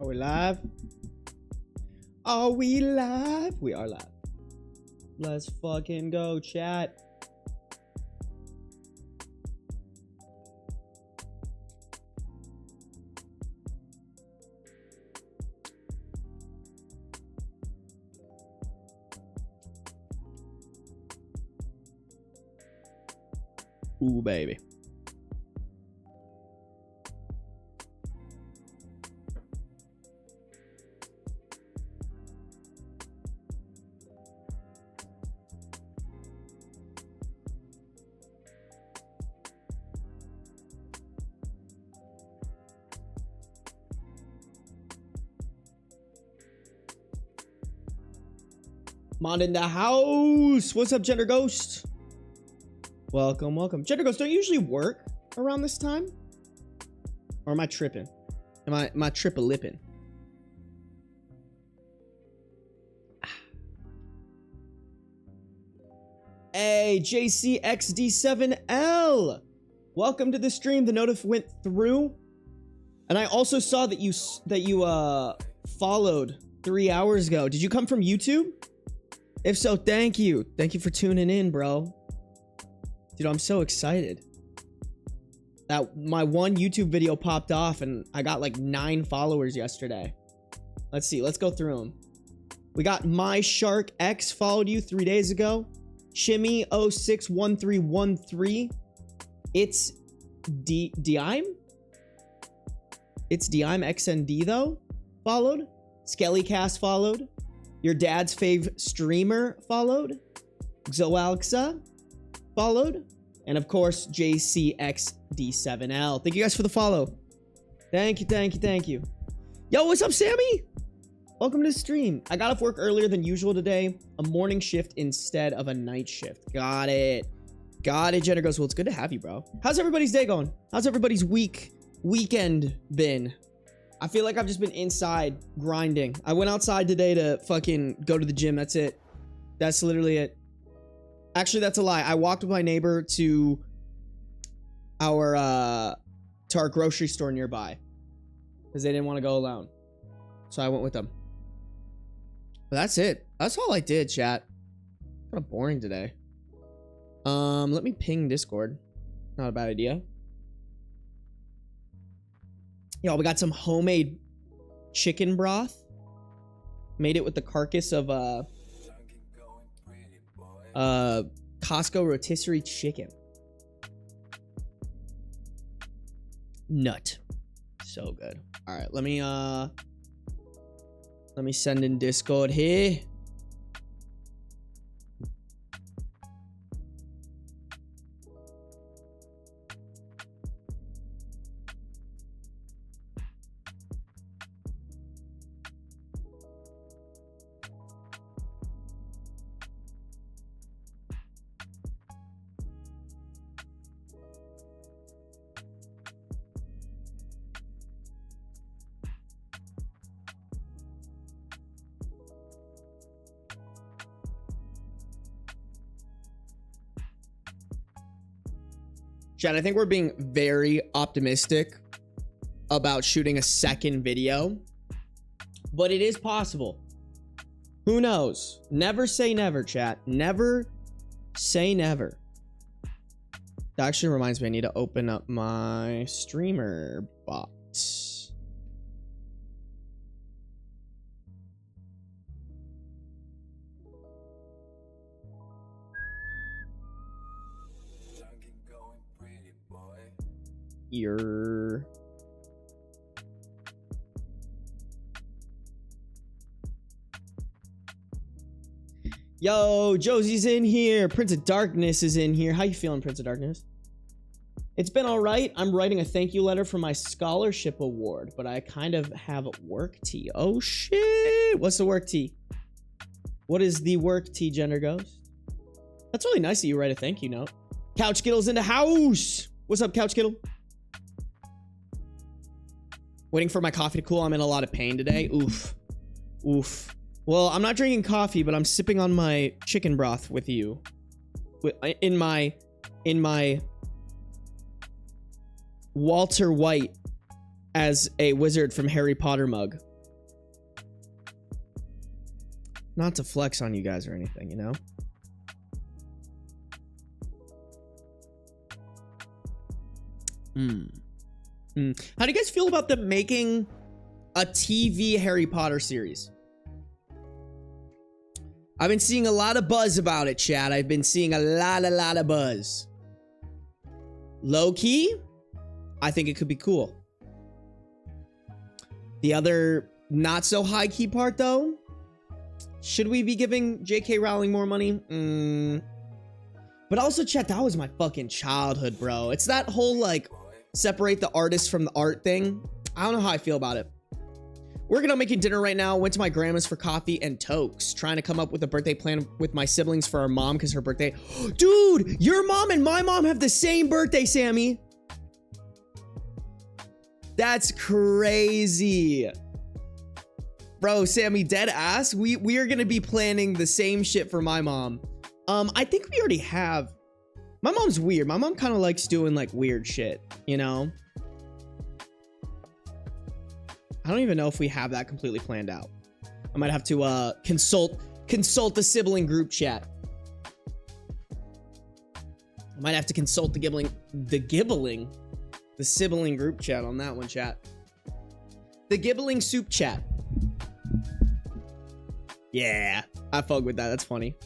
Are we live? Are we live? We are live. Let's fucking go, chat. Ooh, baby. Mod in the house. What's up, Gender Ghost? Welcome, welcome. Gender Ghost, don't you usually work around this time? Or am I tripping? Am I triple-lipping? Hey, JCXD7L. Welcome to the stream. The notif went through. And I also saw that you followed 3 hours ago. Did you come from YouTube? If so, thank you. Thank you for tuning in, bro. Dude, I'm so excited that my one YouTube video popped off and I got like 9 followers yesterday. Let's see. Let's go through them. We got My Shark X followed you 3 days ago. Shimmy061313. It's Dime? It's Dime XND though. Followed. Skellycast followed. Your dad's fave streamer followed. Xoalxa followed. And of course, JCXD7L. Thank you guys for the follow. Thank you, thank you, thank you. Yo, what's up, Sammy? Welcome to the stream. I got off work earlier than usual today. A morning shift instead of a night shift. Got it. Got it, Jenner goes, well, it's good to have you, bro. How's everybody's day going? How's everybody's weekend been? I feel like I've just been inside grinding. I went outside today to fucking go to the gym. That's it. That's literally it. Actually, that's a lie. I walked with my neighbor to our grocery store nearby because they didn't want to go alone. So I went with them. But that's it. That's all I did, chat. Kind of boring today. Let me ping Discord. Not a bad idea. Yo, we got some homemade chicken broth. Made it with the carcass of Costco rotisserie chicken. Nut. So good. All right, let me send in Discord here. Chad, I think we're being very optimistic about shooting a second video, but it is possible. Who knows? Never say never, chat. Never say never. That actually reminds me, I need to open up my streamer bot. Here. Yo, Josie's in here. Prince of Darkness is in here. How you feeling, Prince of Darkness? It's been all right. I'm writing a thank you letter for my scholarship award, but I kind of have work tea. Oh shit. What's the work tea? What is the work tea, Gender Ghost? That's really nice that you write a thank you note. Couch Skittle's in the house. What's up, Couch Skittle? Waiting for my coffee to cool. I'm in a lot of pain today. Oof. Oof. Well, I'm not drinking coffee, but I'm sipping on my chicken broth with you. In my Walter White as a wizard from Harry Potter mug. Not to flex on you guys or anything, you know? How do you guys feel about them making a TV Harry Potter series? I've been seeing a lot of buzz about it, chat. I've been seeing a lot of buzz. Low key, I think it could be cool. The other not so high key part though, should we be giving J.K. Rowling more money? But also, chat, that was my fucking childhood, bro. It's that whole like separate the artist from the art thing. I don't know how I feel about it. Working on making dinner right now. Went to my grandma's for coffee and tokes. Trying to come up with a birthday plan with my siblings for our mom because her birthday. Dude, your mom and my mom have the same birthday, Sammy. That's crazy. Bro, Sammy, dead ass. We are gonna be planning the same shit for my mom. I think we already have. My mom's weird. My mom kind of likes doing like weird shit, you know? I don't even know if we have that completely planned out. I might have to consult the sibling group chat. I might have to consult the sibling group chat on that one, chat. The Gibbling soup chat. Yeah, I fuck with that. That's funny.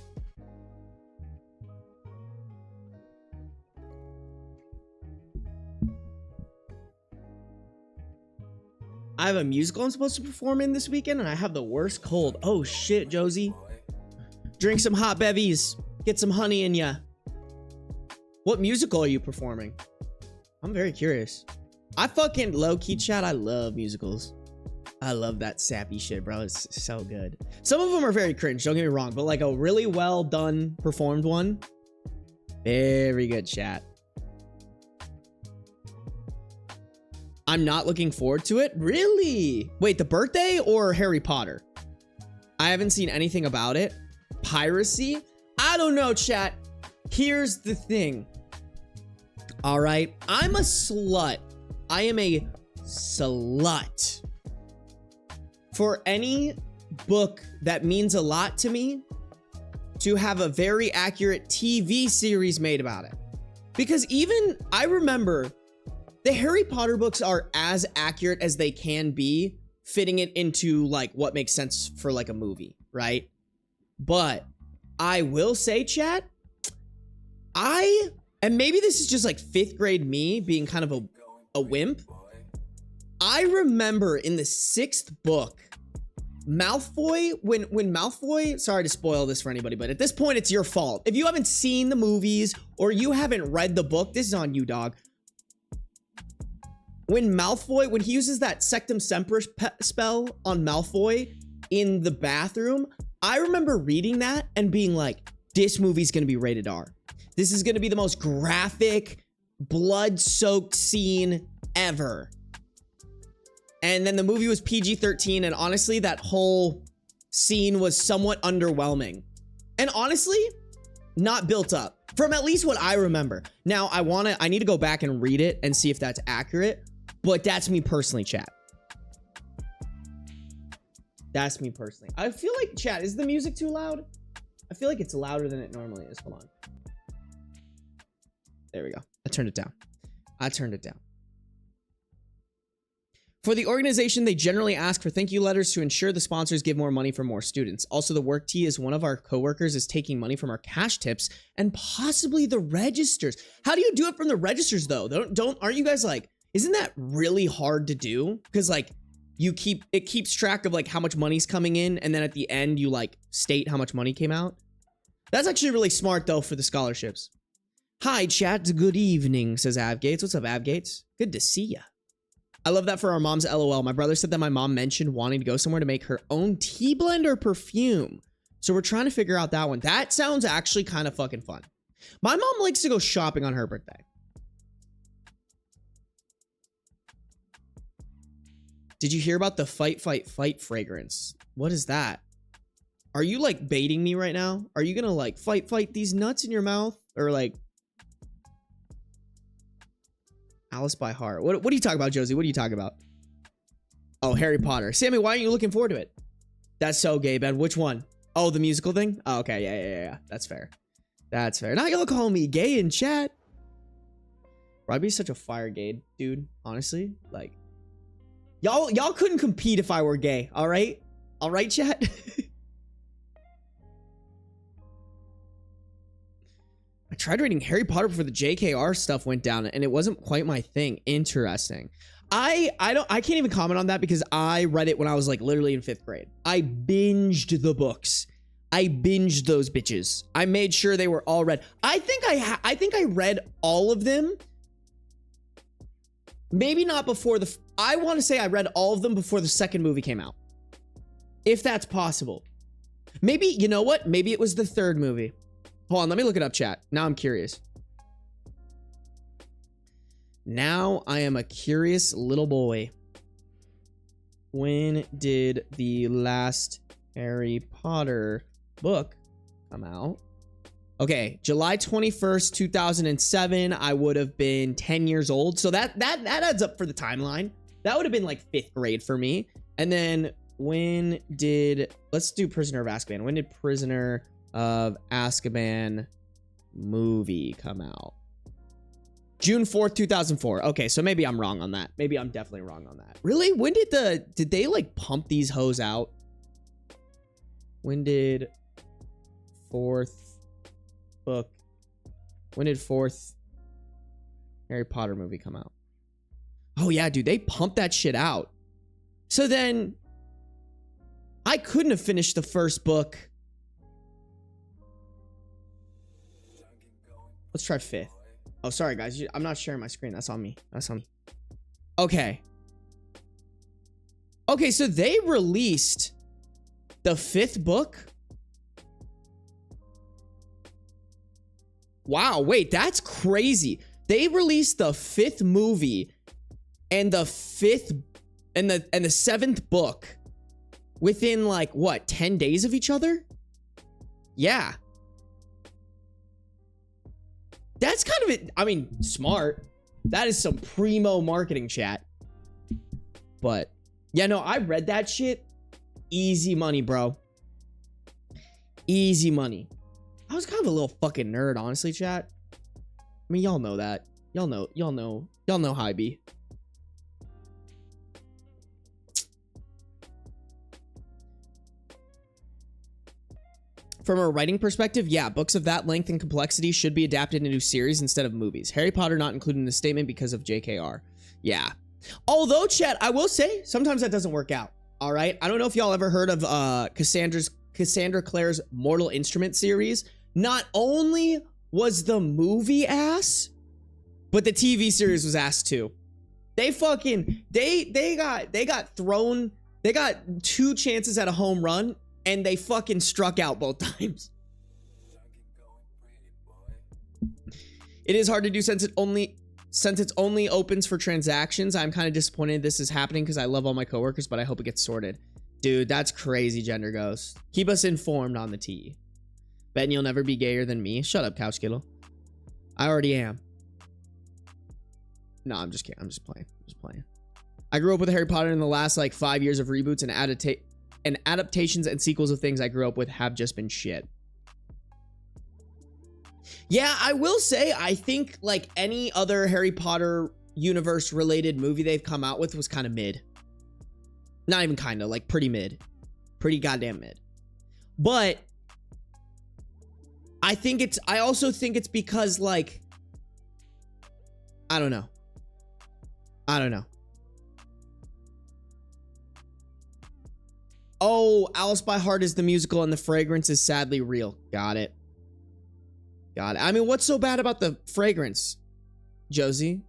I have a musical I'm supposed to perform in this weekend, and I have the worst cold. Oh shit, Josie. Drink some hot bevies. Get some honey in ya. What musical are you performing? I'm very curious. I fucking low-key chat. I love musicals. I love that sappy shit, bro. It's so good. Some of them are very cringe, don't get me wrong, but like a really well done performed one. Very good, chat. I'm not looking forward to it. Really? Wait, the birthday or Harry Potter? I haven't seen anything about it. Piracy? I don't know, chat. Here's the thing. All right. I'm a slut. I am a slut for any book that means a lot to me to have a very accurate TV series made about it. Because even I remember the Harry Potter books are as accurate as they can be, fitting it into like what makes sense for like a movie, right? But I will say, chat, and maybe this is just like 5th grade me being kind of a wimp. I remember in the 6th book, Malfoy, when Malfoy, sorry to spoil this for anybody, but at this point it's your fault. If you haven't seen the movies or you haven't read the book, this is on you, dog. When Malfoy, when he uses that Sectum Sempra spell on Malfoy in the bathroom, I remember reading that and being like, this movie's gonna be rated R. This is gonna be the most graphic, blood-soaked scene ever. And then the movie was PG-13, and honestly, that whole scene was somewhat underwhelming. And honestly, not built up, from at least what I remember. Now, I need to go back and read it and see if that's accurate. But that's me personally, chat. That's me personally. I feel like, chat, is the music too loud? I feel like it's louder than it normally is. Hold on. There we go. I turned it down. For the organization, they generally ask for thank you letters to ensure the sponsors give more money for more students. Also, the work tee is one of our coworkers is taking money from our cash tips and possibly the registers. How do you do it from the registers though? Aren't you guys like, isn't that really hard to do? Because like it keeps track of like how much money's coming in, and then at the end you like state how much money came out. That's actually really smart though for the scholarships. Hi chat, good evening, says Avgates. What's up, Avgates? Good to see ya. I love that for our mom's LOL. My brother said that my mom mentioned wanting to go somewhere to make her own tea blender perfume. So we're trying to figure out that one. That sounds actually kind of fucking fun. My mom likes to go shopping on her birthday. Did you hear about the fight fragrance? What is that? Are you like baiting me right now? Are you gonna like fight these nuts in your mouth? Or like Alice by Heart? What are you talking about, Josie? What are you talking about? Oh, Harry Potter. Sammy, why aren't you looking forward to it? That's so gay, Ben. Which one? Oh, the musical thing? Oh, okay. Yeah. That's fair. That's fair. Not y'all call me gay in chat. Bro, I'd be such a fire gay dude, honestly. Like, y'all couldn't compete if I were gay, all right? All right, chat? I tried reading Harry Potter before the JKR stuff went down, and it wasn't quite my thing. Interesting. I can't even comment on that because I read it when I was like literally in 5th grade. I binged the books. I binged those bitches. I made sure they were all read. I think I read all of them. Maybe not before I want to say I read all of them before the second movie came out. If that's possible. Maybe, you know what? Maybe it was the 3rd movie. Hold on, let me look it up, chat. Now I'm curious. Now I am a curious little boy. When did the last Harry Potter book come out? Okay, July 21st, 2007. I would have been 10 years old. So that adds up for the timeline. That would have been like 5th grade for me. And then when did, let's do Prisoner of Azkaban. When did Prisoner of Azkaban movie come out? June 4th, 2004. Okay, so maybe I'm wrong on that. Maybe I'm definitely wrong on that. Really? When did they like pump these hoes out? When did 4th book, when did 4th Harry Potter movie come out? Oh yeah, dude, they pumped that shit out. So then I couldn't have finished the 1st book. Let's try 5th. Oh, sorry, guys. I'm not sharing my screen. That's on me. That's on me. Okay. Okay, so they released the 5th book. Wow, wait, that's crazy. They released the 5th movie and the 5th and the 7th book within like what, 10 days of each other? Yeah. That's kind of it. I mean, smart. That is some primo marketing, chat. But yeah, no, I read that shit. Easy money, bro. Easy money. I was kind of a little fucking nerd, honestly, chat. I mean, y'all know that. Y'all know how I be. From a writing perspective, yeah, books of that length and complexity should be adapted into series instead of movies. Harry Potter not included in the statement because of JKR. Yeah. Although, chat, I will say, sometimes that doesn't work out. All right? I don't know if y'all ever heard of Cassandra Clare's Mortal Instrument series. Not only was the movie ass, but the TV series was ass too. They fucking, they got thrown, they got 2 chances at a home run, and they fucking struck out both times. It is hard to do since it only opens for transactions. I'm kind of disappointed this is happening because I love all my coworkers, but I hope it gets sorted. Dude, that's crazy, Gender Ghost. Keep us informed on the tea. Betting you'll never be gayer than me. Shut up, Couch Kittle. I already am. No, I'm just kidding. I'm just playing. I grew up with Harry Potter in the last like 5 years of reboots and adaptations and sequels of things I grew up with have just been shit. Yeah, I will say, I think like any other Harry Potter universe related movie they've come out with was kind of mid. Not even kind of, like pretty mid. Pretty goddamn mid. But I also think it's because like, I don't know. Oh, Alice by Heart is the musical and the fragrance is sadly real. Got it. I mean, what's so bad about the fragrance, Josie?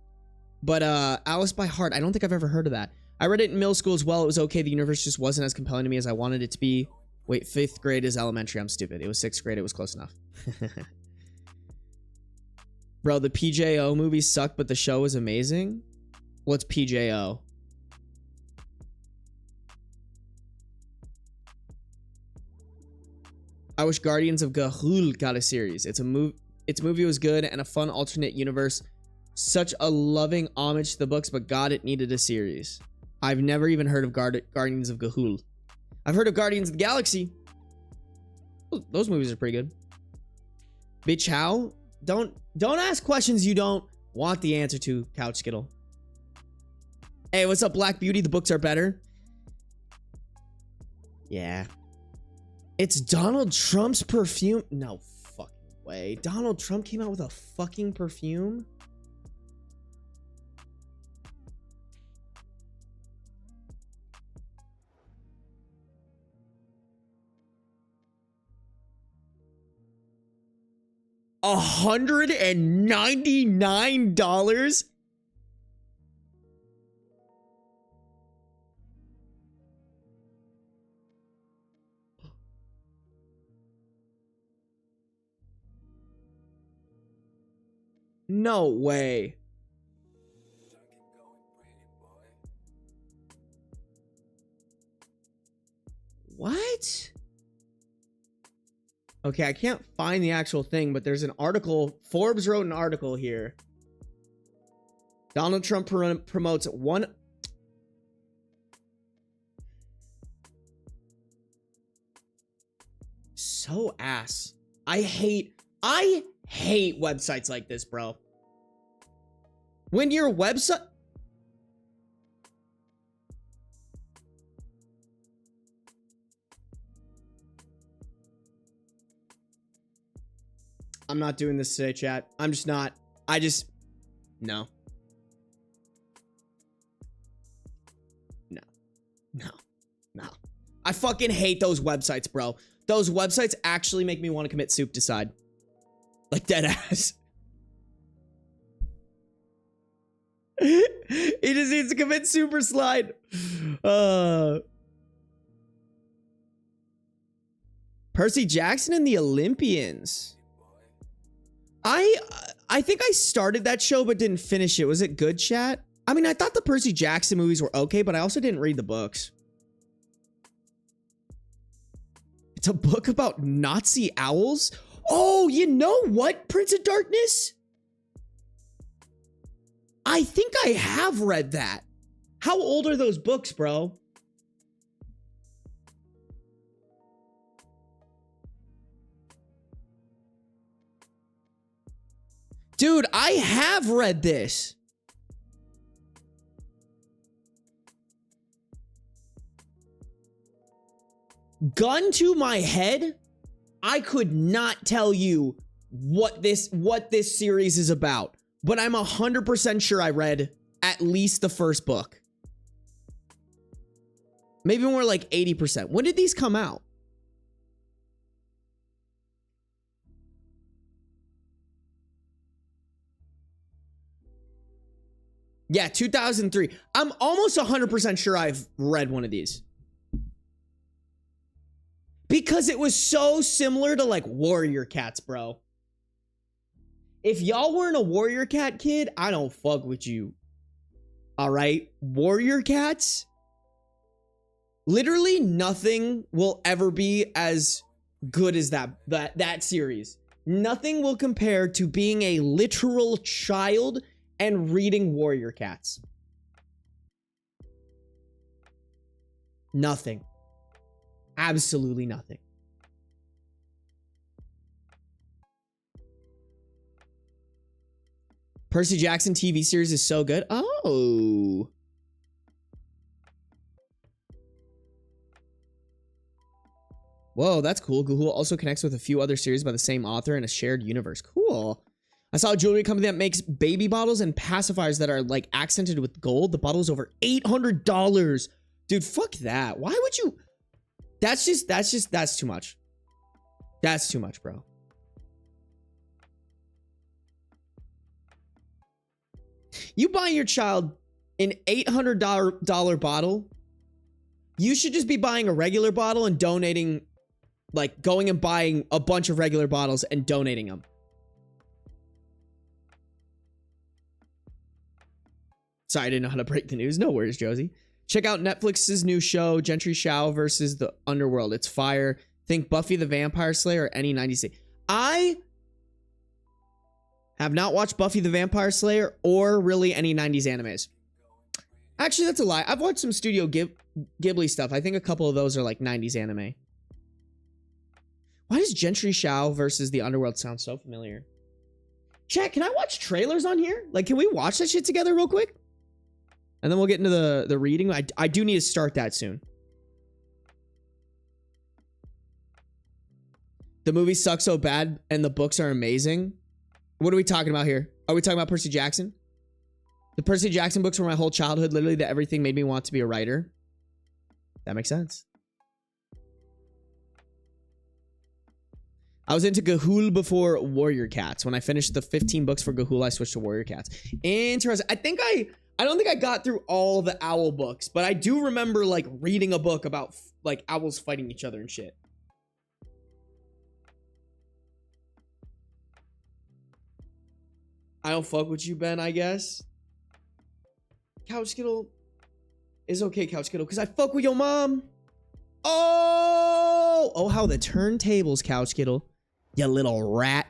But Alice by Heart, I don't think I've ever heard of that. I read it in middle school as well. It was okay. The universe just wasn't as compelling to me as I wanted it to be. Wait, 5th grade is elementary. I'm stupid. It was 6th grade. It was close enough. Bro, the PJO movie sucked, but the show was amazing. What's PJO? I wish Guardians of Gahul got a series. Its movie was good and a fun alternate universe. Such a loving homage to the books, but God, it needed a series. I've never even heard of Guardians of Gahul. I've heard of Guardians of the Galaxy. Those movies are pretty good. Bitch, how? Don't ask questions you don't want the answer to, Couch Skittle. Hey, what's up, Black Beauty? The books are better. Yeah. It's Donald Trump's perfume. No fucking way. Donald Trump came out with a fucking perfume? $199? No way. What? Okay, I can't find the actual thing, but there's an article. Forbes wrote an article here. Donald Trump promotes one. So ass. I hate websites like this, bro. When your website... I'm not doing this today, chat. I'm just not. No. No. I fucking hate those websites, bro. Those websites actually make me want to commit suicide. Like, dead ass. He just needs to commit super slide. Percy Jackson and the Olympians. I think I started that show but didn't finish it. Was it good, chat? I mean, I thought the Percy Jackson movies were okay, but I also didn't read the books. It's a book about Nazi owls? Oh, you know what, Prince of Darkness? I think I have read that. How old are those books, bro? Dude, I have read this. Gun to my head, I could not tell you what this series is about, but I'm 100% sure I read at least the first book. Maybe more like 80%. When did these come out? Yeah, 2003. I'm almost 100% sure I've read one of these. Because it was so similar to like Warrior Cats, bro. If y'all weren't a Warrior Cat kid, I don't fuck with you. All right? Warrior Cats? Literally nothing will ever be as good as that series. Nothing will compare to being a literal child and reading Warrior Cats. Nothing. Absolutely nothing. Percy Jackson TV series is so good. Oh. Whoa, that's cool. Google also connects with a few other series by the same author in a shared universe. Cool. I saw a jewelry company that makes baby bottles and pacifiers that are like accented with gold. The bottle is over $800. Dude, fuck that. Why would you? That's too much. That's too much, bro. You buy your child an $800 bottle. You should just be buying a regular bottle and donating, like going and buying a bunch of regular bottles and donating them. Sorry, I didn't know how to break the news. No worries, Josie. Check out Netflix's new show, Gentry Shao versus the Underworld. It's fire. Think Buffy the Vampire Slayer or any 90s thing. I have not watched Buffy the Vampire Slayer or really any 90s animes. Actually, that's a lie. I've watched some Studio Ghibli stuff. I think a couple of those are like 90s anime. Why does Gentry Shao versus the Underworld sound so familiar? Chat, can I watch trailers on here? Like, can we watch that shit together real quick? And then we'll get into the reading. I do need to start that soon. The movie sucks so bad and the books are amazing. What are we talking about here? Are we talking about Percy Jackson? The Percy Jackson books were my whole childhood. Literally, that everything made me want to be a writer. That makes sense. I was into Gahul before Warrior Cats. When I finished the 15 books for Gahul, I switched to Warrior Cats. Interesting. I don't think I got through all the owl books, but I do remember like reading a book about like owls fighting each other and shit. I don't fuck with you, Ben, I guess. Couch Skittle is okay, Couch Skittle, because I fuck with your mom. Oh, how the turntables, Couch Skittle. You little rat.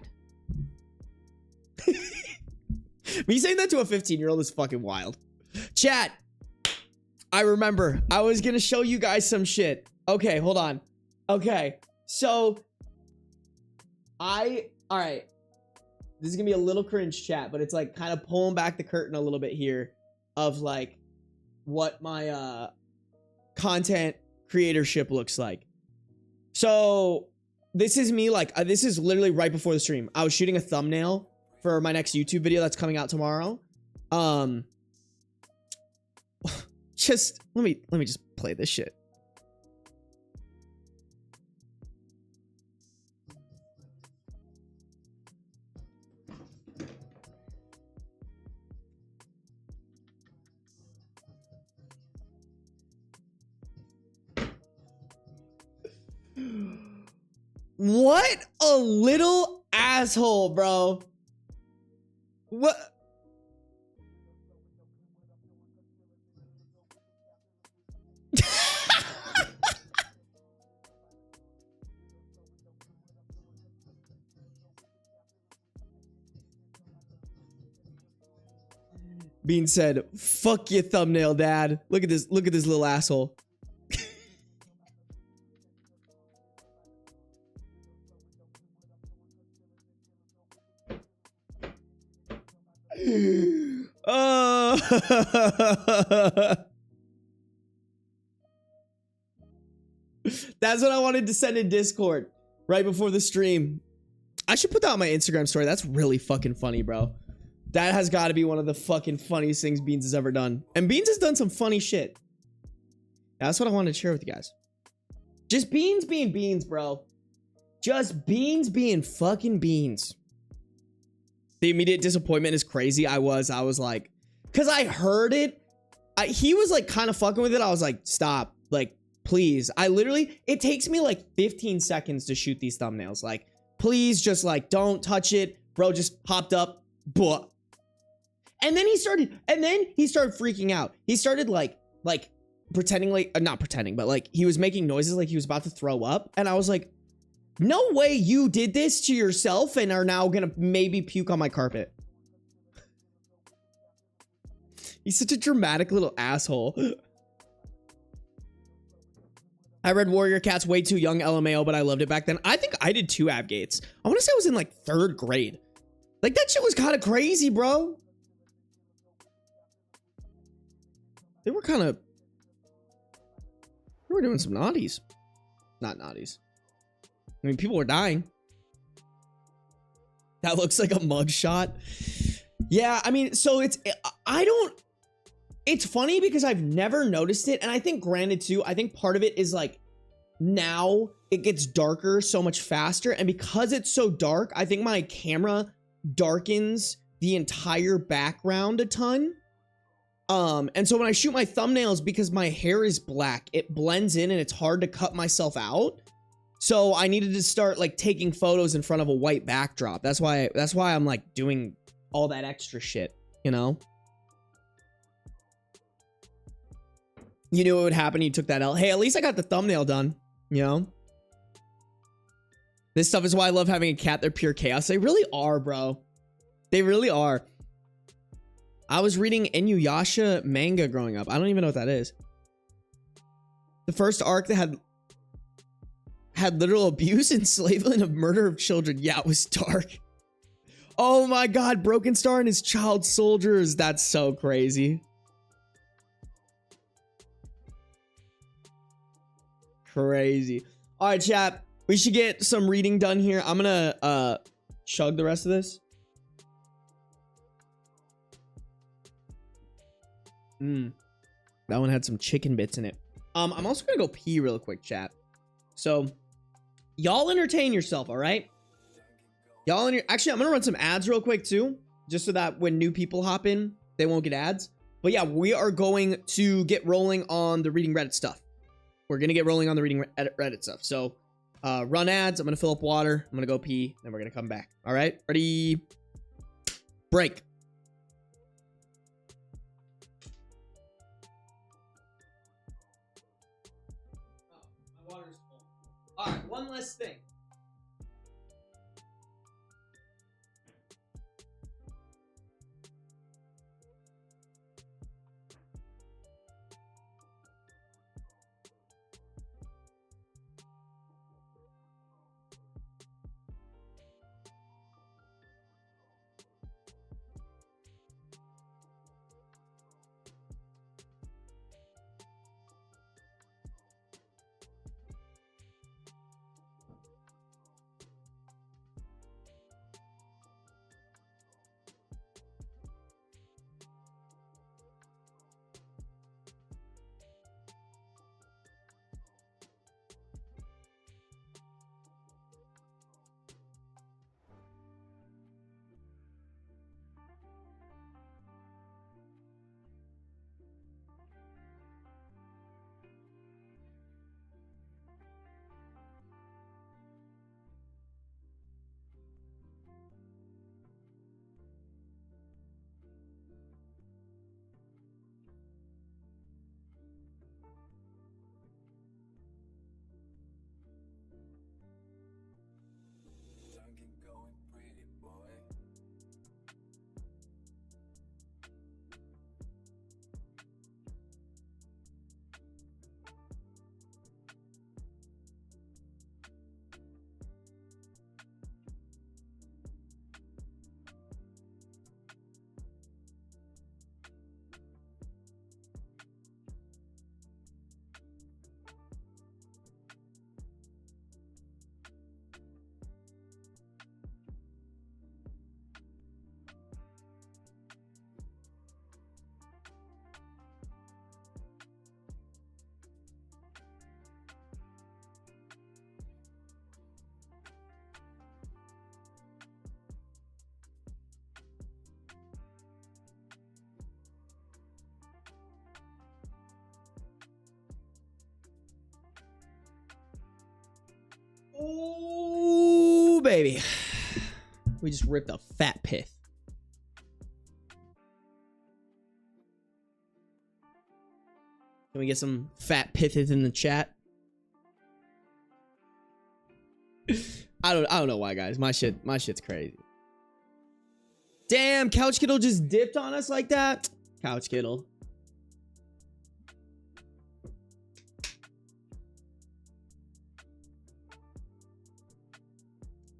Me saying that to a 15-year-old is fucking wild. Chat, I remember. I was gonna show you guys some shit. Okay, hold on. Okay, so all right. This is gonna be a little cringe, chat, but it's like kind of pulling back the curtain a little bit here of like what my content creatorship looks like. So this is me, like this is literally right before the stream. I was shooting a thumbnail for my next YouTube video that's coming out tomorrow. Just let me just play this shit. What a little asshole, bro. What? Bean said, "Fuck your thumbnail, Dad. Look at this little asshole." That's what I wanted to send in Discord right before the stream. I should put that on my Instagram story. That's really fucking funny, bro. That has got to be one of the fucking funniest things Beans has ever done. And Beans has done some funny shit. That's what I wanted to share with you guys. Just Beans being Beans, bro. Just Beans being fucking Beans. The immediate disappointment is crazy. I was like, because I heard it. He was like kind of fucking with it. I was like, stop. Like, please. It takes me like 15 seconds to shoot these thumbnails. Like, please just like, don't touch it. Bro just hopped up. Buh. And then he started freaking out. He started like pretending like, not pretending, but like he was making noises like he was about to throw up. And I was like, no way you did this to yourself and are now gonna maybe puke on my carpet. He's such a dramatic little asshole. I read Warrior Cats way too young, LMAO, but I loved it back then. I think I did too, Abgates. I want to say I was in like 3rd grade. Like that shit was kind of crazy, bro. They were doing some naughties. Not naughties. I mean, people were dying. That looks like a mugshot. Yeah, I mean, so it's funny because I've never noticed it. And I think granted too, I think part of it is like now it gets darker so much faster. And because it's so dark, I think my camera darkens the entire background a ton. And so when I shoot my thumbnails, because my hair is black, it blends in and it's hard to cut myself out. So I needed to start like taking photos in front of a white backdrop. That's why I'm like doing all that extra shit, you know? You knew it would happen. You took that L. Hey, at least I got the thumbnail done, you know? This stuff is why I love having a cat. They're pure chaos. They really are, bro. They really are. I was reading Inuyasha manga growing up. I don't even know what that is. The first arc that had literal abuse, enslavement, of murder of children. Yeah, it was dark. Oh my God, Broken Star and his child soldiers. That's so crazy. Crazy. All right, chat. We should get some reading done here. I'm gonna chug the rest of this. That one had some chicken bits in it. I'm also gonna go pee real quick, chat. So, y'all entertain yourself, all right? Actually, I'm gonna run some ads real quick too, just so that when new people hop in, they won't get ads. But yeah, we are going to get rolling on the reading Reddit stuff. We're gonna get rolling on the reading Reddit stuff. So, run ads. I'm gonna fill up water. I'm gonna go pee, then we're gonna come back. All right, ready? Break. All right, one last thing. Ooh, baby. We just ripped a fat pith. Can we get some fat piths in the chat? I don't know why, guys. My shit's crazy. Damn, Couch Kittle just dipped on us like that. Couch Kittle.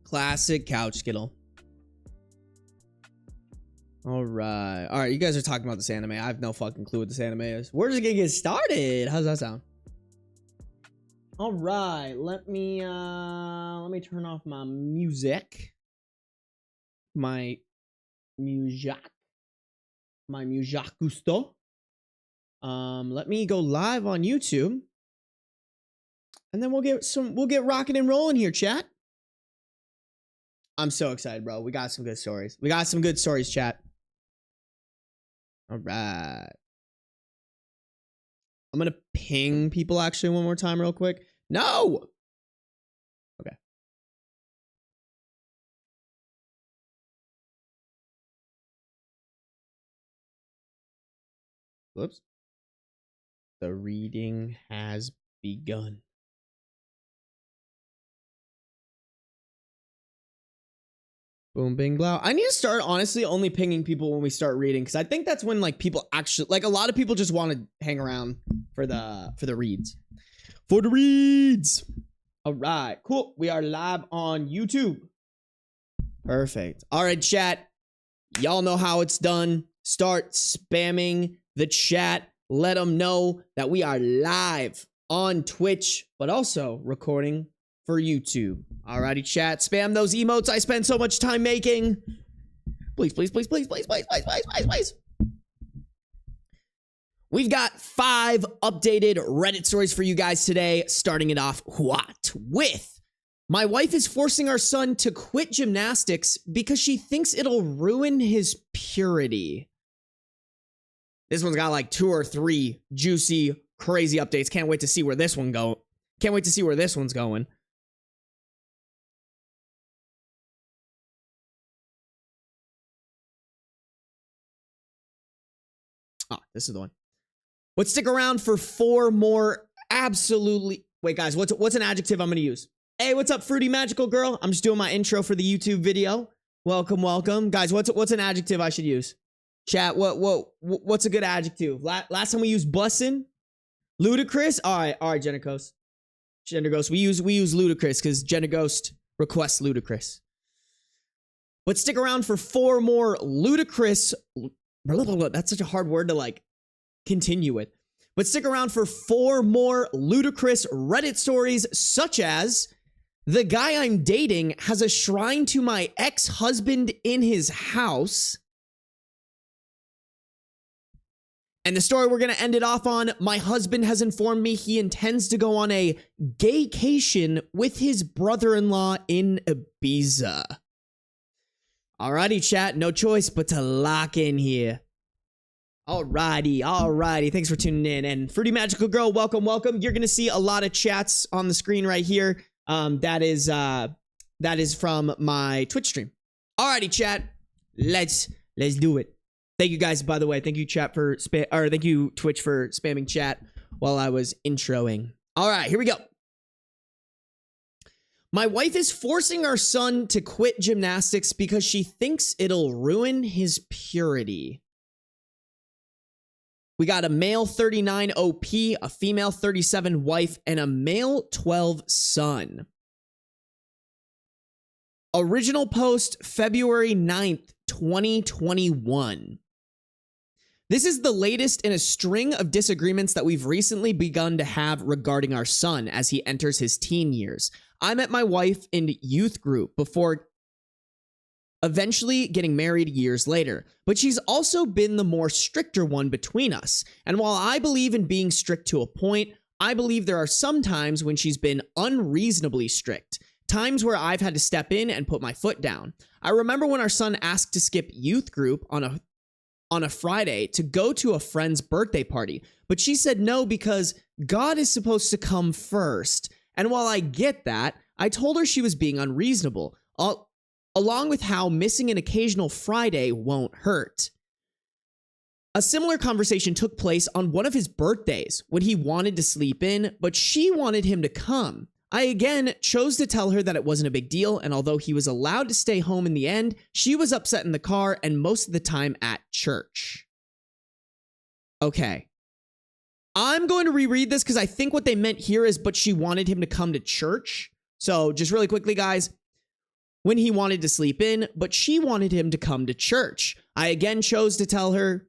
Classic Couch Skittle. All right, you guys are talking about this anime. I have no fucking clue what this anime is. We're just gonna get started. How's that sound? All right, let me turn off my music. My music gusto. Let me go live on YouTube, and then we'll get rocking and rolling here, chat. I'm so excited, bro. We got some good stories. We got some good stories, chat. All right. I'm going to ping people actually one more time real quick. No! Okay. Whoops. The reading has begun. Boom, bing, blow. I need to start honestly only pinging people when we start reading, because I think that's when like people actually, like, a lot of people just want to hang around for the reads. For the reads. All right, cool. We are live on YouTube. Perfect. All right, chat. Y'all know how it's done. Start spamming the chat. Let them know that we are live on Twitch, but also recording for YouTube. Alrighty, chat. Spam those emotes I spend so much time making. Please, please, please, please, please, please, please, please, please, please. We've got 5 updated Reddit stories for you guys today, starting it off with my wife is forcing our son to quit gymnastics because she thinks it'll ruin his purity. This one's got like 2 or 3 juicy, crazy updates. Can't wait to see where this one go. Can't wait to see where this one's going. Ah, this is the one. But stick around for 4 more absolutely... Wait, guys, what's an adjective I'm going to use? Hey, what's up, Fruity Magical Girl? I'm just doing my intro for the YouTube video. Welcome, welcome. Guys, what's an adjective I should use? Chat, what's a good adjective? Last time we used bussin'? Ludicrous? All right, Jenna Ghost. We use ludicrous because Jenna Ghost requests ludicrous. But stick around for 4 more ludicrous... That's such a hard word to, like, continue with. But stick around for 4 more ludicrous Reddit stories, such as the guy I'm dating has a shrine to my ex-husband in his house. And the story we're going to end it off on, my husband has informed me he intends to go on a gaycation with his brother-in-law in Ibiza. Alrighty, chat, no choice but to lock in here. Alrighty. Thanks for tuning in. And Fruity Magical Girl, welcome. You're going to see a lot of chats on the screen right here. That is from my Twitch stream. Alrighty, chat. Let's do it. Thank you guys, by the way. Thank you, chat, for thank you, Twitch, for spamming chat while I was introing. All right, here we go. My wife is forcing our son to quit gymnastics because she thinks it'll ruin his purity. We got a male 39 OP, a female 37 wife, and a male 12 son. Original post February 9th, 2021. This is the latest in a string of disagreements that we've recently begun to have regarding our son as he enters his teen years. I met my wife in youth group before eventually getting married years later, but she's also been the more stricter one between us. And while I believe in being strict to a point, I believe there are some times when she's been unreasonably strict, times where I've had to step in and put my foot down. I remember when our son asked to skip youth group on a Friday to go to a friend's birthday party, but she said no because God is supposed to come first. And while I get that, I told her she was being unreasonable, along with how missing an occasional Friday won't hurt. A similar conversation took place on one of his birthdays when he wanted to sleep in, but she wanted him to come. I again chose to tell her that it wasn't a big deal, and although he was allowed to stay home in the end, she was upset in the car and most of the time at church. Okay. I'm going to reread this because I think what they meant here is, but she wanted him to come to church. So just really quickly, guys, when he wanted to sleep in, but she wanted him to come to church. I again chose to tell her,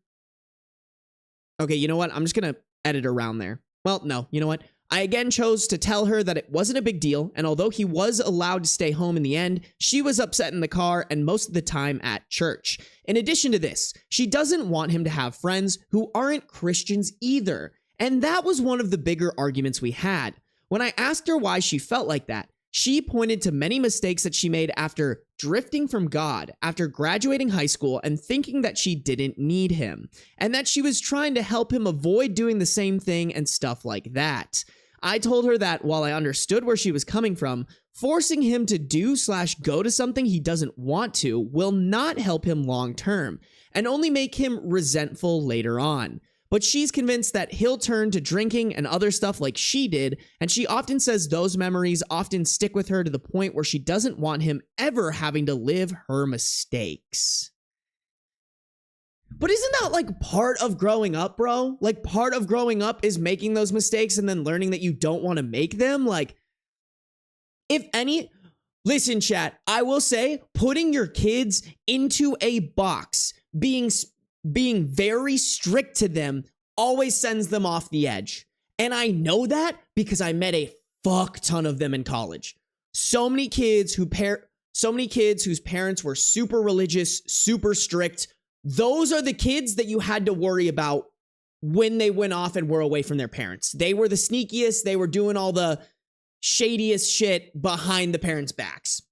okay, you know what? I'm just going to edit around there. Well, no, you know what? I again chose to tell her that it wasn't a big deal, and although he was allowed to stay home in the end, she was upset in the car and most of the time at church. In addition to this, she doesn't want him to have friends who aren't Christians either. And that was one of the bigger arguments we had. When I asked her why she felt like that, she pointed to many mistakes that she made after drifting from God, after graduating high school and thinking that she didn't need him, and that she was trying to help him avoid doing the same thing and stuff like that. I told her that while I understood where she was coming from, forcing him to do/go to something he doesn't want to will not help him long term and only make him resentful later on. But she's convinced that he'll turn to drinking and other stuff like she did, and she often says those memories often stick with her to the point where she doesn't want him ever having to live her mistakes. But isn't that like part of growing up, bro? Like part of growing up is making those mistakes and then learning that you don't want to make them. Like If any, listen, chat, I will say putting your kids into a box, being very strict to them always sends them off the edge. And I know that because I met a fuck ton of them in college. So many kids whose parents were super religious, super strict. Those are the kids that you had to worry about when they went off and were away from their parents. They were the sneakiest. They were doing all the shadiest shit behind the parents' backs.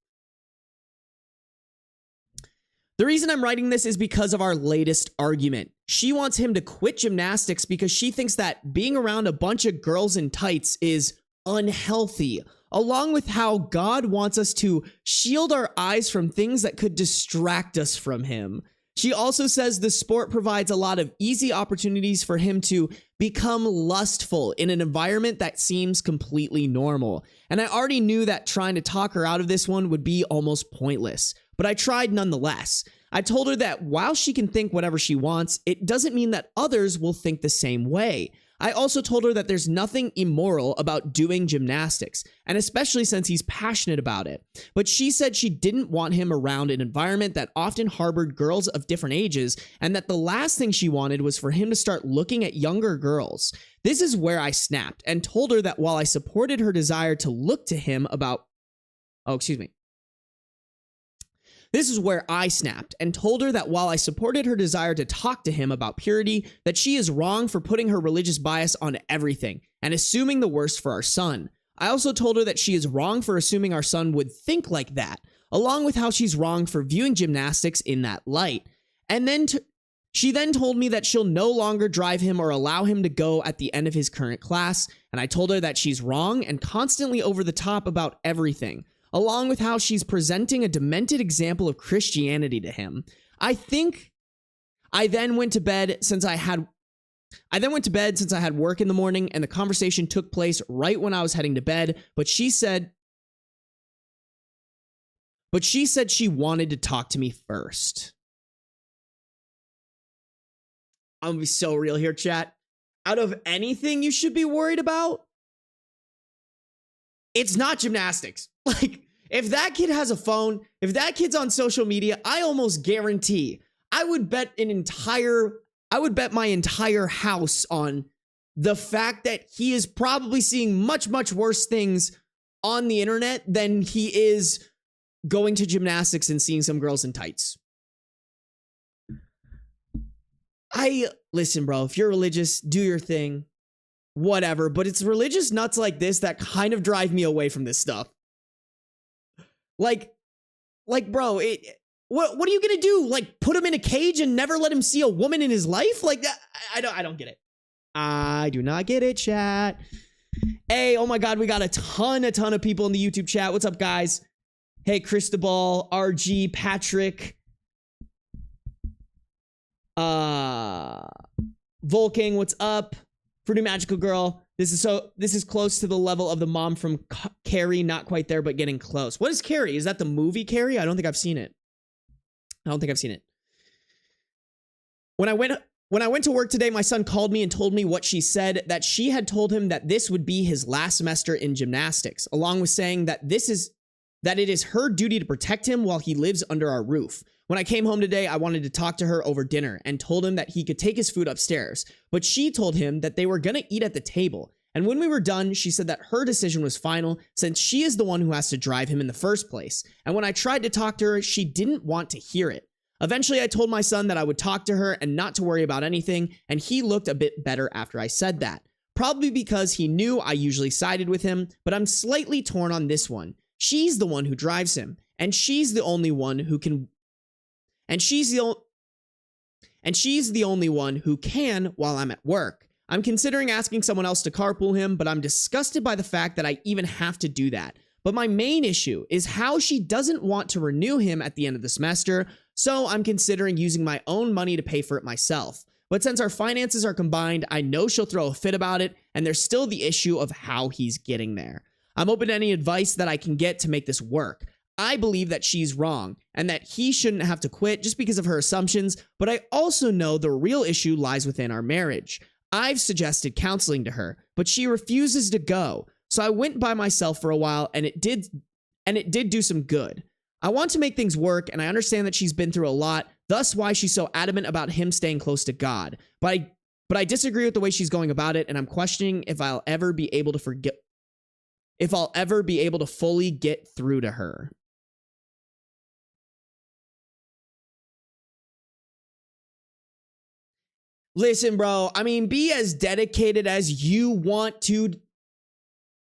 The reason I'm writing this is because of our latest argument. She wants him to quit gymnastics because she thinks that being around a bunch of girls in tights is unhealthy, along with how God wants us to shield our eyes from things that could distract us from him. She also says the sport provides a lot of easy opportunities for him to become lustful in an environment that seems completely normal. And I already knew that trying to talk her out of this one would be almost pointless, but I tried nonetheless. I told her that while she can think whatever she wants, it doesn't mean that others will think the same way. I also told her that there's nothing immoral about doing gymnastics, and especially since he's passionate about it. But she said she didn't want him around an environment that often harbored girls of different ages, and that the last thing she wanted was for him to start looking at younger girls. This is where I snapped and told her that while I supported her desire to look to him about... This is where I snapped and told her that while I supported her desire to talk to him about purity, that she is wrong for putting her religious bias on everything and assuming the worst for our son. I also told her that she is wrong for assuming our son would think like that, along with how she's wrong for viewing gymnastics in that light. And then she then told me that she'll no longer drive him or allow him to go at the end of his current class, and I told her that she's wrong and constantly over the top about everything, along with how she's presenting a demented example of Christianity to him. I then went to bed since I had work in the morning, and the conversation took place right when I was heading to bed, but she said she wanted to talk to me first. I'm gonna be so real here, chat. Out of anything you should be worried about, it's not gymnastics. Like, if that kid has a phone, if that kid's on social media, I almost guarantee I would bet my entire house on the fact that he is probably seeing much, much worse things on the internet than he is going to gymnastics and seeing some girls in tights. Listen, bro, if you're religious, do your thing, whatever, but it's religious nuts like this that kind of drive me away from this stuff. Like, bro, what are you gonna do? Like, put him in a cage and never let him see a woman in his life? Like, I don't get it. I do not get it, chat. Hey, oh my God, we got a ton of people in the YouTube chat. What's up, guys? Hey, Cristobal, RG, Patrick, Volking, what's up? Fruity Magical Girl. This is close to the level of the mom from Carrie. Not quite there, but getting close. What is Carrie? Is that the movie Carrie? I don't think I've seen it. When I went to work today, my son called me and told me what she said, that she had told him that this would be his last semester in gymnastics, along with saying that it is her duty to protect him while he lives under our roof. When I came home today, I wanted to talk to her over dinner and told him that he could take his food upstairs, but she told him that they were gonna eat at the table. And when we were done, she said that her decision was final since she is the one who has to drive him in the first place. And when I tried to talk to her, she didn't want to hear it. Eventually, I told my son that I would talk to her and not to worry about anything, and he looked a bit better after I said that. Probably because he knew I usually sided with him, but I'm slightly torn on this one. She's the one who drives him, and she's the only one who can... And she's the only one who can while I'm at work. I'm considering asking someone else to carpool him, but I'm disgusted by the fact that I even have to do that. But my main issue is how she doesn't want to renew him at the end of the semester, so I'm considering using my own money to pay for it myself. But since our finances are combined, I know she'll throw a fit about it, and there's still the issue of how he's getting there. I'm open to any advice that I can get to make this work. I believe that she's wrong and that he shouldn't have to quit just because of her assumptions, but I also know the real issue lies within our marriage. I've suggested counseling to her, but she refuses to go. So I went by myself for a while and it did and it did do some good. I want to make things work, and I understand that she's been through a lot, thus why she's so adamant about him staying close to God. But I disagree with the way she's going about it, and I'm questioning if I'll ever be able to fully get through to her. Listen, bro, I mean, be as dedicated as you want to.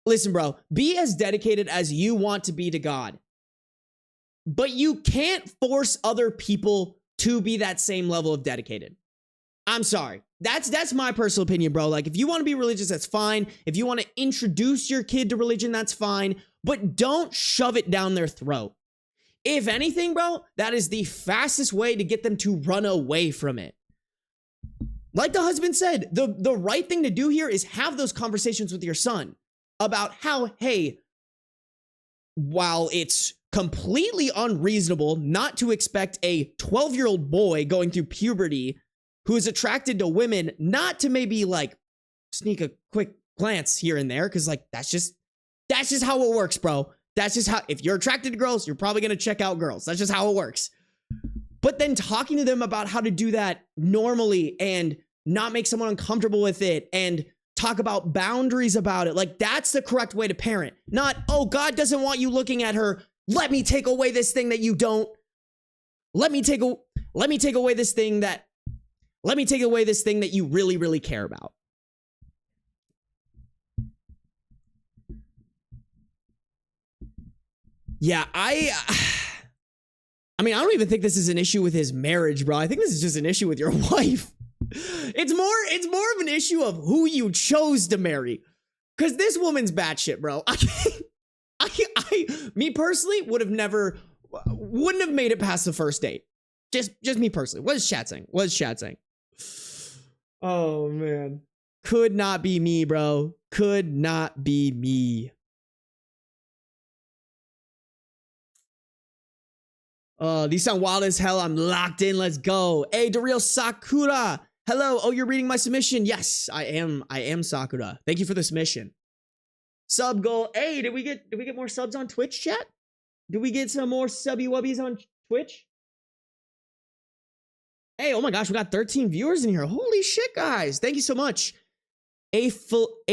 Listen, bro, be as dedicated as you want to be to God. But you can't force other people to be that same level of dedicated. I'm sorry. That's my personal opinion, bro. Like, if you want to be religious, that's fine. If you want to introduce your kid to religion, that's fine. But don't shove it down their throat. If anything, bro, that is the fastest way to get them to run away from it. Like the husband said, the right thing to do here is have those conversations with your son about how, hey, while it's completely unreasonable not to expect a 12-year-old boy going through puberty who is attracted to women not to maybe like sneak a quick glance here and there, because like that's just how it works, bro. That's just how, if you're attracted to girls, you're probably gonna check out girls. That's just how it works. But then talking to them about how to do that normally and not make someone uncomfortable with it and talk about boundaries about it, like that's the correct way to parent. Not, oh, God doesn't want you looking at her. Let me take away this thing that you don't. Let me take away this thing that you really, really care about. Yeah, I mean, I don't even think this is an issue with his marriage, bro. I think this is just an issue with your wife. It's more of an issue of who you chose to marry. Cause this woman's batshit, bro. Me personally wouldn't have made it past the first date. Just me personally. What is chat saying? Oh man. Could not be me, bro. Could not be me. These sound wild as hell. I'm locked in. Let's go. Hey, Daryl Sakura. Hello. Oh, you're reading my submission. Yes, I am Sakura. Thank you for the submission. Sub goal. Hey, did we get more subs on Twitch, chat? Did we get some more subby wubbies on Twitch? Hey, oh my gosh, we got 13 viewers in here. Holy shit, guys. Thank you so much. Aphelix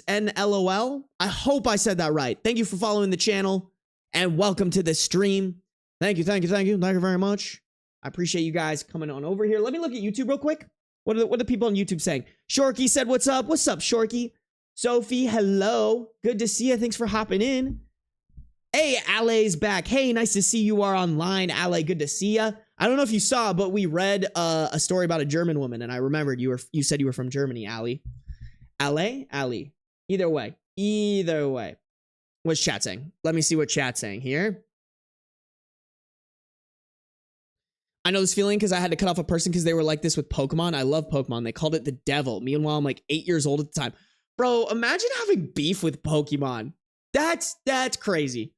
and LOL. I hope I said that right. Thank you for following the channel and welcome to the stream. Thank you very much. I appreciate you guys coming on over here. Let me look at YouTube real quick. What are the people on YouTube saying? Shorky said, what's up? What's up, Shorky? Sophie, hello. Good to see you. Thanks for hopping in. Hey, Allay's back. Hey, nice to see you are online. Allay, good to see ya. I don't know if you saw, but we read a story about a German woman, and I remembered you said you were from Germany, Alley. Ali. Either way. What's chat saying? Let me see what chat's saying here. I know this feeling because I had to cut off a person because they were like this with Pokemon. I love Pokemon. They called it the devil. Meanwhile, I'm like 8 years old at the time. Bro, imagine having beef with Pokemon. That's crazy.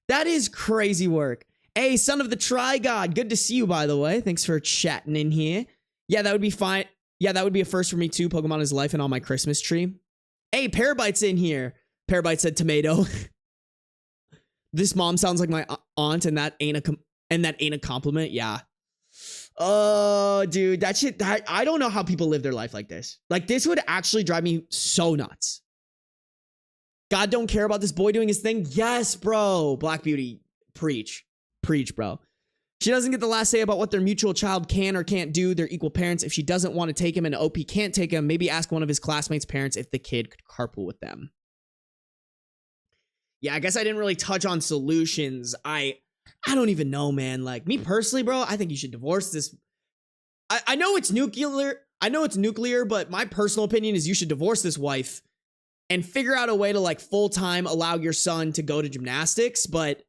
That is crazy work. Hey, son of the Tri-God. Good to see you, by the way. Thanks for chatting in here. Yeah, that would be fine. Yeah, that would be a first for me too. Pokemon is life and on my Christmas tree. Hey, Parabyte's in here. Parabyte said tomato. This mom sounds like my aunt, and that ain't a compliment. Yeah. Oh, dude, that shit. I don't know how people live their life like this. Like, this would actually drive me so nuts. God don't care about this boy doing his thing. Yes, bro. Black Beauty, preach, bro. She doesn't get the last say about what their mutual child can or can't do. They're equal parents. If she doesn't want to take him and OP can't take him, maybe ask one of his classmates' parents if the kid could carpool with them. Yeah, I guess I didn't really touch on solutions. I don't even know, man. Like, me personally, bro, I think you should divorce this. I know it's nuclear, but my personal opinion is you should divorce this wife and figure out a way to, like, full-time allow your son to go to gymnastics, but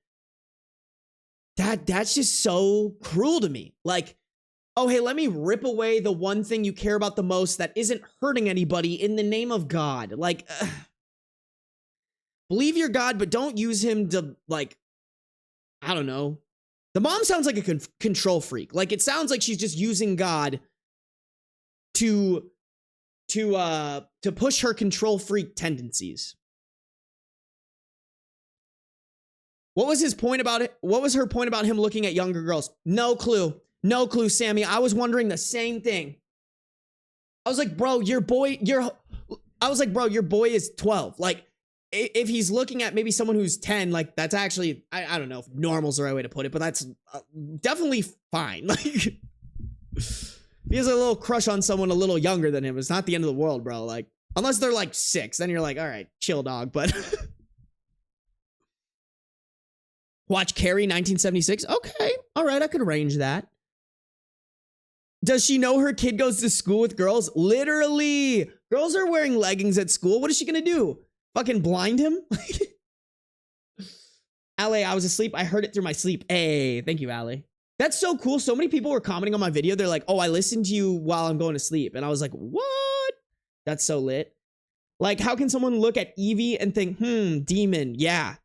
that's just so cruel to me. Like, oh, hey, let me rip away the one thing you care about the most that isn't hurting anybody in the name of God. Like, believe your God, but don't use him to, like, I don't know. The mom sounds like a control freak. Like, it sounds like she's just using God to push her control freak tendencies. What was his point about it? What was her point about him looking at younger girls? No clue. No clue, Sammy. I was wondering the same thing. I was like, bro, your boy is 12. Like, if he's looking at maybe someone who's 10, like, that's actually, I don't know if normal's the right way to put it, but that's definitely fine. Like, if he has a little crush on someone a little younger than him, it's not the end of the world, bro. Like, unless they're like 6, then you're like, all right, chill, dog. But watch Carrie 1976. Okay, all right, I could arrange that. Does she know her kid goes to school with girls? Literally, girls are wearing leggings at school. What is she gonna do? Fucking blind him? Ale, I was asleep. I heard it through my sleep. Hey, thank you, Ale. That's so cool. So many people were commenting on my video. They're like, oh, I listened to you while I'm going to sleep. And I was like, what? That's so lit. Like, how can someone look at Eevee and think, demon? Yeah.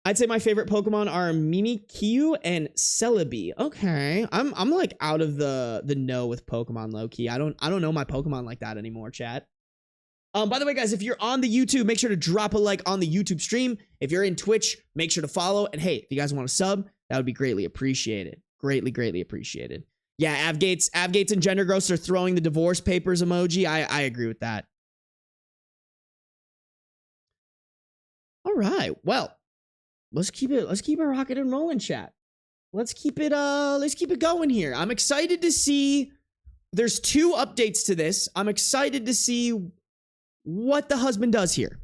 I'd say my favorite Pokemon are Mimikyu and Celebi. Okay. I'm like out of the know with Pokemon low key. I don't know my Pokemon like that anymore, chat. By the way, guys, if you're on the YouTube, make sure to drop a like on the YouTube stream. If you're in Twitch, make sure to follow. And hey, if you guys want to sub, that would be greatly appreciated. Greatly appreciated. Yeah, Avgates and Gender Ghosts are throwing the divorce papers emoji. I agree with that. All right. Well, let's keep it rocking and rolling, chat. Let's keep it going here. I'm excited to see. There's 2 updates to this. I'm excited to see what the husband does here.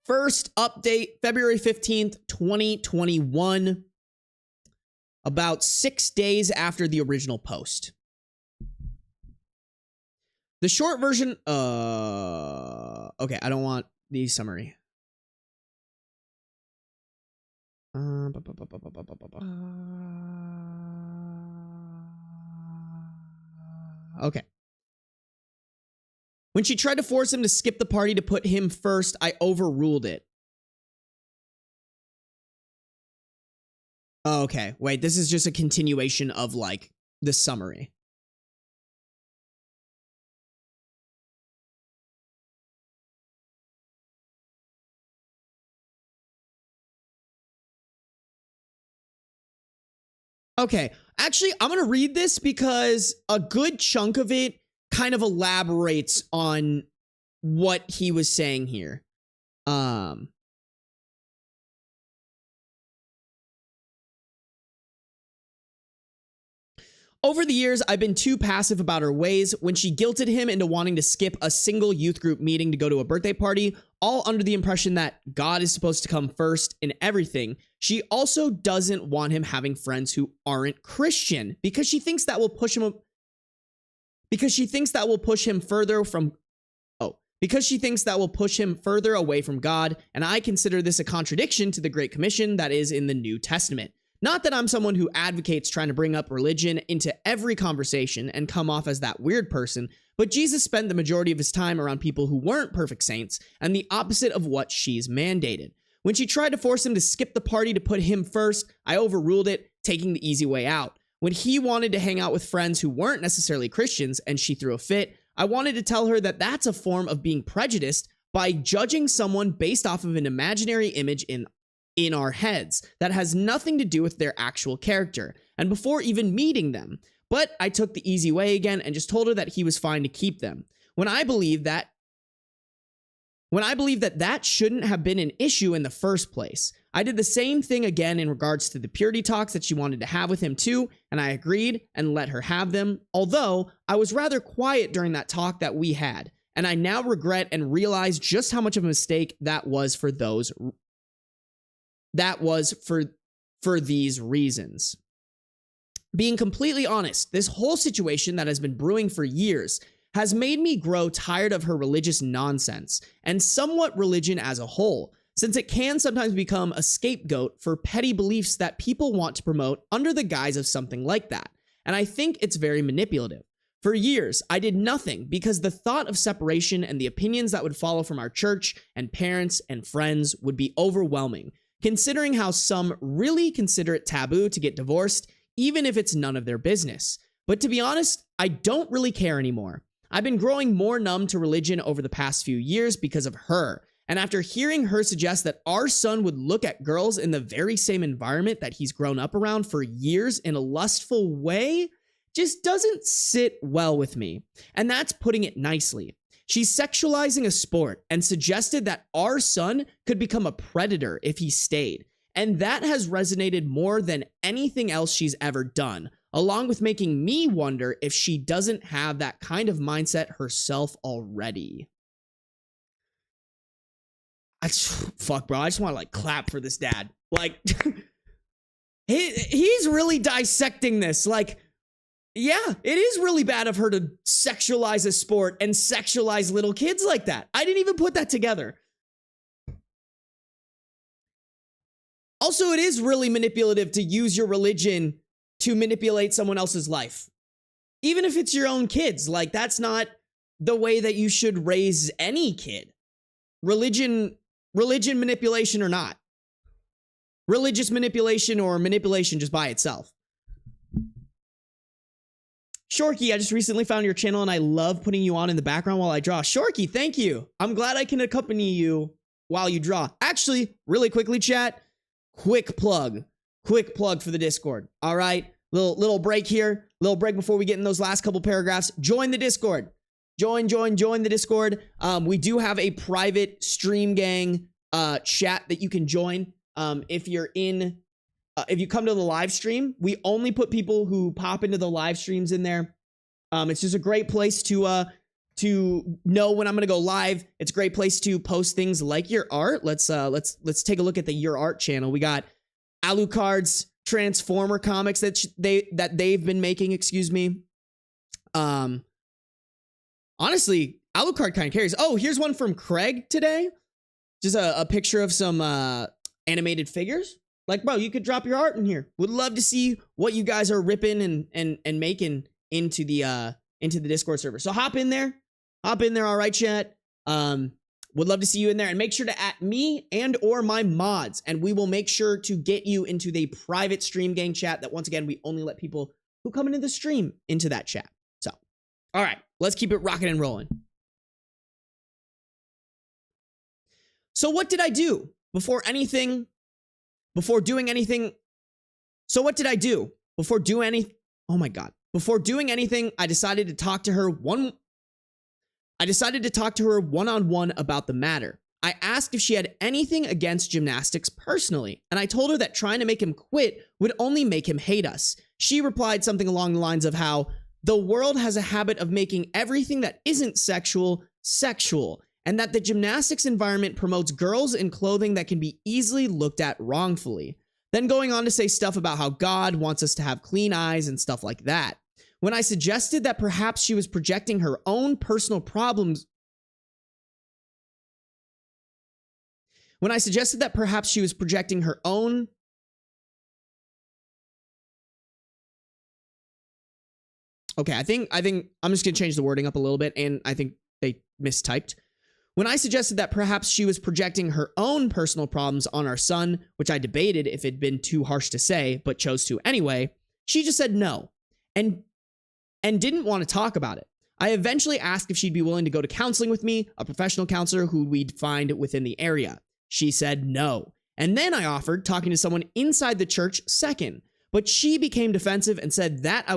First update, February 15th, 2021. About 6 days after the original post. The short version, okay, I don't want the summary. Okay. When she tried to force him to skip the party to put him first, I overruled it. Oh, okay, wait, this is just a continuation of, like, the summary. Okay, actually, I'm going to read this because a good chunk of it kind of elaborates on what he was saying here. Over the years, I've been too passive about her ways. When she guilted him into wanting to skip a single youth group meeting to go to a birthday party, all under the impression that God is supposed to come first in everything, she also doesn't want him having friends who aren't Christian because she thinks that will push him further away from God, and I consider this a contradiction to the Great Commission that is in the New Testament. Not that I'm someone who advocates trying to bring up religion into every conversation and come off as that weird person, but Jesus spent the majority of his time around people who weren't perfect saints, and the opposite of what she's mandated. When she tried to force him to skip the party to put him first, I overruled it, taking the easy way out. When he wanted to hang out with friends who weren't necessarily Christians and she threw a fit, I wanted to tell her that that's a form of being prejudiced by judging someone based off of an imaginary image in our heads that has nothing to do with their actual character, and before even meeting them. But I took the easy way again and just told her that he was fine to keep them. When I believe that shouldn't have been an issue in the first place. I did the same thing again in regards to the purity talks that she wanted to have with him too, and I agreed and let her have them, although I was rather quiet during that talk that we had, and I now regret and realize just how much of a mistake that was for these reasons. Being completely honest, this whole situation that has been brewing for years has made me grow tired of her religious nonsense and somewhat religion as a whole, since it can sometimes become a scapegoat for petty beliefs that people want to promote under the guise of something like that. And I think it's very manipulative. For years, I did nothing because the thought of separation and the opinions that would follow from our church and parents and friends would be overwhelming, considering how some really consider it taboo to get divorced, even if it's none of their business. But to be honest, I don't really care anymore. I've been growing more numb to religion over the past few years because of her. And after hearing her suggest that our son would look at girls in the very same environment that he's grown up around for years in a lustful way, just doesn't sit well with me. And that's putting it nicely. She's sexualizing a sport and suggested that our son could become a predator if he stayed. And that has resonated more than anything else she's ever done, along with making me wonder if she doesn't have that kind of mindset herself already. Fuck, bro. I just want to like clap for this dad. Like, he's really dissecting this. Like, yeah, it is really bad of her to sexualize a sport and sexualize little kids like that. I didn't even put that together. Also, it is really manipulative to use your religion to manipulate someone else's life. Even if it's your own kids, like that's not the way that you should raise any kid. Religion manipulation or not. Religious manipulation or manipulation just by itself. Shorky, I just recently found your channel and I love putting you on in the background while I draw. Shorky, thank you. I'm glad I can accompany you while you draw. Actually, really quickly, chat, quick plug for the Discord. All right, little break here, little break before we get in those last couple paragraphs. Join the Discord. Join the Discord. We do have a private Stream Gang chat that you can join. If you come to the live stream, we only put people who pop into the live streams in there. It's just a great place to know when I'm gonna go live. It's a great place to post things like your art. Let's take a look at the Your Art channel. We got Alucard's Transformer comics that they've been making. Excuse me. Honestly, Alucard kind of carries. Oh, here's one from Craig today. Just a picture of some animated figures. Like, bro, you could drop your art in here. Would love to see what you guys are ripping and making into the Discord server. So hop in there, all right, chat. Would love to see you in there, and make sure to at me and or my mods, and we will make sure to get you into the private Stream Gang chat. That once again, we only let people who come into the stream into that chat. So, all right, let's keep it rocking and rolling. So what did I do before doing anything? So what did I do before doing anything? Oh my God. Before doing anything, I decided to talk to her one-on-one about the matter. I asked if she had anything against gymnastics personally, and I told her that trying to make him quit would only make him hate us. She replied something along the lines of how the world has a habit of making everything that isn't sexual, and that the gymnastics environment promotes girls in clothing that can be easily looked at wrongfully. Then going on to say stuff about how God wants us to have clean eyes and stuff like that. When I suggested that perhaps she was projecting her own personal problems Okay, I think I'm just going to change the wording up a little bit, and I think they mistyped. When I suggested that perhaps she was projecting her own personal problems on our son, which I debated if it'd been too harsh to say, but chose to anyway, she just said no and didn't want to talk about it. I eventually asked if she'd be willing to go to counseling with me, a professional counselor who we'd find within the area. She said no. And then I offered talking to someone inside the church second, but she became defensive and said that I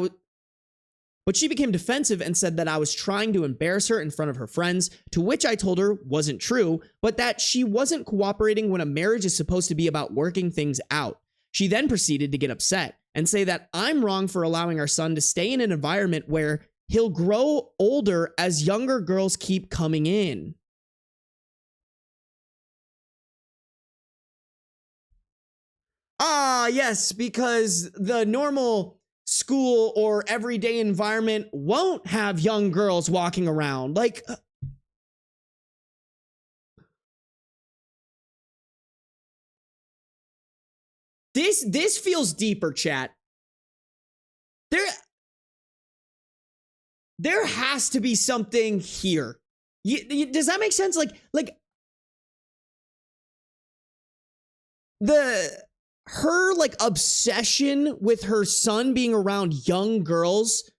was trying to embarrass her in front of her friends, to which I told her wasn't true, but that she wasn't cooperating when a marriage is supposed to be about working things out. She then proceeded to get upset and say that I'm wrong for allowing our son to stay in an environment where he'll grow older as younger girls keep coming in. Ah, yes, because the normal school or everyday environment won't have young girls walking around. Like, this feels deeper, chat. There has to be something here. Does that make sense? Like her like obsession with her son being around young girls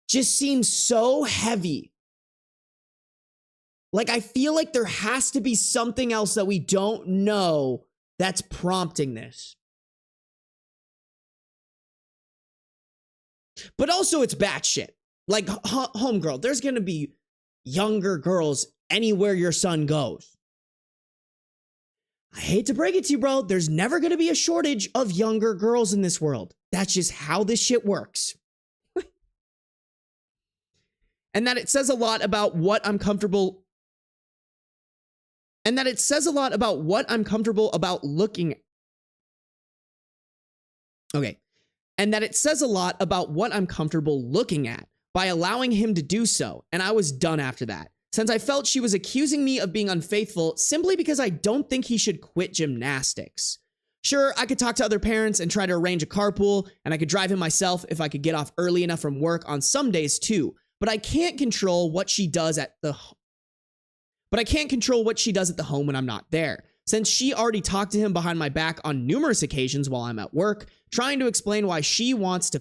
just seems so heavy. Like, I feel like there has to be something else that we don't know that's prompting this. But also, it's batshit. Like, homegirl, there's gonna be younger girls anywhere your son goes. I hate to break it to you, bro. There's never gonna be a shortage of younger girls in this world. That's just how this shit works. And that it says a lot about what I'm comfortable. And that it says a lot about what I'm comfortable about looking. Okay. And that it says a lot about what I'm comfortable looking at by allowing him to do so. And I was done after that, since I felt she was accusing me of being unfaithful simply because I don't think he should quit gymnastics. Sure, I could talk to other parents and try to arrange a carpool, and I could drive him myself if I could get off early enough from work on some days too. But I can't control what she does at the home when I'm not there, since she already talked to him behind my back on numerous occasions while I'm at work, trying to explain why she wants him to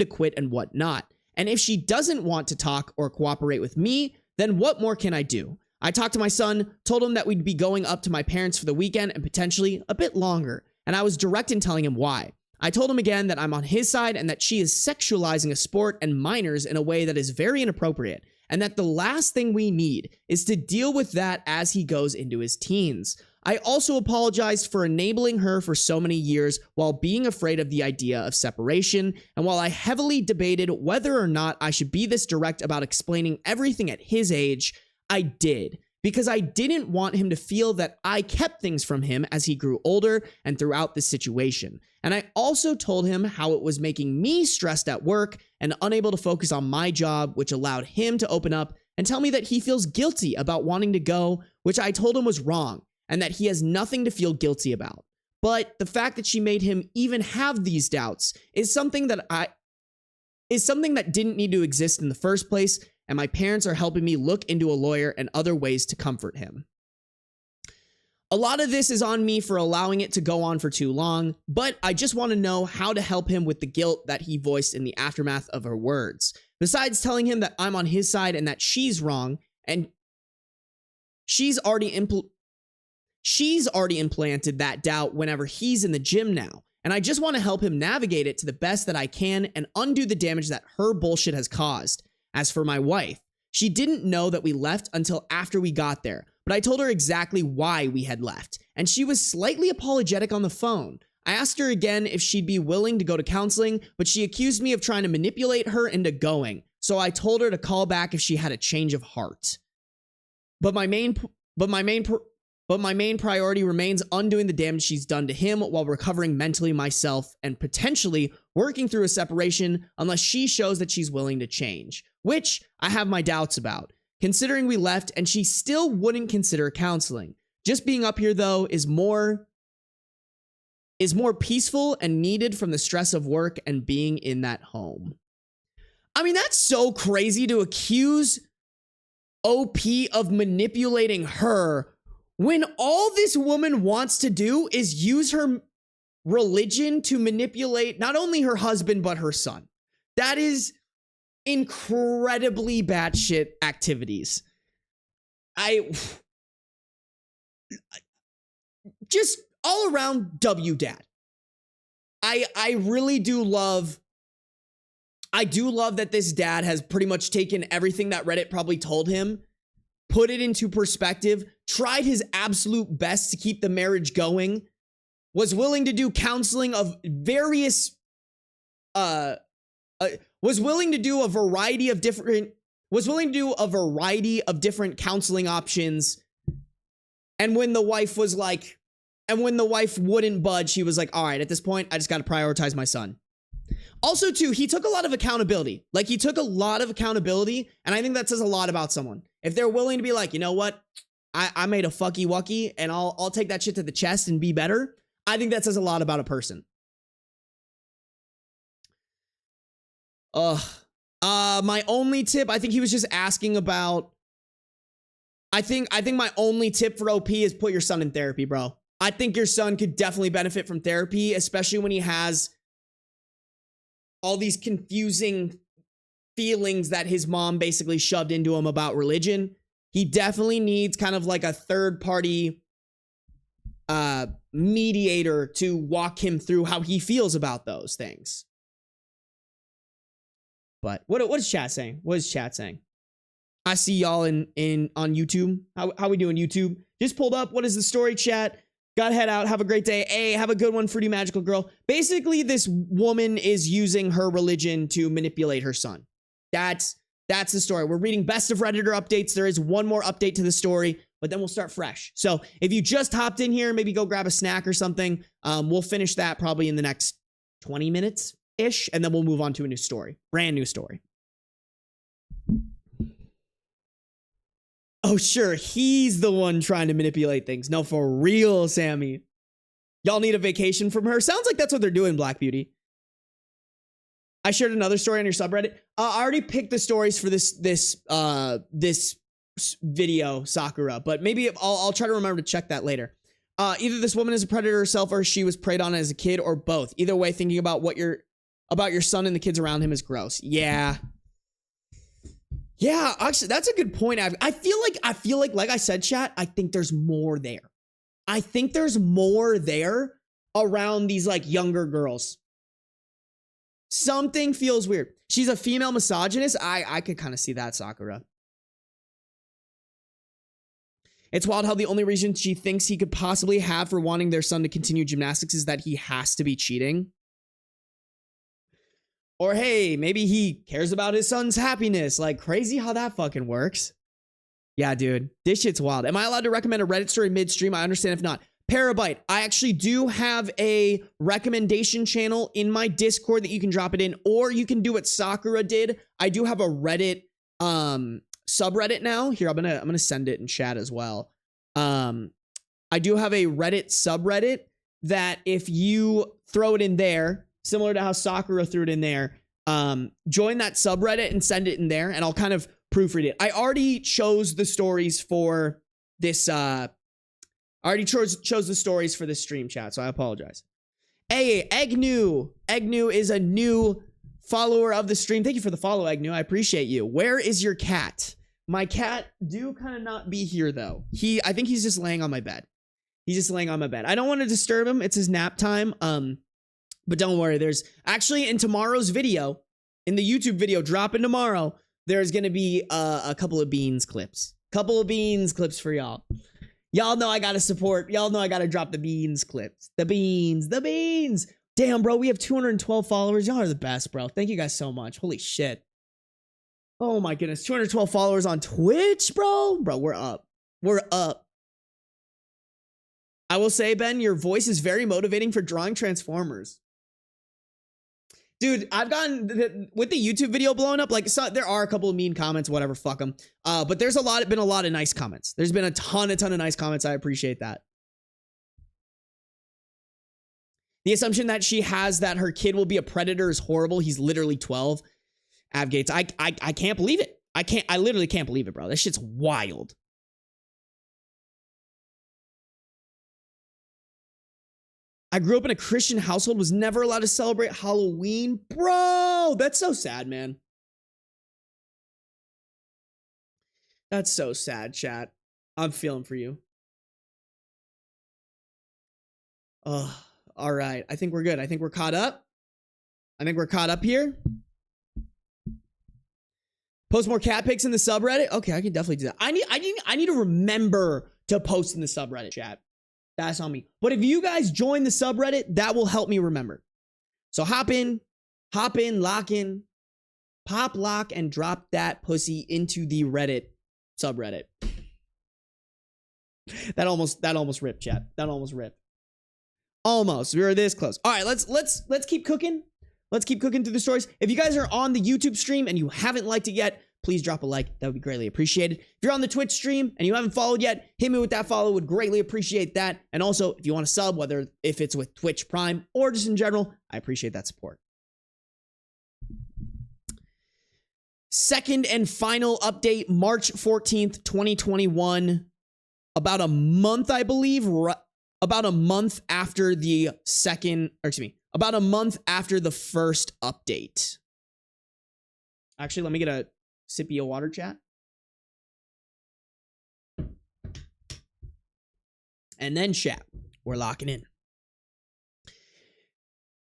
quit and whatnot. And if she doesn't want to talk or cooperate with me, then what more can I do? I talked to my son, told him that we'd be going up to my parents for the weekend and potentially a bit longer, and I was direct in telling him why. I told him again that I'm on his side and that she is sexualizing a sport and minors in a way that is very inappropriate, and that the last thing we need is to deal with that as he goes into his teens. I also apologized for enabling her for so many years while being afraid of the idea of separation, and while I heavily debated whether or not I should be this direct about explaining everything at his age, I did, because I didn't want him to feel that I kept things from him as he grew older and throughout this situation. And I also told him how it was making me stressed at work and unable to focus on my job, which allowed him to open up and tell me that he feels guilty about wanting to go, which I told him was wrong, and that he has nothing to feel guilty about. But the fact that she made him even have these doubts is something that didn't need to exist in the first place, and my parents are helping me look into a lawyer and other ways to comfort him. A lot of this is on me for allowing it to go on for too long, but I just want to know how to help him with the guilt that he voiced in the aftermath of her words. Besides telling him that I'm on his side and that she's wrong, and she's already implanted that doubt whenever he's in the gym now. And I just want to help him navigate it to the best that I can and undo the damage that her bullshit has caused. As for my wife, she didn't know that we left until after we got there, but I told her exactly why we had left, and she was slightly apologetic on the phone. I asked her again if she'd be willing to go to counseling, but she accused me of trying to manipulate her into going, so I told her to call back if she had a change of heart. But my main priority remains undoing the damage she's done to him while recovering mentally myself and potentially working through a separation unless she shows that she's willing to change, which I have my doubts about, considering we left and she still wouldn't consider counseling. Just being up here, though, is more peaceful and needed from the stress of work and being in that home. I mean, that's so crazy to accuse OP of manipulating her when all this woman wants to do is use her religion to manipulate not only her husband, but her son. That is incredibly batshit activities. I just all around W dad. I really do love. I do love that this dad has pretty much taken everything that Reddit probably told him, put it into perspective, tried his absolute best to keep the marriage going, was willing to do counseling of various, was willing to do a variety of different counseling options. And when the wife wouldn't budge, he was like, all right, at this point, I just got to prioritize my son. Also, too, he took a lot of accountability. And I think that says a lot about someone. If they're willing to be like, you know what? I made a fucky wucky and I'll take that shit to the chest and be better. I think that says a lot about a person. My only tip, I think he was just asking about, I think my only tip for OP is put your son in therapy, bro. I think your son could definitely benefit from therapy, especially when he has all these confusing feelings that his mom basically shoved into him about religion. He definitely needs kind of like a third party mediator to walk him through how he feels about those things. But what is chat saying? What is chat saying? I see y'all in on YouTube. How we doing, YouTube? Just pulled up. What is the story, chat? Gotta head out. Have a great day. Hey, have a good one, Fruity Magical Girl. Basically, this woman is using her religion to manipulate her son. That's the story. We're reading best of Redditor updates. There is one more update to the story, but then we'll start fresh. So if you just hopped in here, maybe go grab a snack or something. We'll finish that probably in the next 20 minutes-ish, and then we'll move on to a new story. Brand new story. Oh, sure. He's the one trying to manipulate things. No, for real, Sammy. Y'all need a vacation from her? Sounds like that's what they're doing, Black Beauty. I shared another story on your subreddit. I already picked the stories for this video, Sakura, but maybe I'll try to remember to check that later. Either this woman is a predator herself or she was preyed on as a kid, or both. Either way, thinking about your son and the kids around him is gross. Yeah, actually, that's a good point. I feel like I said, chat, I think there's more there. I think there's more there around these like younger girls. Something feels weird. She's a female misogynist. I could kind of see that, Sakura. It's wild how the only reason she thinks he could possibly have for wanting their son to continue gymnastics is that he has to be cheating. Or hey, maybe he cares about his son's happiness. Like, crazy how that fucking works. Yeah, dude, this shit's wild. Am I allowed to recommend a Reddit story midstream? I understand if not. Parabyte, I actually do have a recommendation channel in my Discord that you can drop it in, or you can do what Sakura did. I do have a Reddit subreddit now. Here, I'm gonna send it in chat as well. I do have a Reddit subreddit that if you throw it in there, similar to how Sakura threw it in there, join that subreddit and send it in there, and I'll kind of proofread it. I already chose the stories for this. I already chose the stories for this stream, chat, so I apologize. Hey, Egnu. Egnu is a new follower of the stream. Thank you for the follow, Egnu. I appreciate you. Where is your cat? My cat do kind of not be here, though. I think he's just laying on my bed. He's just laying on my bed. I don't want to disturb him. It's his nap time. But don't worry. There's actually in tomorrow's video, in the YouTube video dropping tomorrow, there's going to be a couple of Beans clips. Couple of Beans clips for y'all. Y'all know I gotta support. Y'all know I gotta drop the Beans clips. The beans. Damn, bro, we have 212 followers. Y'all are the best, bro. Thank you guys so much. Holy shit. Oh my goodness. 212 followers on Twitch, bro. Bro, we're up. We're up. I will say, Ben, your voice is very motivating for drawing Transformers. Dude, I've gotten, with the YouTube video blowing up, like, there are a couple of mean comments, whatever, fuck them. But there's been a lot of nice comments. There's been a ton of nice comments. I appreciate that. The assumption that she has that her kid will be a predator is horrible. He's literally 12. Avgates, I can't believe it. I literally can't believe it, bro. That shit's wild. I grew up in a Christian household, was never allowed to celebrate Halloween. Bro, that's so sad, man. That's so sad, chat. I'm feeling for you. Oh, all right. I think we're good. I think we're caught up. I think we're caught up here. Post more cat pics in the subreddit. Okay, I can definitely do that. I need to remember to post in the subreddit, chat. That's on me. But if you guys join the subreddit, that will help me remember. So hop in, lock in, pop, lock, and drop that pussy into the Reddit subreddit. That almost ripped, chat. That almost ripped. Almost. We were this close. All right, let's keep cooking. Let's keep cooking through the stories. If you guys are on the YouTube stream and you haven't liked it yet, please drop a like. That would be greatly appreciated. If you're on the Twitch stream and you haven't followed yet, hit me with that follow. Would greatly appreciate that. And also, if you want to sub, whether if it's with Twitch Prime or just in general, I appreciate that support. Second and final update, March 14th, 2021. About a month, I believe, about a month after the second, or excuse me, about a month after the first update. Actually, let me get a sippy of water, chat. And then chat, we're locking in.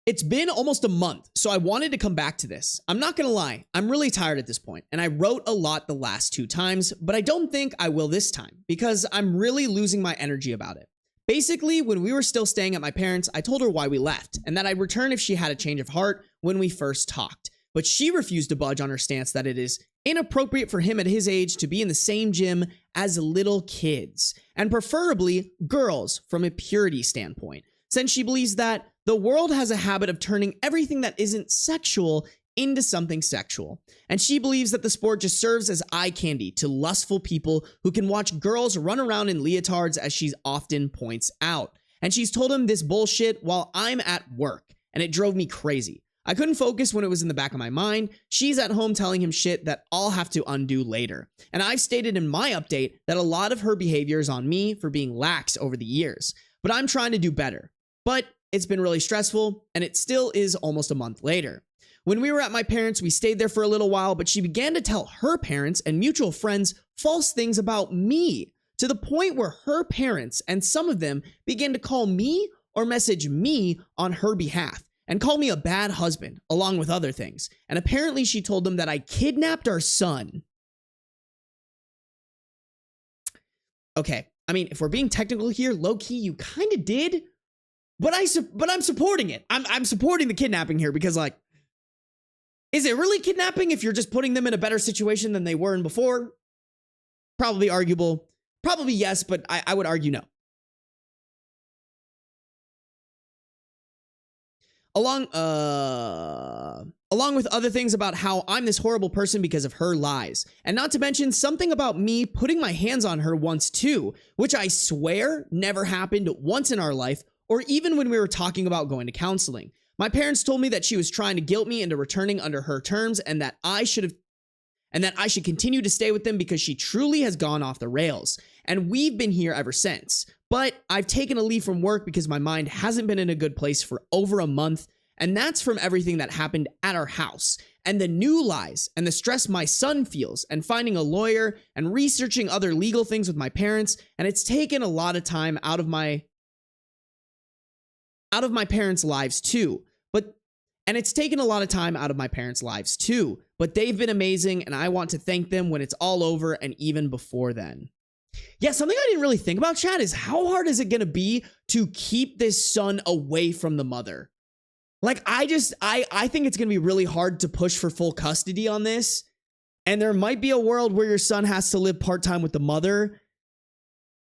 It's been almost a month, so I wanted to come back to this. I'm not gonna lie, I'm really tired at this point, and I wrote a lot the last 2 times, but I don't think I will this time, because I'm really losing my energy about it. Basically, when we were still staying at my parents', I told her why we left, and that I'd return if she had a change of heart when we first talked. But she refused to budge on her stance that it is inappropriate for him at his age to be in the same gym as little kids, and preferably girls from a purity standpoint, since she believes that the world has a habit of turning everything that isn't sexual into something sexual. And she believes that the sport just serves as eye candy to lustful people who can watch girls run around in leotards, as she often points out. And she's told him this bullshit while I'm at work, and it drove me crazy. I couldn't focus when it was in the back of my mind. She's at home telling him shit that I'll have to undo later. And I've stated in my update that a lot of her behavior is on me for being lax over the years. But I'm trying to do better. But it's been really stressful, and it still is almost a month later. When we were at my parents', we stayed there for a little while, but she began to tell her parents and mutual friends false things about me, to the point where her parents and some of them began to call me or message me on her behalf and call me a bad husband, along with other things. And apparently she told them that I kidnapped our son. Okay, I mean, if we're being technical here, low-key, you kind of did. But I'm supporting it. I'm supporting the kidnapping here because, like, is it really kidnapping if you're just putting them in a better situation than they were in before? Probably arguable. Probably yes, but I would argue no. Along with other things about how I'm this horrible person because of her lies. And not to mention something about me putting my hands on her once too, which I swear never happened once in our life, or even when we were talking about going to counseling. My parents told me that she was trying to guilt me into returning under her terms, and that I should continue to stay with them because she truly has gone off the rails. And we've been here ever since. But I've taken a leave from work because my mind hasn't been in a good place for over a month, and that's from everything that happened at our house, and the new lies, and the stress my son feels, and finding a lawyer, and researching other legal things with my parents, and it's taken a lot of time out of my parents' lives too. But they've been amazing, and I want to thank them when it's all over and even before then. Yeah, something I didn't really think about, chat, is how hard is it going to be to keep this son away from the mother? Like, I think it's going to be really hard to push for full custody on this. And there might be a world where your son has to live part-time with the mother,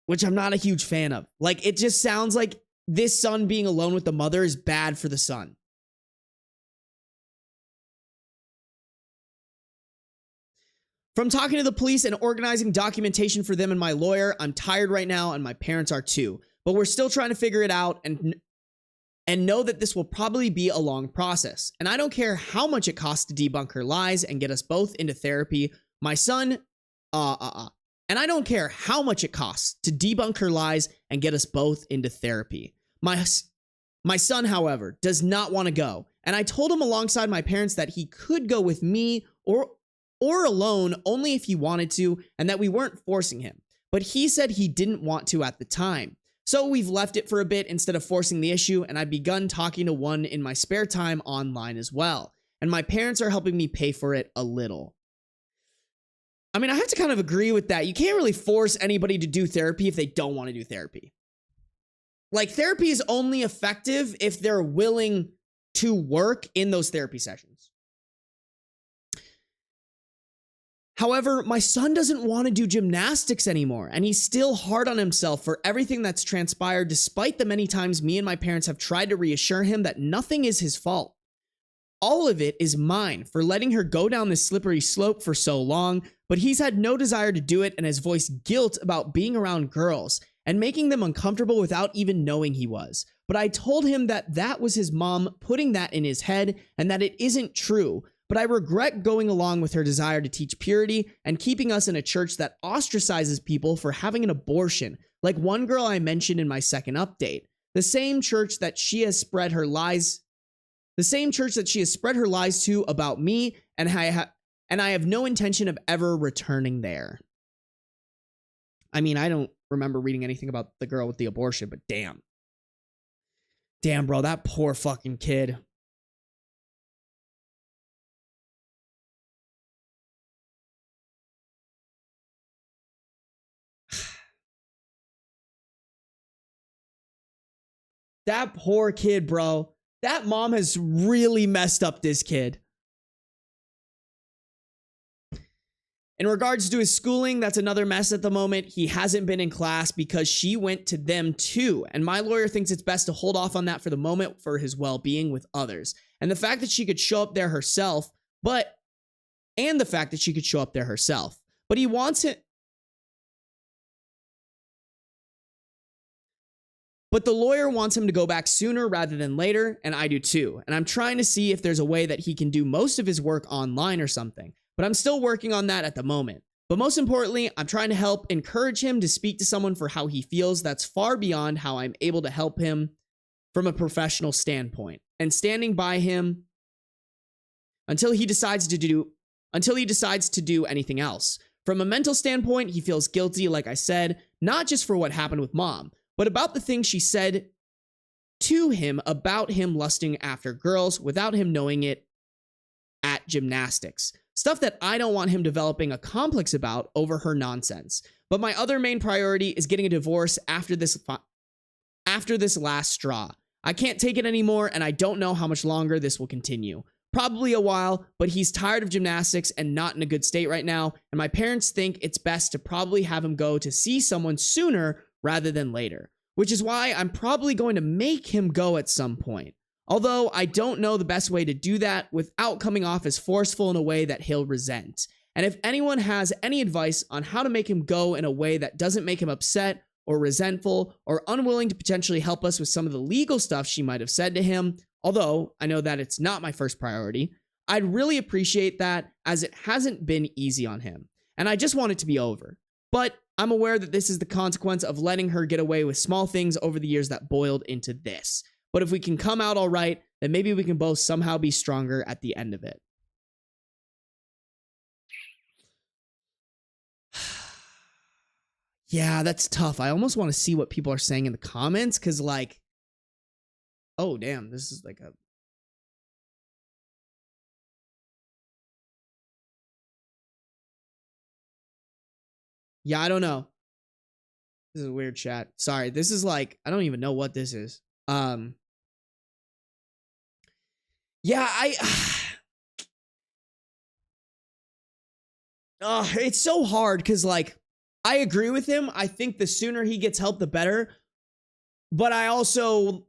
which I'm not a huge fan of. Like, it just sounds like this son being alone with the mother is bad for the son. From talking to the police and organizing documentation for them and my lawyer, I'm tired right now, and my parents are too. But we're still trying to figure it out and know that this will probably be a long process. And I don't care how much it costs to debunk her lies and get us both into therapy. My son, And I don't care how much it costs to debunk her lies and get us both into therapy. My son, however, does not want to go. And I told him alongside my parents that he could go with me or alone only if he wanted to, and that we weren't forcing him. But he said he didn't want to at the time. So we've left it for a bit instead of forcing the issue, and I've begun talking to one in my spare time online as well. And my parents are helping me pay for it a little. I mean, I have to kind of agree with that. You can't really force anybody to do therapy if they don't want to do therapy. Like, therapy is only effective if they're willing to work in those therapy sessions. However, my son doesn't want to do gymnastics anymore, and he's still hard on himself for everything that's transpired, despite the many times me and my parents have tried to reassure him that nothing is his fault. All of it is mine for letting her go down this slippery slope for so long, but he's had no desire to do it and has voiced guilt about being around girls and making them uncomfortable without even knowing he was. But I told him that that was his mom putting that in his head and that it isn't true. But I regret going along with her desire to teach purity and keeping us in a church that ostracizes people for having an abortion, like one girl I mentioned in my second update. The same church that she has spread her lies The same church that she has spread her lies to about me, and I have no intention of ever returning there. I mean, I don't remember reading anything about the girl with the abortion, but damn. Damn, bro, that poor fucking kid. That poor kid, bro. That mom has really messed up this kid. In regards to his schooling, that's another mess at the moment. He hasn't been in class because she went to them too. And my lawyer thinks it's best to hold off on that for the moment for his well-being with others. And the fact that she could show up there herself, but he wants it. But the lawyer wants him to go back sooner rather than later, and I do too. And I'm trying to see if there's a way that he can do most of his work online or something. But I'm still working on that at the moment. But most importantly, I'm trying to help encourage him to speak to someone for how he feels. That's far beyond how I'm able to help him from a professional standpoint. And standing by him until he decides to do anything else. From a mental standpoint, he feels guilty, like I said, not just for what happened with mom, but about the things she said to him about him lusting after girls without him knowing it at gymnastics. Stuff that I don't want him developing a complex about over her nonsense. But my other main priority is getting a divorce after this last straw. I can't take it anymore, and I don't know how much longer this will continue. Probably a while, but he's tired of gymnastics and not in a good state right now, and my parents think it's best to probably have him go to see someone sooner rather than later, which is why I'm probably going to make him go at some point. Although I don't know the best way to do that without coming off as forceful in a way that he'll resent. And if anyone has any advice on how to make him go in a way that doesn't make him upset or resentful or unwilling to potentially help us with some of the legal stuff she might have said to him, although I know that it's not my first priority, I'd really appreciate that, as it hasn't been easy on him. And I just want it to be over. But I'm aware that this is the consequence of letting her get away with small things over the years that boiled into this. But if we can come out all right, then maybe we can both somehow be stronger at the end of it. Yeah, that's tough. I almost want to see what people are saying in the comments, because like, oh damn, this is like a... Yeah, I don't know. This is a weird chat. Sorry, this is like, I don't even know what this is. Yeah, it's so hard because like I agree with him. I think the sooner he gets help, the better. But also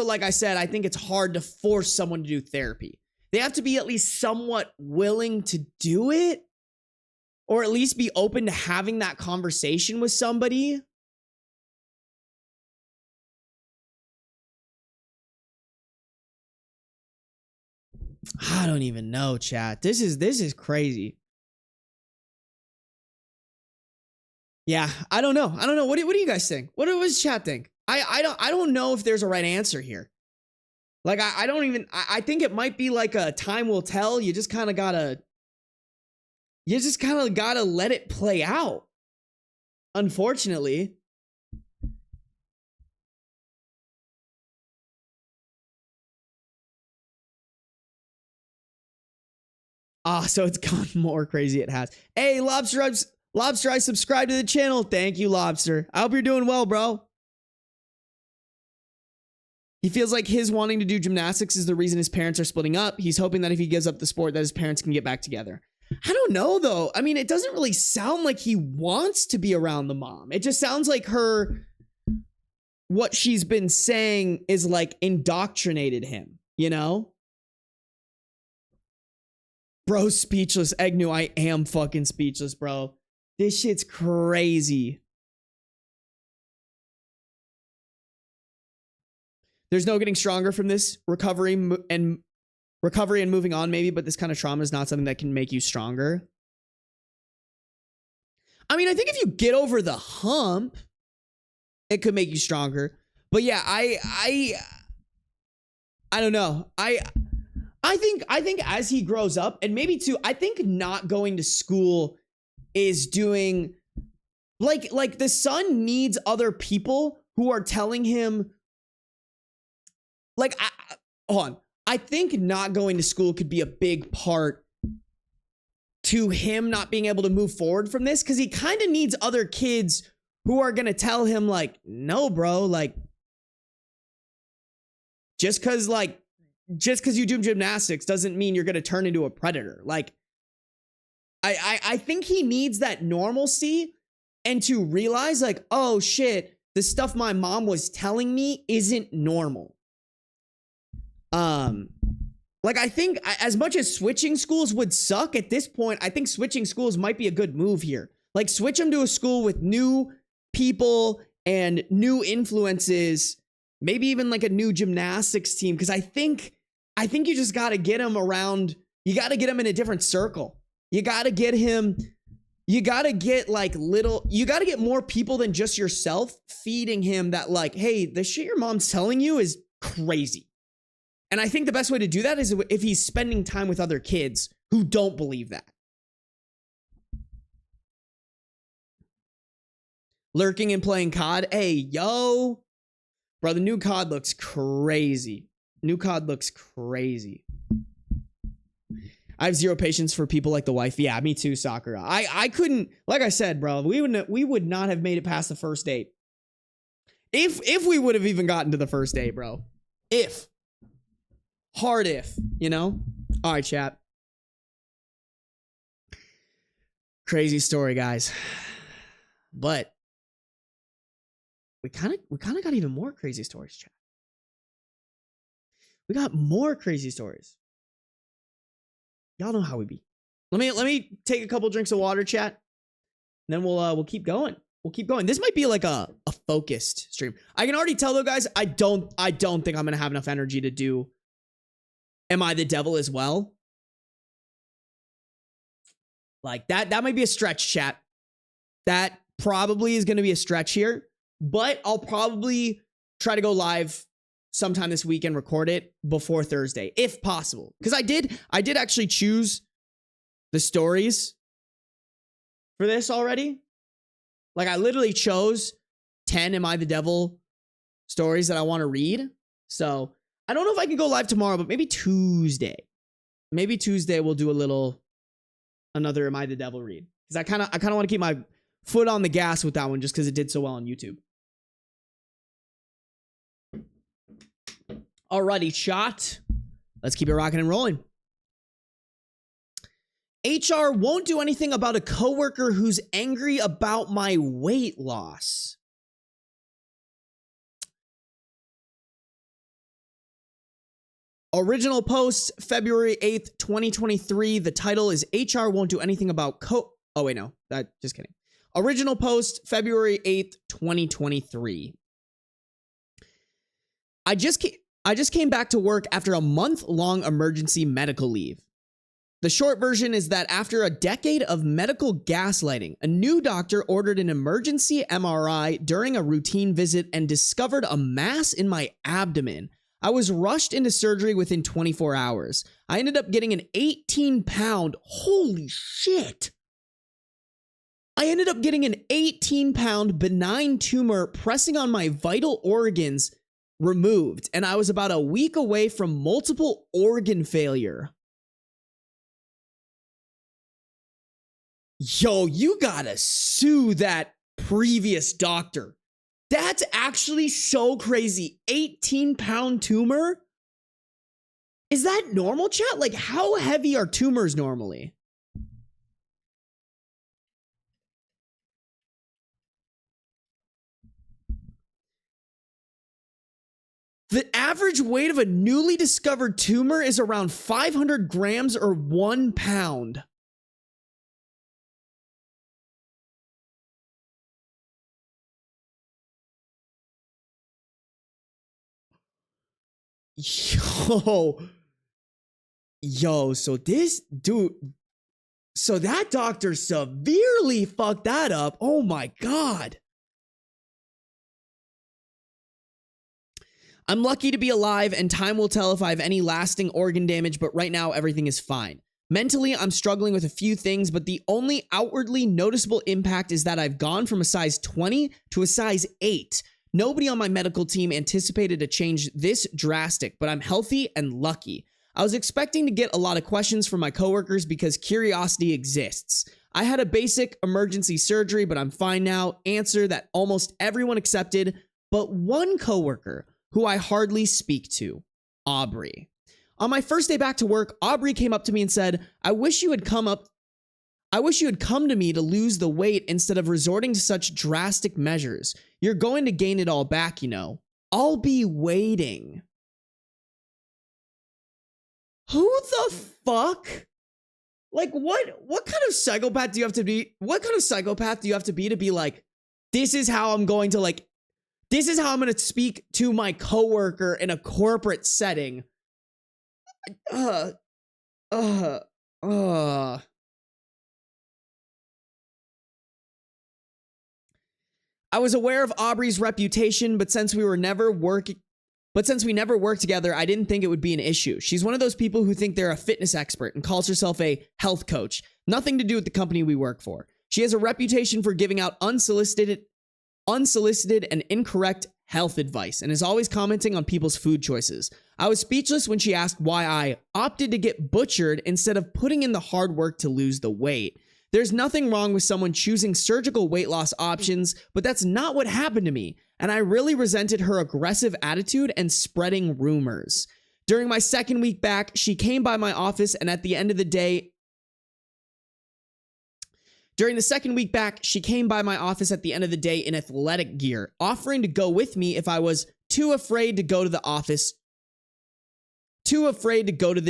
like I said, I think it's hard to force someone to do therapy. They have to be at least somewhat willing to do it, or at least be open to having that conversation with somebody. I don't even know, chat. This is crazy. Yeah, I don't know. What do you guys think? What does chat think? I don't know if there's a right answer here. Like I don't even. I think it might be like a time will tell. You just kind of gotta let it play out. Unfortunately. So it's gone more crazy. It has. Hey, Lobster, I subscribed to the channel. Thank you, Lobster. I hope you're doing well, bro. He feels like his wanting to do gymnastics is the reason his parents are splitting up. He's hoping that if he gives up the sport, that his parents can get back together. I don't know, though. I mean, it doesn't really sound like he wants to be around the mom. It just sounds like what she's been saying is like indoctrinated him, you know? Bro, speechless. Egnu, I am fucking speechless, bro. This shit's crazy. There's no getting stronger from this recovery and moving on, maybe, but this kind of trauma is not something that can make you stronger. I mean, I think if you get over the hump, it could make you stronger. But yeah, I don't know. I think as he grows up, and maybe too, I think not going to school is doing like the son needs other people who are telling him like hold on. I think not going to school could be a big part to him not being able to move forward from this, because he kind of needs other kids who are going to tell him like, no, bro, like just because you do gymnastics doesn't mean you're going to turn into a predator. Like I think he needs that normalcy and to realize like, oh shit, the stuff my mom was telling me isn't normal. Like I think as much as switching schools would suck at this point, I think switching schools might be a good move here. Like switch him to a school with new people and new influences, maybe even like a new gymnastics team. Cause I think you just got to get him around. You got to get him in a different circle. You got to get him. You got to get you got to get more people than just yourself feeding him that like, hey, the shit your mom's telling you is crazy. And I think the best way to do that is if he's spending time with other kids who don't believe that. Lurking and playing COD. Hey, yo. Bro, the new COD looks crazy. New COD looks crazy. I have zero patience for people like the wife. Yeah, me too, Sakura. I couldn't, like I said, bro, we would not have made it past the first date. If we would have even gotten to the first date, bro. If. Hard if, you know? All right, chat. Crazy story, guys. But we kind of got even more crazy stories, chat. We got more crazy stories. Y'all know how we be. Let me take a couple drinks of water, chat. And then we'll keep going. We'll keep going. This might be like a focused stream. I can already tell though, guys, I don't think I'm gonna have enough energy to do Am I the Devil as well? Like that might be a stretch, chat. That probably is gonna be a stretch here, but I'll probably try to go live sometime this week and record it before Thursday, if possible. Because I did actually choose the stories for this already. Like I literally chose 10 Am I the Devil stories that I want to read. So I don't know if I can go live tomorrow, but maybe Tuesday. Maybe Tuesday we'll do another Am I the Devil read. Because I kind of want to keep my foot on the gas with that one just because it did so well on YouTube. Alrighty, shot. Let's keep it rocking and rolling. HR won't do anything about a coworker who's angry about my weight loss. Original post, February 8th, 2023. The title is HR won't do anything about Oh, wait, no. Just kidding. Original post, February 8th, 2023. I just came back to work after a month-long emergency medical leave. The short version is that after a decade of medical gaslighting, a new doctor ordered an emergency MRI during a routine visit and discovered a mass in my abdomen. I was rushed into surgery within 24 hours. I ended up getting an 18-pound, holy shit. I ended up getting an 18-pound benign tumor pressing on my vital organs removed, and I was about a week away from multiple organ failure. Yo, you gotta sue that previous doctor. That's actually so crazy. 18-pound tumor? Is that normal, chat? Like, how heavy are tumors normally? The average weight of a newly discovered tumor is around 500 grams or 1 pound. Yo, so this dude, so that doctor severely fucked that up. Oh my God. I'm lucky to be alive, and time will tell if I have any lasting organ damage, but right now everything is fine. Mentally, I'm struggling with a few things, but the only outwardly noticeable impact is that I've gone from a size 20 to a size 8. Nobody on my medical team anticipated a change this drastic, but I'm healthy and lucky. I was expecting to get a lot of questions from my coworkers because curiosity exists. I had a basic emergency surgery, but I'm fine now. Answer that almost everyone accepted, but one coworker who I hardly speak to, Aubrey. On my first day back to work, Aubrey came up to me and said, I wish you had come to me to lose the weight instead of resorting to such drastic measures. You're going to gain it all back, you know. I'll be waiting. Who the fuck? Like, what kind of psychopath do you have to be? What kind of psychopath do you have to be like, this is how I'm going to speak to my coworker in a corporate setting. I was aware of Aubrey's reputation, but since we never worked together, I didn't think it would be an issue. She's one of those people who think they're a fitness expert and calls herself a health coach. Nothing to do with the company we work for. She has a reputation for giving out unsolicited and incorrect health advice and is always commenting on people's food choices. I was speechless when she asked why I opted to get butchered instead of putting in the hard work to lose the weight. There's nothing wrong with someone choosing surgical weight loss options, but that's not what happened to me, and I really resented her aggressive attitude and spreading rumors. During my second week back, she came by my office, and at the end of the day, in athletic gear, offering to go with me if I was too afraid to go to the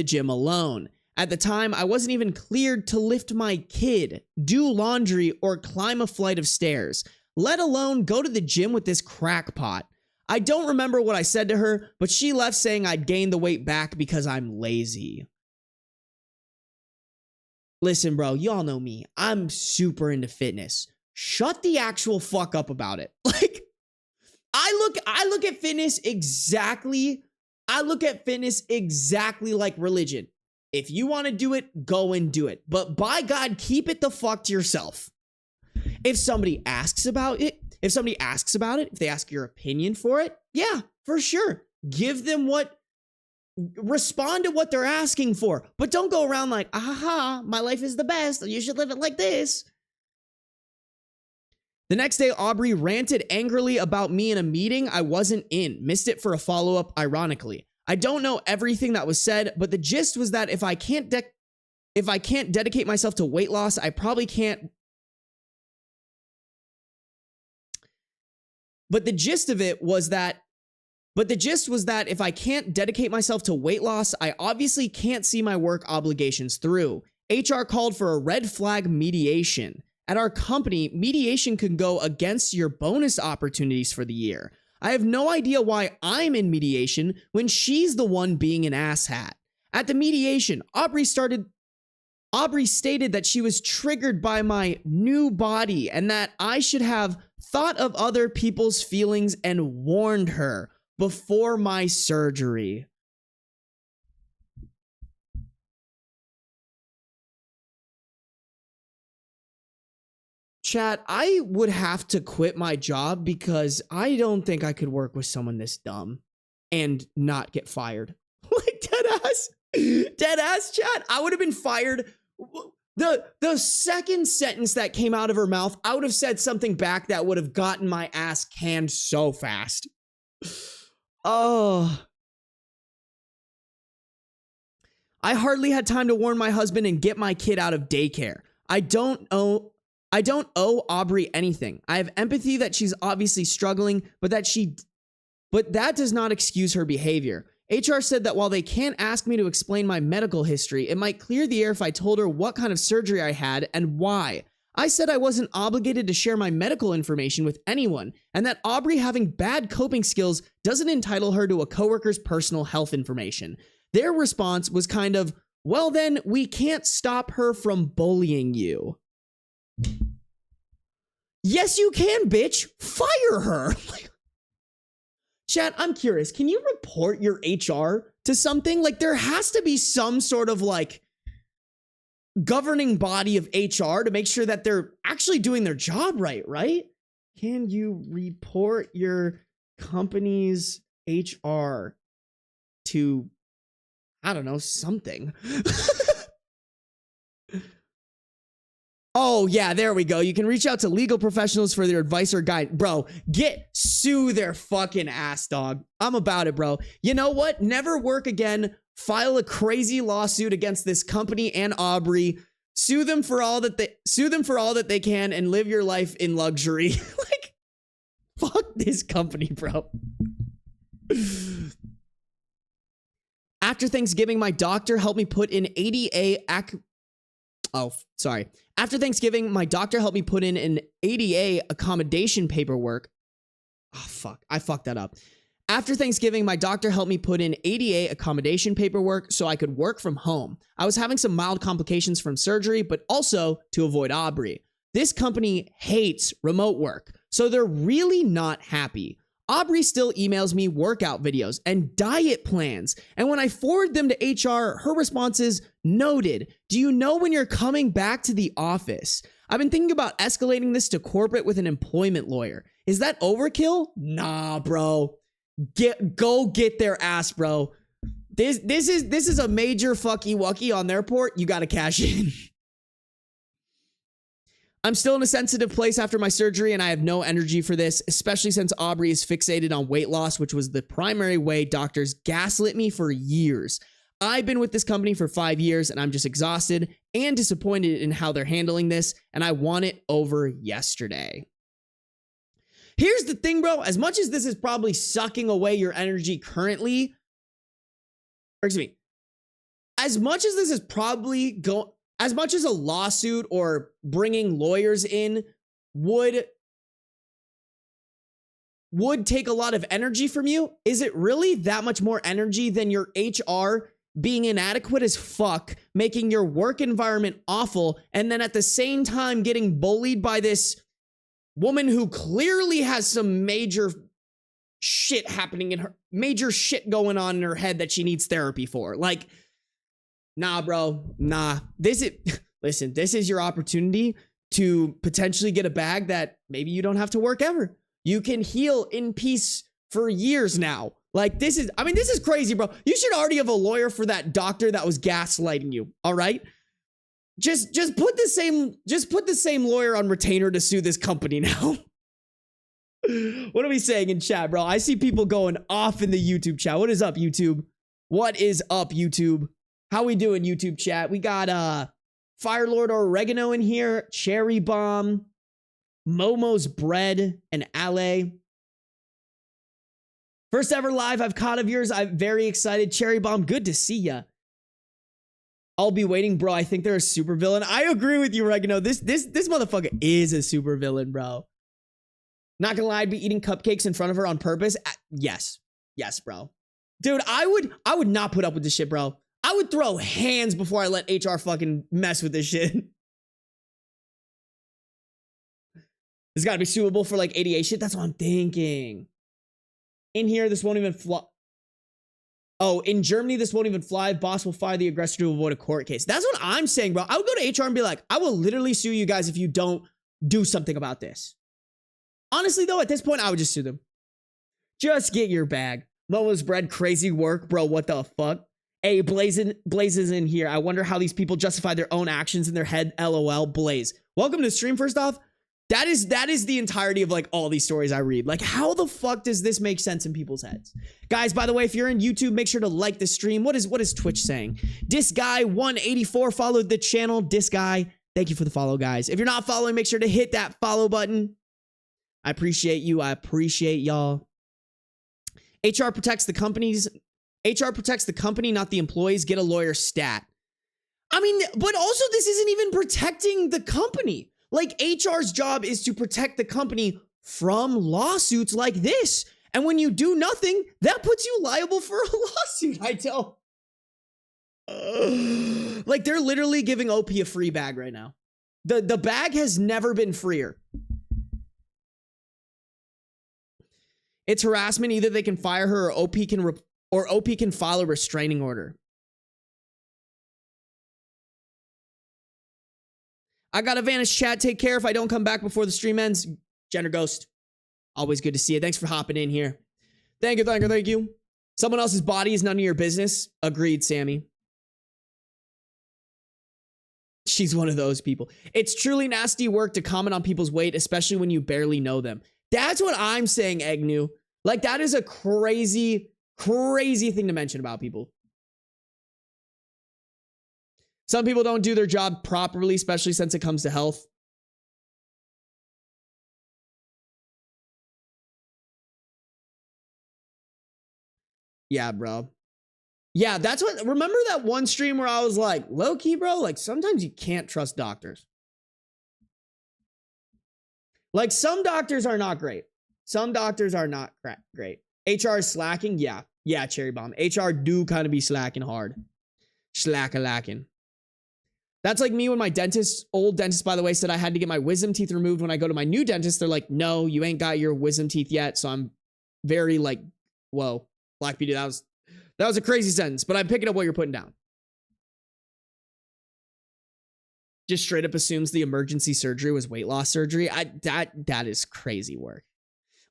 gym alone. At the time, I wasn't even cleared to lift my kid, do laundry, or climb a flight of stairs, let alone go to the gym with this crackpot. I don't remember what I said to her, but she left saying I'd gained the weight back because I'm lazy. Listen, bro, y'all know me. I'm super into fitness. Shut the actual fuck up about it. Like, I look at fitness exactly like religion. If you want to do it, go and do it. But by God, keep it the fuck to yourself. If somebody asks about it, if they ask your opinion for it, yeah, for sure. Respond to what they're asking for. But don't go around like, aha, my life is the best. You should live it like this. The next day, Aubrey ranted angrily about me in a meeting I wasn't in. Missed it for a follow-up, ironically. I don't know everything that was said, but the gist was that if I can't dedicate myself to weight loss, I probably can't. But the gist was that if I can't dedicate myself to weight loss, I obviously can't see my work obligations through. HR called for a red flag mediation. At our company, mediation can go against your bonus opportunities for the year. I have no idea why I'm in mediation when she's the one being an asshat. At the mediation, Aubrey stated that she was triggered by my new body and that I should have thought of other people's feelings and warned her before my surgery. Chat, I would have to quit my job because I don't think I could work with someone this dumb and not get fired. Like, dead ass chat. I would have been fired. The second sentence that came out of her mouth, I would have said something back that would have gotten my ass canned so fast. Oh. I hardly had time to warn my husband and get my kid out of daycare. I don't owe Aubrey anything. I have empathy that she's obviously struggling, but that does not excuse her behavior. HR said that while they can't ask me to explain my medical history, it might clear the air if I told her what kind of surgery I had and why. I said I wasn't obligated to share my medical information with anyone, and that Aubrey having bad coping skills doesn't entitle her to a coworker's personal health information. Their response was kind of, well then, we can't stop her from bullying you. Yes, you can, bitch. Fire her. Chat, I'm curious. Can you report your HR to something? Like, there has to be some sort of like governing body of HR to make sure that they're actually doing their job right? Can you report your company's HR to, I don't know, something? Oh, yeah, there we go. You can reach out to legal professionals for their advice or guide. Bro, sue their fucking ass, dog. I'm about it, bro. You know what? Never work again. File a crazy lawsuit against this company and Aubrey. Sue them for all that they can and live your life in luxury. Like, fuck this company, bro. After Thanksgiving, my doctor helped me put in After Thanksgiving, my doctor helped me put in an ADA accommodation paperwork. Oh, fuck. I fucked that up. After Thanksgiving, my doctor helped me put in ADA accommodation paperwork so I could work from home. I was having some mild complications from surgery, but also to avoid Aubrey. This company hates remote work, so they're really not happy. Aubrey still emails me workout videos and diet plans. And when I forward them to HR, her response is, noted. Do you know when you're coming back to the office? I've been thinking about escalating this to corporate with an employment lawyer. Is that overkill? Nah, bro. Go get their ass, bro. This is a major fucky wucky on their port. You gotta cash in. I'm still in a sensitive place after my surgery and I have no energy for this, especially since Aubrey is fixated on weight loss, which was the primary way doctors gaslit me for years. I've been with this company for 5 years and I'm just exhausted and disappointed in how they're handling this, and I want it over yesterday. Here's the thing, bro. As much as this is probably sucking away your energy currently, as much as this is probably as much as a lawsuit or bringing lawyers in would take a lot of energy from you, is it really that much more energy than your HR being inadequate as fuck, making your work environment awful, and then at the same time getting bullied by this woman who clearly has some major shit happening in her, major shit going on in her head that she needs therapy for? Like, nah, bro. Nah. This is your opportunity to potentially get a bag that maybe you don't have to work ever. You can heal in peace for years now. Like, this is crazy, bro. You should already have a lawyer for that doctor that was gaslighting you. All right. Just put the same lawyer on retainer to sue this company now. What are we saying in chat, bro? I see people going off in the YouTube chat. What is up, YouTube? What is up, YouTube? How we doing, YouTube chat? We got Firelord Oregano in here, Cherry Bomb, Momo's Bread, and Ale. First ever live I've caught of yours. I'm very excited. Cherry Bomb, good to see ya. I'll be waiting, bro. I think they're a super villain. I agree with you, Oregano. This motherfucker is a super villain, bro. Not gonna lie, I'd be eating cupcakes in front of her on purpose. Yes, bro. Dude, I would not put up with this shit, bro. I would throw hands before I let HR fucking mess with this shit. It's gotta be suable for like ADA shit. That's what I'm thinking. In here, this won't even fly. Oh, in Germany, this won't even fly. Boss will fire the aggressor to avoid a court case. That's what I'm saying, bro. I would go to HR and be like, I will literally sue you guys if you don't do something about this. Honestly, though, at this point, I would just sue them. Just get your bag. Momo's Bread, crazy work, bro. What the fuck? Hey, Blaze is in here. I wonder how these people justify their own actions in their head. LOL. Blaze. Welcome to the stream, first off. That is the entirety of like all these stories I read. Like, how the fuck does this make sense in people's heads? Guys, by the way, if you're in YouTube, make sure to like the stream. What is Twitch saying? Disguy184 followed the channel. Disguy, thank you for the follow, guys. If you're not following, make sure to hit that follow button. I appreciate you. I appreciate y'all. HR protects the company, not the employees. Get a lawyer stat. I mean, but also this isn't even protecting the company. Like, HR's job is to protect the company from lawsuits like this. And when you do nothing, that puts you liable for a lawsuit. I tell. Like, they're literally giving OP a free bag right now. The bag has never been freer. It's harassment. Either they can fire her or OP can file a restraining order. I gotta vanish, chat. Take care if I don't come back before the stream ends. Gender Ghost. Always good to see you. Thanks for hopping in here. Thank you, thank you, thank you. Someone else's body is none of your business. Agreed, Sammy. She's one of those people. It's truly nasty work to comment on people's weight, especially when you barely know them. That's what I'm saying, Egnu. Like, that is a crazy, crazy thing to mention about people. Some people don't do their job properly, especially since it comes to health. Yeah, bro. Yeah, that's what, remember that one stream where I was like, low key, bro, like sometimes you can't trust doctors. Like some doctors are not great. Some doctors are not great. HR is slacking. Yeah. Yeah, Cherry Bomb. HR do kind of be slacking hard. Lacking. That's like me when my old dentist, by the way, said I had to get my wisdom teeth removed. When I go to my new dentist, they're like, no, you ain't got your wisdom teeth yet. So I'm very like, whoa, Black Beauty, that was a crazy sentence, but I'm picking up what you're putting down. Just straight up assumes the emergency surgery was weight loss surgery. That is crazy work.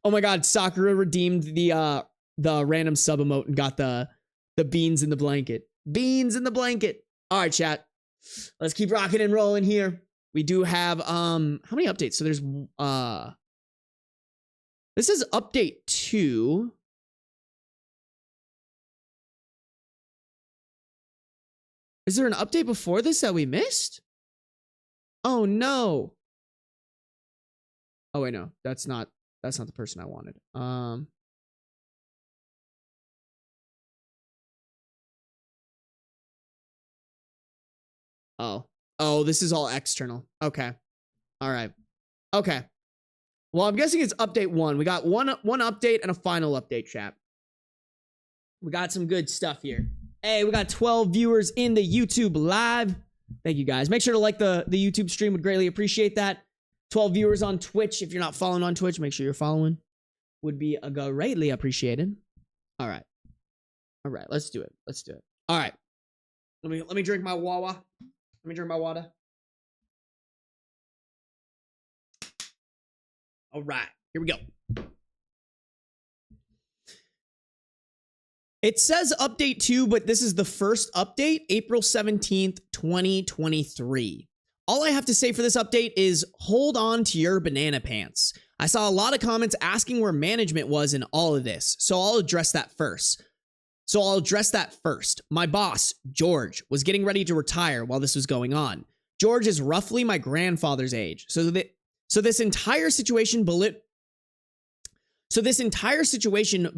Oh my God, Sakura redeemed the random sub emote and got the beans in the blanket. Beans in the blanket. All right, chat. Let's keep rocking and rolling here. We do have how many updates? So there's this is update 2. Is there an update before this that we missed? Oh no. Oh wait, no. That's not the person I wanted. Oh, this is all external. Okay. All right. Okay. Well, I'm guessing it's update 1. We got one update and a final update, chat. We got some good stuff here. Hey, we got 12 viewers in the YouTube live. Thank you guys. Make sure to like the YouTube stream. Would greatly appreciate that. 12 viewers on Twitch. If you're not following on Twitch, make sure you're following. Would be greatly appreciated. All right. All right. Let's do it. Let's do it. All right. Let me drink my wawa. Let me drink my water. All right. Here we go. It says update 2, but this is the first update, April 17th, 2023. All I have to say for this update is hold on to your banana pants. I saw a lot of comments asking where management was in all of this, so I'll address that first. My boss, George, was getting ready to retire while this was going on. George is roughly my grandfather's age, so this entire situation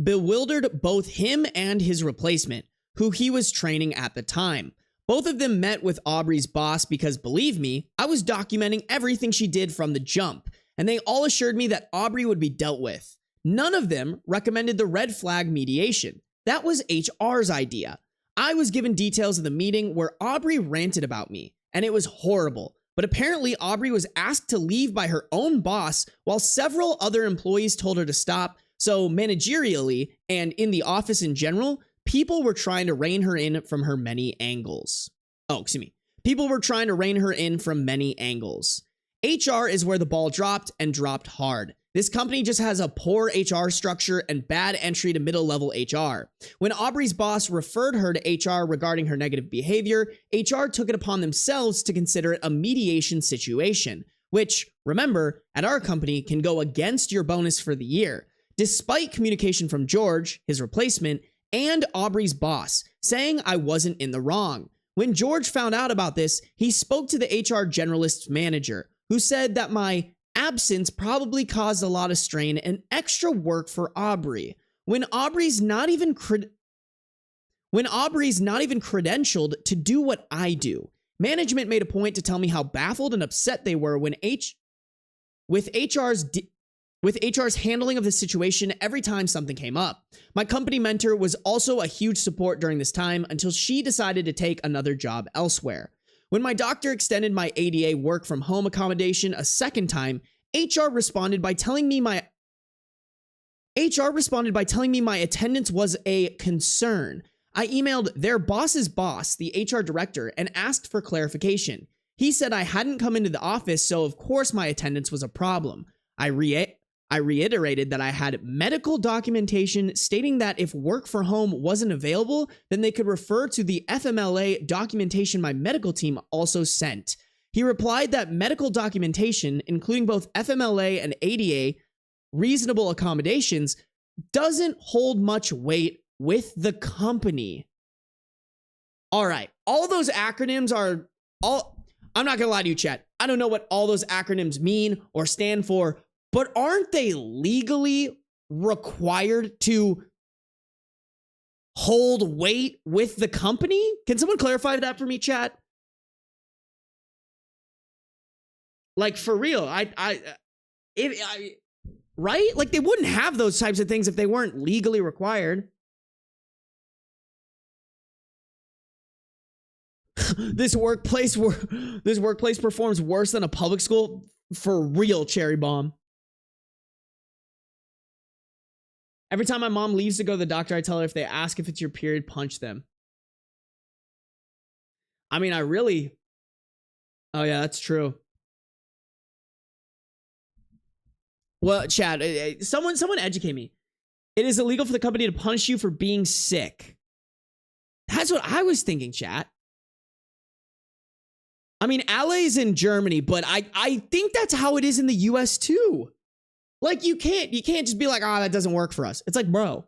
bewildered both him and his replacement, who he was training at the time. Both of them met with Aubrey's boss because, believe me, I was documenting everything she did from the jump, and they all assured me that Aubrey would be dealt with. None of them recommended the red flag mediation. That was HR's idea. I was given details of the meeting where Aubrey ranted about me, and it was horrible. But apparently Aubrey was asked to leave by her own boss while several other employees told her to stop. So managerially and in the office in general, people were trying to rein her in from her many angles. People were trying to rein her in from many angles. HR is where the ball dropped and dropped hard. This company just has a poor HR structure and bad entry to middle level HR. When Aubrey's boss referred her to HR regarding her negative behavior, HR took it upon themselves to consider it a mediation situation, which, remember, at our company can go against your bonus for the year, despite communication from George, his replacement, and Aubrey's boss, saying I wasn't in the wrong. When George found out about this, he spoke to the HR generalist's manager, who said that my absence probably caused a lot of strain and extra work for Aubrey. When Aubrey's not even credentialed to do what I do. Management made a point to tell me how baffled and upset they were with HR's handling of the situation every time something came up. My company mentor was also a huge support during this time until she decided to take another job elsewhere. When my doctor extended my ADA work from home accommodation a second time, HR responded by telling me HR responded by telling me my attendance was a concern. I emailed their boss's boss, the HR director, and asked for clarification. He said I hadn't come into the office, so of course my attendance was a problem. I reiterated that I had medical documentation stating that if work for home wasn't available, then they could refer to the FMLA documentation my medical team also sent. He replied that medical documentation, including both FMLA and ADA reasonable accommodations, doesn't hold much weight with the company. All right, all those acronyms are I'm not gonna lie to you, chat. I don't know what all those acronyms mean or stand for, but aren't they legally required to hold weight with the company? Can someone clarify that for me, chat? Like, for real, right? Like, they wouldn't have those types of things if they weren't legally required. This workplace performs worse than a public school. For real, Cherry Bomb. Every time my mom leaves to go to the doctor, I tell her if they ask if it's your period, punch them. I mean, oh yeah, that's true. Well, Chad, someone educate me. It is illegal for the company to punish you for being sick. That's what I was thinking, chat. I mean, LA is in Germany, but I think that's how it is in the US too. Like, you can't just be like, that doesn't work for us. It's like, bro,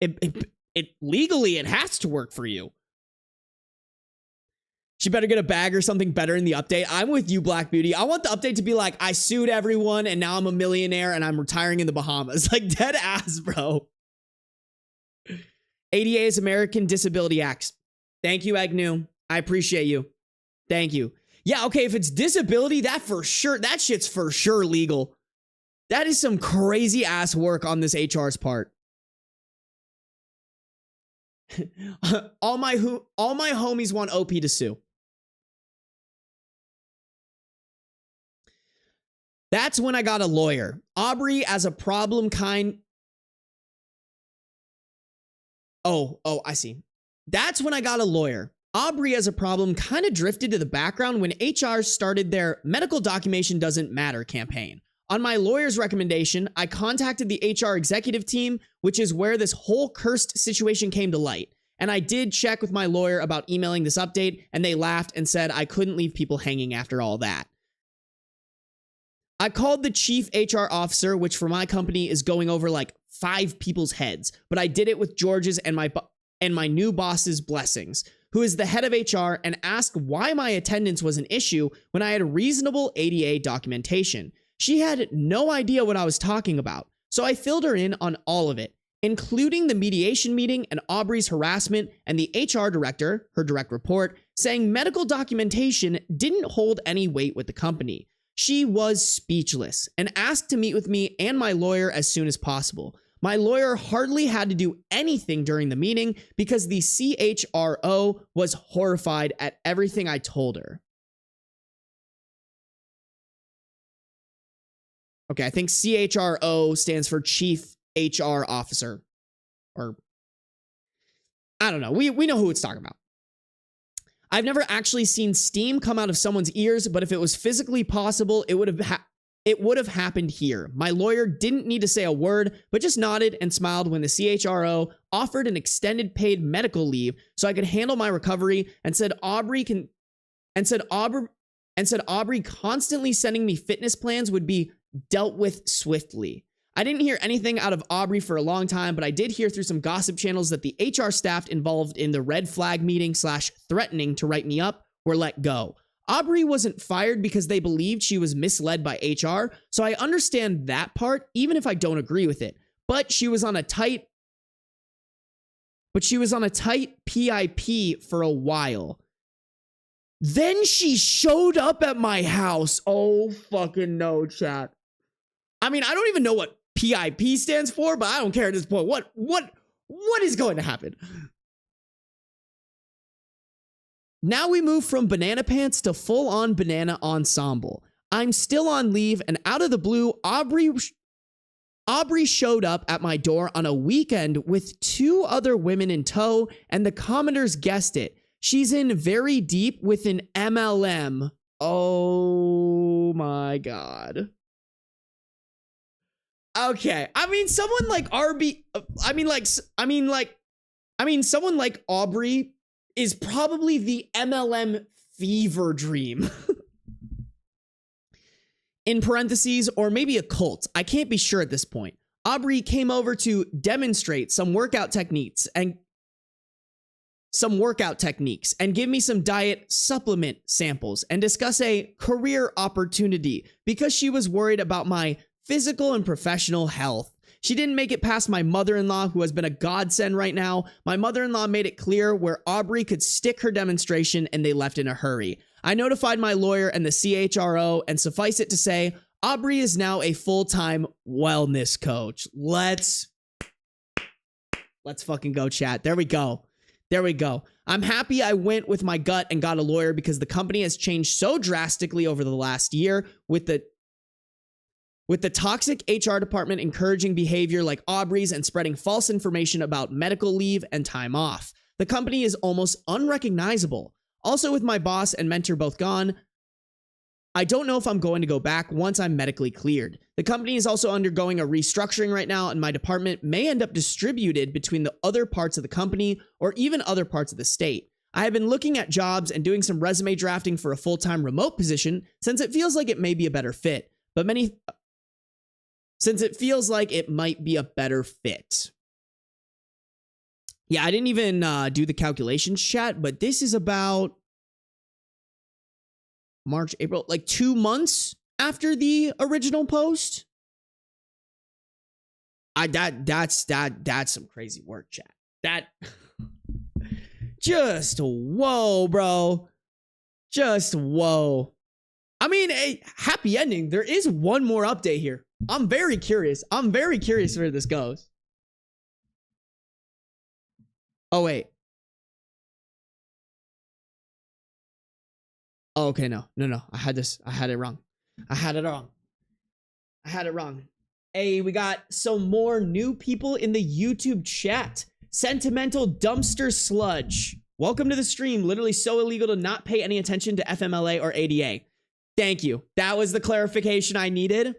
it legally, it has to work for you. She better get a bag or something better in the update. I'm with you, Black Beauty. I want the update to be like, I sued everyone and now I'm a millionaire and I'm retiring in the Bahamas. Like, dead ass, bro. ADA is American Disability Acts. Thank you, Agnew. I appreciate you. Thank you. Yeah, okay, if it's disability, that shit's for sure legal. That is some crazy ass work on this HR's part. all my homies want OP to sue. That's when I got a lawyer. Aubrey as a problem kind. Oh, I see. That's when I got a lawyer. Aubrey as a problem kind of drifted to the background when HR started their medical documentation doesn't matter campaign. On my lawyer's recommendation, I contacted the HR executive team, which is where this whole cursed situation came to light. And I did check with my lawyer about emailing this update, and they laughed and said I couldn't leave people hanging after all that. I called the chief HR officer, which for my company is going over like 5 people's heads, but I did it with George's and my new boss's blessings, who is the head of HR, and asked why my attendance was an issue when I had reasonable ADA documentation. She had no idea what I was talking about, so I filled her in on all of it, including the mediation meeting and Aubrey's harassment and the HR director, her direct report, saying medical documentation didn't hold any weight with the company. She was speechless and asked to meet with me and my lawyer as soon as possible. My lawyer hardly had to do anything during the meeting because the CHRO was horrified at everything I told her. Okay, I think CHRO stands for Chief HR Officer. Or, I don't know. We know who it's talking about. I've never actually seen steam come out of someone's ears, but if it was physically possible, it would have happened here. My lawyer didn't need to say a word, but just nodded and smiled when the CHRO offered an extended paid medical leave so I could handle my recovery, and said Aubrey constantly sending me fitness plans would be dealt with swiftly. I didn't hear anything out of Aubrey for a long time, but I did hear through some gossip channels that the HR staff involved in the red flag meeting / threatening to write me up were let go. Aubrey wasn't fired because they believed she was misled by HR, so I understand that part, even if I don't agree with it. But she was on a tight PIP for a while. Then she showed up at my house. Oh, fucking no, chat. I mean, I don't even know what PIP stands for, but I don't care at this point. What is going to happen? Now we move from banana pants to full-on banana ensemble. I'm still on leave, and out of the blue, Aubrey Aubrey showed up at my door on a weekend with 2 other women in tow, and the commenters guessed it. She's in very deep with an MLM. Oh my God. Okay. I mean, someone like someone like Aubrey is probably the MLM fever dream. In parentheses, or maybe a cult. I can't be sure at this point. Aubrey came over to demonstrate some workout techniques and give me some diet supplement samples and discuss a career opportunity because she was worried about my physical and professional health. She didn't make it past my mother-in-law, who has been a godsend right now. My mother-in-law made it clear where Aubrey could stick her demonstration, and they left in a hurry. I notified my lawyer and the CHRO, and suffice it to say, Aubrey is now a full-time wellness coach. Let's fucking go, chat. There we go. I'm happy I went with my gut and got a lawyer because the company has changed so drastically over the last year with the toxic HR department encouraging behavior like Aubrey's and spreading false information about medical leave and time off. The company is almost unrecognizable. Also, with my boss and mentor both gone, I don't know if I'm going to go back once I'm medically cleared. The company is also undergoing a restructuring right now, and my department may end up distributed between the other parts of the company or even other parts of the state. I have been looking at jobs and doing some resume drafting for a full-time remote position since it feels like it may be a better fit. Since it feels like it might be a better fit. Yeah, I didn't even do the calculations, chat, but this is about March, April, like 2 months after the original post. That's some crazy work, chat. That just whoa, bro. Just whoa. I mean, a happy ending. There is one more update here. I'm very curious. Where this goes. Oh, wait. Oh, okay, no. I had it wrong. Hey, we got some more new people in the YouTube chat. Sentimental Dumpster Sludge. Welcome to the stream. Literally so illegal to not pay any attention to FMLA or ADA. Thank you. That was the clarification I needed.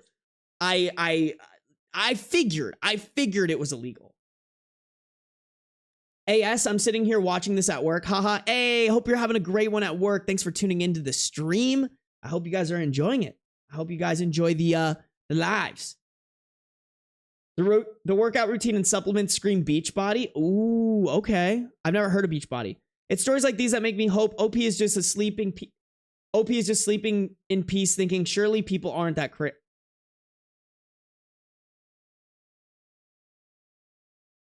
I figured it was illegal. AS, I'm sitting here watching this at work. Haha. Hey, hope you're having a great one at work. Thanks for tuning into the stream. I hope you guys are enjoying it. I hope you guys enjoy the lives. The workout routine and supplements scream Beachbody. Ooh, okay. I've never heard of Beachbody. It's stories like these that make me hope OP is just sleeping in peace, thinking surely people aren't that crazy.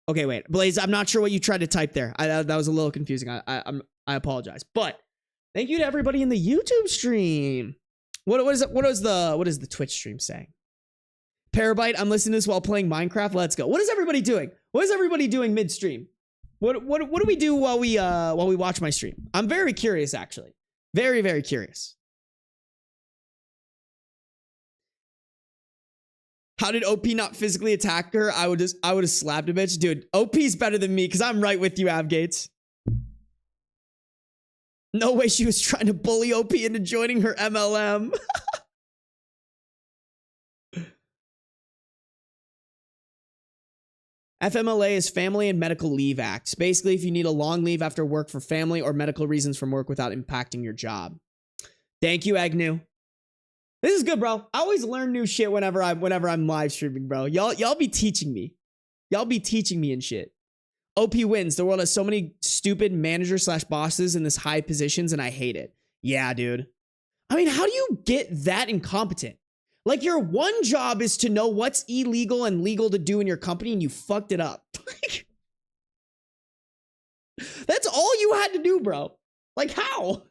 Okay, wait, Blaze, I'm not sure what you tried to type there. That was a little confusing. I apologize. But thank you to everybody in the YouTube stream. What is the Twitch stream saying? Parabyte, I'm listening to this while playing Minecraft. Let's go. What is everybody doing? What is everybody doing mid-stream? What do we do while we watch my stream? I'm very curious, actually. Very, very curious. How did OP not physically attack her? I would have slapped a bitch. Dude, OP's better than me because I'm right with you, Avgates. No way she was trying to bully OP into joining her MLM. FMLA is Family and Medical Leave Act. Basically, if you need a long leave after work for family or medical reasons from work without impacting your job. Thank you, Agnew. This is good, bro. I always learn new shit whenever I'm live streaming, bro. Y'all be teaching me. Y'all be teaching me and shit. OP wins. The world has so many stupid managers/bosses in this high positions, and I hate it. Yeah, dude. I mean, how do you get that incompetent? Like, your one job is to know what's illegal and legal to do in your company, and you fucked it up. That's all you had to do, bro. Like, how?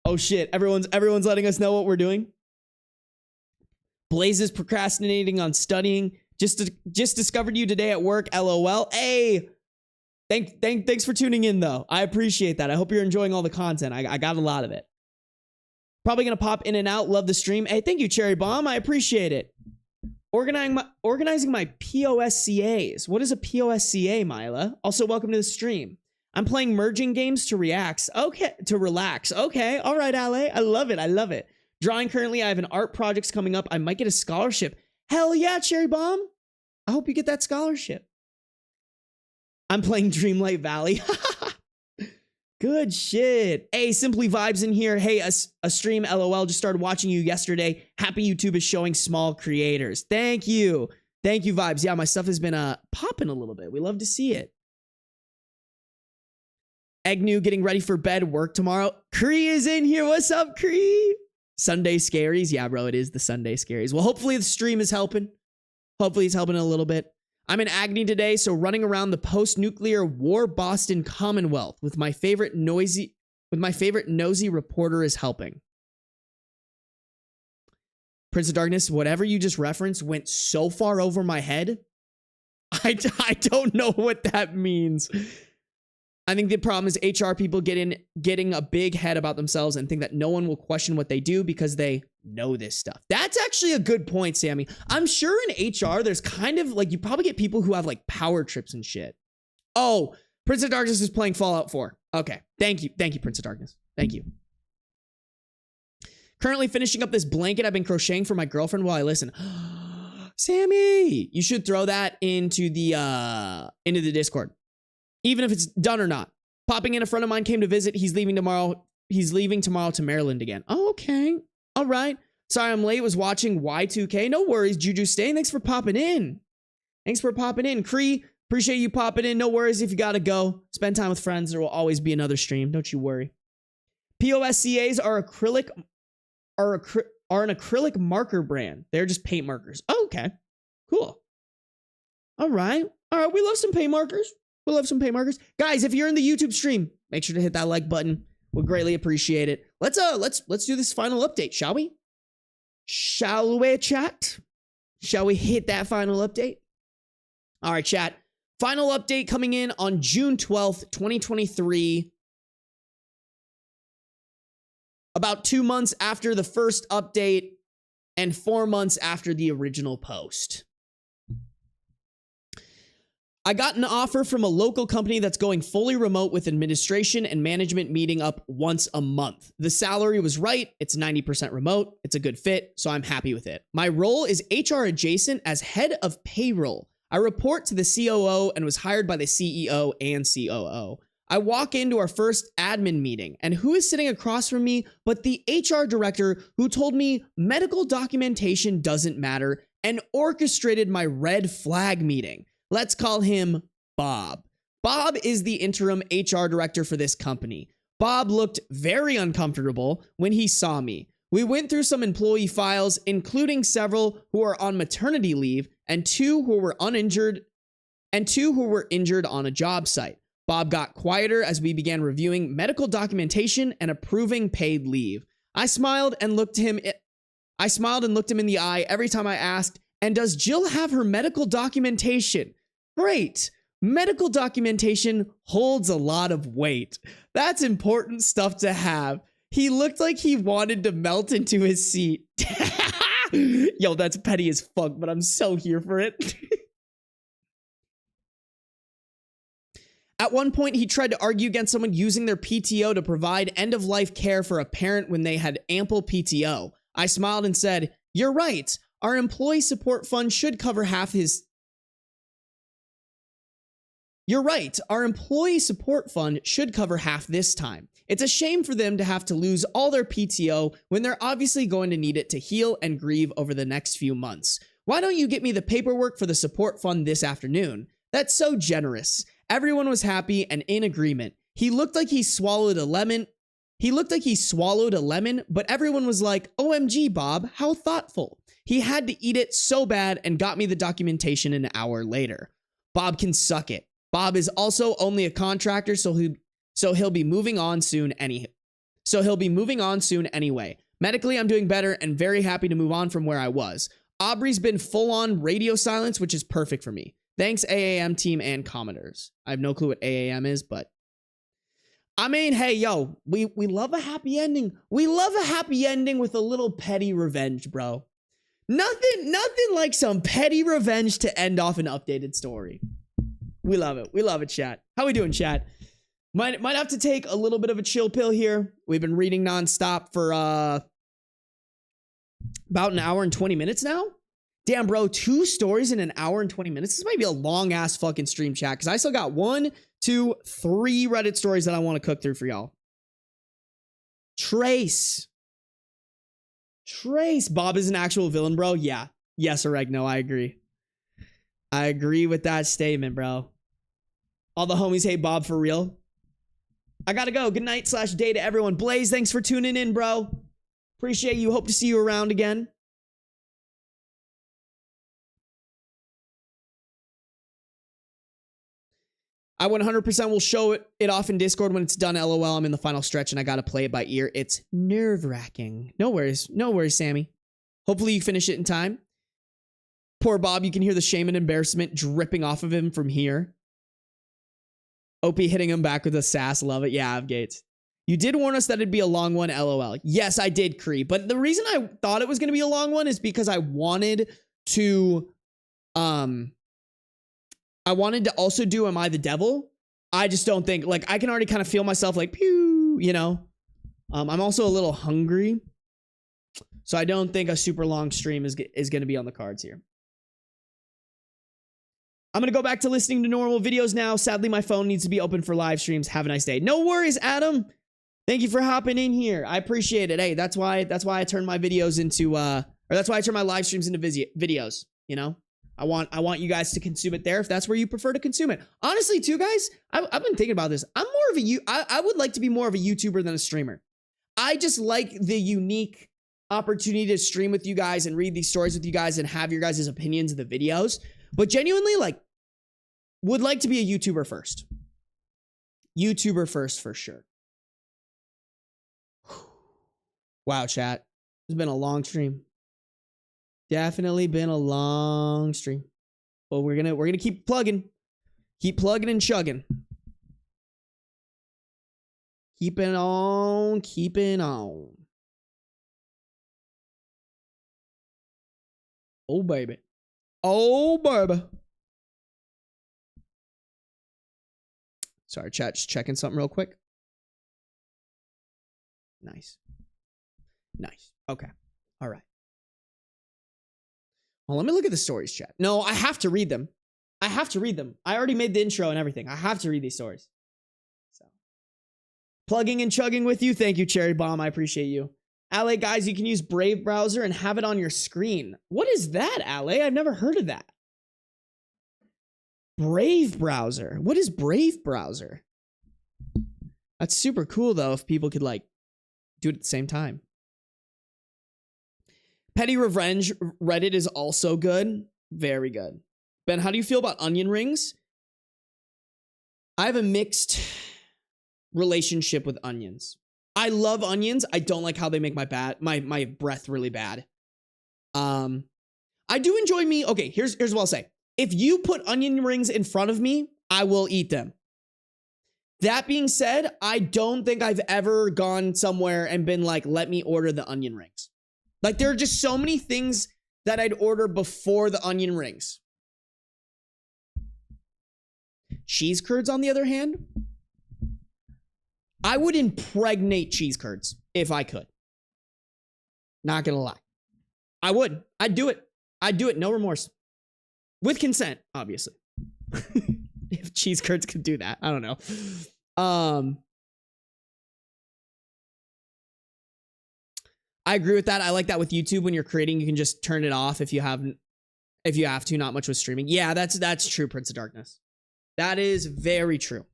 Oh shit, everyone's letting us know what we're doing. Blaze is procrastinating on studying. Just discovered you today at work, LOL. Hey, thanks for tuning in though. I appreciate that. I hope you're enjoying all the content. I got a lot of it. Probably gonna pop in and out. Love the stream. Hey, thank you, Cherry Bomb. I appreciate it. Organizing my POSCAs. What is a POSCA, Mila? Also, welcome to the stream. I'm playing merging games to relax. Okay, to relax. Okay, all right, Ale. I love it. I love it. Drawing currently. I have an art projects coming up. I might get a scholarship. Hell yeah, Cherry Bomb. I hope you get that scholarship. I'm playing Dreamlight Valley. Good shit. Hey, Simply Vibes in here. Hey, a stream, LOL. Just started watching you yesterday. Happy YouTube is showing small creators. Thank you. Thank you, Vibes. Yeah, my stuff has been popping a little bit. We love to see it. Egnew getting ready for bed, work tomorrow. Cree is in here. What's up, Cree? Sunday Scaries. Yeah, bro, it is the Sunday Scaries. Well, hopefully the stream is helping. Hopefully it's helping a little bit. I'm in agony today, so running around the post-nuclear war Boston Commonwealth with my favorite nosy reporter is helping. Prince of Darkness, whatever you just referenced went so far over my head. I don't know what that means. I think the problem is HR people getting a big head about themselves and think that no one will question what they do because they know this stuff. That's actually a good point, Sammy. I'm sure in HR, there's kind of like, you probably get people who have like power trips and shit. Oh, Prince of Darkness is playing Fallout 4. Okay. Thank you. Thank you, Prince of Darkness. Thank you. Currently finishing up this blanket I've been crocheting for my girlfriend while I listen. Sammy, you should throw that into the Discord. Even if it's done or not. Popping in, a friend of mine came to visit. He's leaving tomorrow. He's leaving tomorrow to Maryland again. Oh, okay. All right. Sorry I'm late. Was watching Y2K. No worries, Juju Stain. Thanks for popping in. Thanks for popping in. Cree, appreciate you popping in. No worries if you gotta go. Spend time with friends. There will always be another stream. Don't you worry. POSCAs are an acrylic marker brand. They're just paint markers. Oh, okay. Cool. All right. All right. We love some paint markers. We'll have some paint markers. Guys, if you're in the YouTube stream, make sure to hit that like button. We'll greatly appreciate it. Let's do this final update, shall we? Shall we, chat? Shall we hit that final update? All right, chat. Final update coming in on June 12th, 2023. About 2 months after the first update and 4 months after the original post. I got an offer from a local company that's going fully remote with administration and management meeting up once a month. The salary was right. It's 90% remote. It's a good fit, so I'm happy with it. My role is HR adjacent as head of payroll. I report to the COO and was hired by the CEO and COO. I walk into our first admin meeting, and who is sitting across from me but the HR director who told me medical documentation doesn't matter and orchestrated my red flag meeting. Let's call him Bob. Bob is the interim HR director for this company. Bob looked very uncomfortable when he saw me. We went through some employee files, including several who are on maternity leave and two who were injured on a job site. Bob got quieter as we began reviewing medical documentation and approving paid leave. I smiled and looked him in the eye every time I asked, "And does Jill have her medical documentation?" Great. Medical documentation holds a lot of weight. That's important stuff to have. He looked like he wanted to melt into his seat. Yo, that's petty as fuck, but I'm so here for it. At one point, he tried to argue against someone using their PTO to provide end-of-life care for a parent when they had ample PTO. I smiled and said, "You're right. Our employee support fund should cover half his..." You're right. Our employee support fund should cover half this time. It's a shame for them to have to lose all their PTO when they're obviously going to need it to heal and grieve over the next few months. Why don't you get me the paperwork for the support fund this afternoon? That's so generous. Everyone was happy and in agreement. He looked like he swallowed a lemon, but everyone was like, "OMG, Bob, how thoughtful." He had to eat it so bad and got me the documentation an hour later. Bob can suck it. Bob is also only a contractor, so he'll be moving on soon anyway. Medically, I'm doing better and very happy to move on from where I was. Aubrey's been full on radio silence, which is perfect for me. Thanks, AAM team and commenters. I have no clue what AAM is, but I mean, hey, yo, we love a happy ending. We love a happy ending with a little petty revenge, bro. Nothing like some petty revenge to end off an updated story. We love it. We love it, chat. How we doing, chat? Might have to take a little bit of a chill pill here. We've been reading nonstop for about an hour and 20 minutes now. Damn, bro, 2 stories in an hour and 20 minutes. This might be a long ass fucking stream, chat, because I still got 1, 2, 3 Reddit stories that I want to cook through for y'all. Trace, Bob is an actual villain, bro. Yeah. Yes, Oregno, I agree. I agree with that statement, bro. All the homies hate Bob for real. I gotta go. Good night / day to everyone. Blaze, thanks for tuning in, bro. Appreciate you. Hope to see you around again. I 100% will show it off in Discord when it's done. LOL, I'm in the final stretch and I gotta play it by ear. It's nerve-wracking. No worries, Sammy. Hopefully you finish it in time. Poor Bob, you can hear the shame and embarrassment dripping off of him from here. OP hitting him back with a sass. Love it. Yeah, Gates. You did warn us that it'd be a long one, LOL. Yes, I did, Kree. But the reason I thought it was gonna be a long one is because I wanted to also do Am I the Devil? I just don't think, like, I can already kind of feel myself like, pew, you know? I'm also a little hungry. So I don't think a super long stream is going to be on the cards here. I'm going to go back to listening to normal videos now. Sadly, my phone needs to be open for live streams. Have a nice day. No worries, Adam. Thank you for hopping in here. I appreciate it. Hey, that's why I turn my videos into, or that's why I turn my live streams into videos, you know? I want you guys to consume it there if that's where you prefer to consume it. Honestly, too, guys, I've been thinking about this. I'm more of I would like to be more of a YouTuber than a streamer. I just like the unique opportunity to stream with you guys and read these stories with you guys and have your guys' opinions of the videos. But genuinely, like, would like to be a YouTuber first. YouTuber first for sure. Wow, chat. It's been a long stream. Definitely been a long stream. But we're gonna keep plugging. Keep plugging and chugging. Keeping on, keeping on. Oh baby. Oh baby. Sorry, chat, just checking something real quick. Nice. Okay. All right. Well, let me look at the stories, chat. No, I have to read them. I already made the intro and everything. I have to read these stories. So, plugging and chugging with you. Thank you, Cherry Bomb. I appreciate you. Ale, guys, you can use Brave Browser and have it on your screen. What is that, Ale? I've never heard of that. Brave Browser. What is Brave Browser? That's super cool, though, if people could, like, do it at the same time. Petty Revenge Reddit is also good. Very good. Ben, how do you feel about onion rings? I have a mixed relationship with onions. I love onions. I don't like how they make my breath really bad. I do enjoy me. Okay, here's what I'll say. If you put onion rings in front of me, I will eat them. That being said, I don't think I've ever gone somewhere and been like, let me order the onion rings. Like, there are just so many things that I'd order before the onion rings. Cheese curds, on the other hand, I would impregnate cheese curds if I could. Not gonna lie. I would. I'd do it. No remorse. With consent, obviously. If cheese curds could do that. I don't know. I agree with that. I like that with YouTube. When you're creating, you can just turn it off if you have to, not much with streaming. Yeah, that's true, Prince of Darkness. That is very true.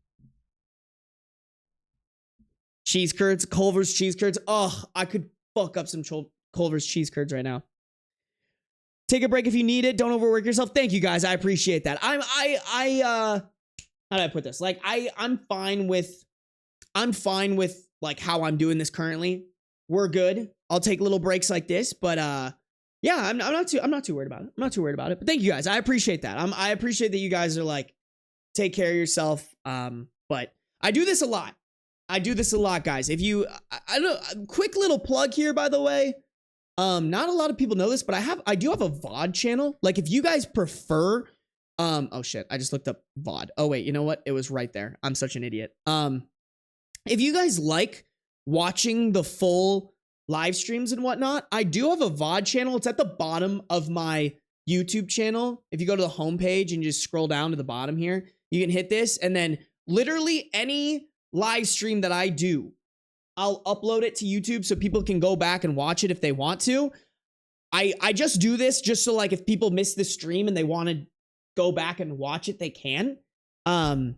Cheese curds, Culver's cheese curds. Oh, I could fuck up some Culver's cheese curds right now. Take a break if you need it. Don't overwork yourself. Thank you, guys. I appreciate that. How do I put this? Like, I'm fine with like how I'm doing this currently. We're good. I'll take little breaks like this, but yeah, I'm not too worried about it. I'm not too worried about it. But thank you guys. I appreciate that. I appreciate that you guys are like, take care of yourself. But I do this a lot. Guys. If you, quick little plug here, by the way. Not a lot of people know this, but I do have a VOD channel. Like if you guys prefer, oh shit, I just looked up VOD. Oh wait, you know what? It was right there. I'm such an idiot. If you guys like watching the full live streams and whatnot, I do have a VOD channel. It's at the bottom of my YouTube channel. If you go to the homepage and just scroll down to the bottom here, you can hit this, and then literally any live stream that I do, I'll upload it to YouTube so people can go back and watch it if they want to. I just do this just so like if people miss the stream and they want to go back and watch it, they can. I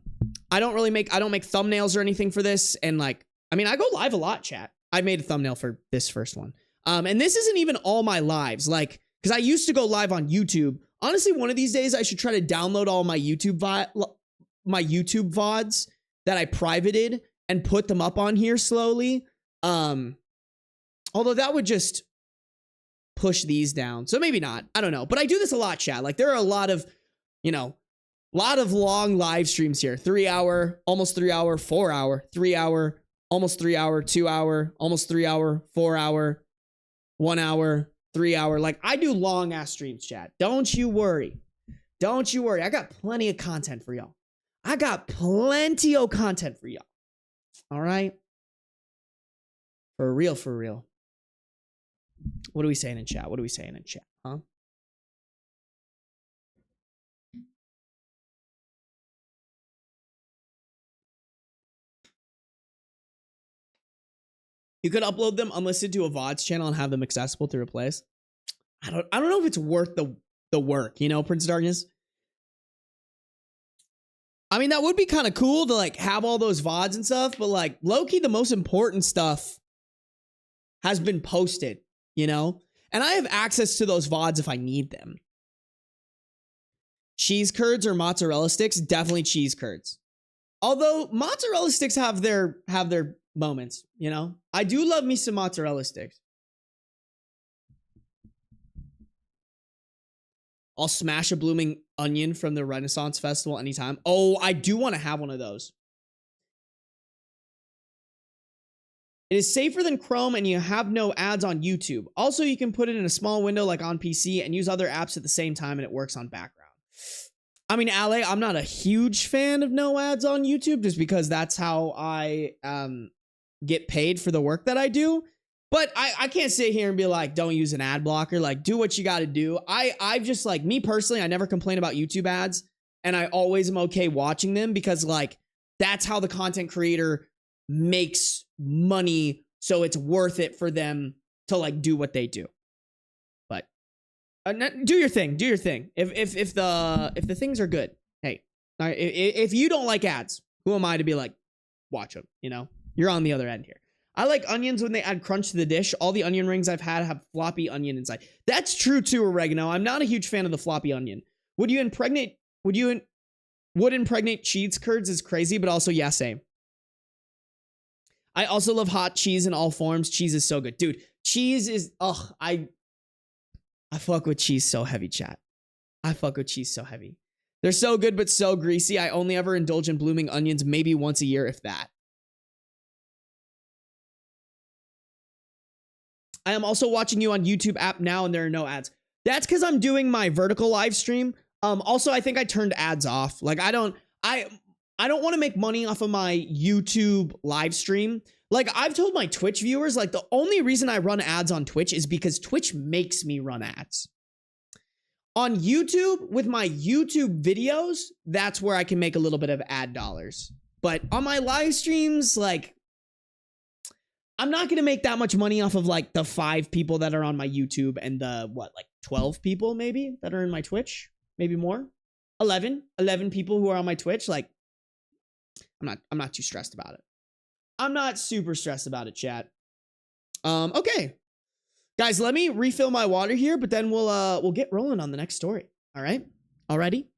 don't make thumbnails or anything for this, and like I mean I go live a lot, chat. I made a thumbnail for this first one. And this isn't even all my lives, like because I used to go live on YouTube. Honestly, one of these days I should try to download all my YouTube VODs that I privated and put them up on here slowly. Although that would just push these down. So maybe not. I don't know. But I do this a lot, chat. Like there are a lot of, long live streams here. 3 hour, almost 3 hour, 4 hour, 3 hour, almost 3 hour, 2 hour, almost 3 hour, 4 hour, 1 hour, 3 hour. Like I do long ass streams, chat. Don't you worry. Don't you worry. I got plenty of content for y'all. All right. For real, for real. What are we saying in chat? Huh? You could upload them unlisted to a VODs channel and have them accessible through a place. I don't know if it's worth the work, Prince of Darkness. I mean, that would be kind of cool to like have all those VODs and stuff, but like low-key, the most important stuff has been posted, and I have access to those VODs if I need them. Cheese curds or mozzarella sticks? Definitely cheese curds. Although mozzarella sticks have their moments, I do love me some mozzarella sticks. I'll smash a blooming onion from the Renaissance Festival anytime. Oh, I do want to have one of those. It is safer than Chrome and you have no ads on YouTube. Also, you can put it in a small window like on PC and use other apps at the same time and it works on background. I mean, Ale, I'm not a huge fan of no ads on YouTube just because that's how I get paid for the work that I do. But I can't sit here and be like, don't use an ad blocker. Like, do what you got to do. I've just like, me personally, I never complain about YouTube ads. And I always am okay watching them because like, that's how the content creator makes money. So it's worth it for them to like do what they do. But do your thing. If the things are good, hey, if you don't like ads, who am I to be like, watch them, You're on the other end here. I like onions when they add crunch to the dish. All the onion rings I've had have floppy onion inside. That's true too, Oregano. I'm not a huge fan of the floppy onion. Would impregnate cheese curds is crazy, but also, yeah, same. I also love hot cheese in all forms. Cheese is so good. Dude, cheese is, I fuck with cheese so heavy, chat. I fuck with cheese so heavy. They're so good, but so greasy. I only ever indulge in blooming onions maybe once a year, if that. I am also watching you on YouTube app now and there are no ads. That's because I'm doing my vertical live stream. Also, I think I turned ads off. Like I don't want to make money off of my YouTube live stream. Like I've told my Twitch viewers, like the only reason I run ads on Twitch is because Twitch makes me run ads. On YouTube, with my YouTube videos, that's where I can make a little bit of ad dollars. But on my live streams, like I'm not going to make that much money off of like the 5 people that are on my YouTube and the 12 people maybe that are in my Twitch, maybe more. 11 people who are on my Twitch. Like I'm not too stressed about it. I'm not super stressed about it, chat. Okay. Guys, let me refill my water here, but then we'll get rolling on the next story. All right? Already?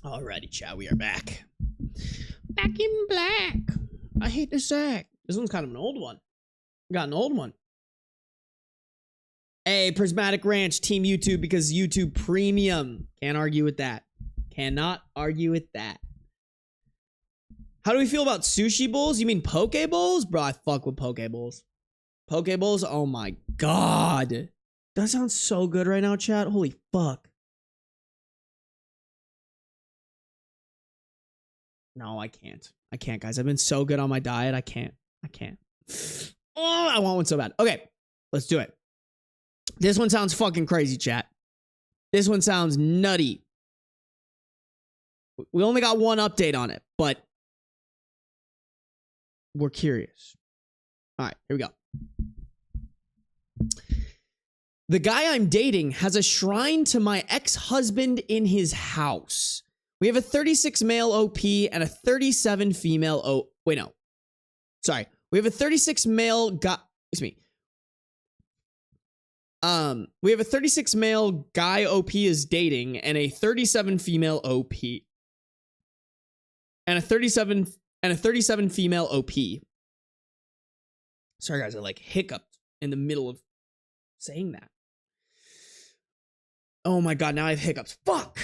Alrighty, chat, we are back. Back in black. I hate the sack. This one's kind of an old one. Got an old one. Hey, Prismatic Ranch, Team YouTube, because YouTube Premium. Can't argue with that. Cannot argue with that. How do we feel about sushi bowls? You mean poke bowls? Bro, I fuck with poke bowls. Poke bowls? Oh my god. That sounds so good right now, chat. Holy fuck. No, I can't. I can't, guys. I've been so good on my diet. I can't. Oh, I want one so bad. Okay, let's do it. This one sounds fucking crazy, chat. This one sounds nutty. We only got one update on it, but we're curious. All right, here we go. The guy I'm dating has a shrine to my ex-husband in his house. We have a 36 male OP and a 37 female O. Wait, no. Sorry. We have a 36 male guy. Excuse me. We have a 36 male guy OP is dating and a 37 female OP. And a 37 female OP. Sorry guys, I like hiccuped in the middle of saying that. Oh my god, now I have hiccups. Fuck.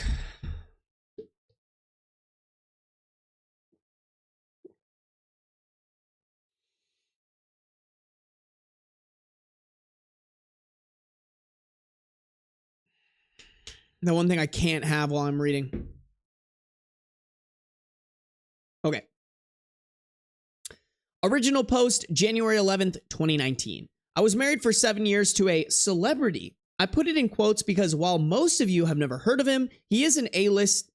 The one thing I can't have while I'm reading. Okay. Original post, January 11th, 2019. I was married for 7 years to a celebrity. I put it in quotes because while most of you have never heard of him, he is A-list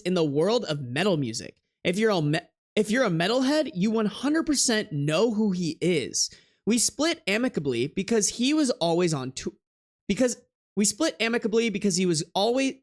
in the world of metal music. If you're a metalhead, you 100% know who he is. We split amicably because he was always on tour. We split amicably because he was always...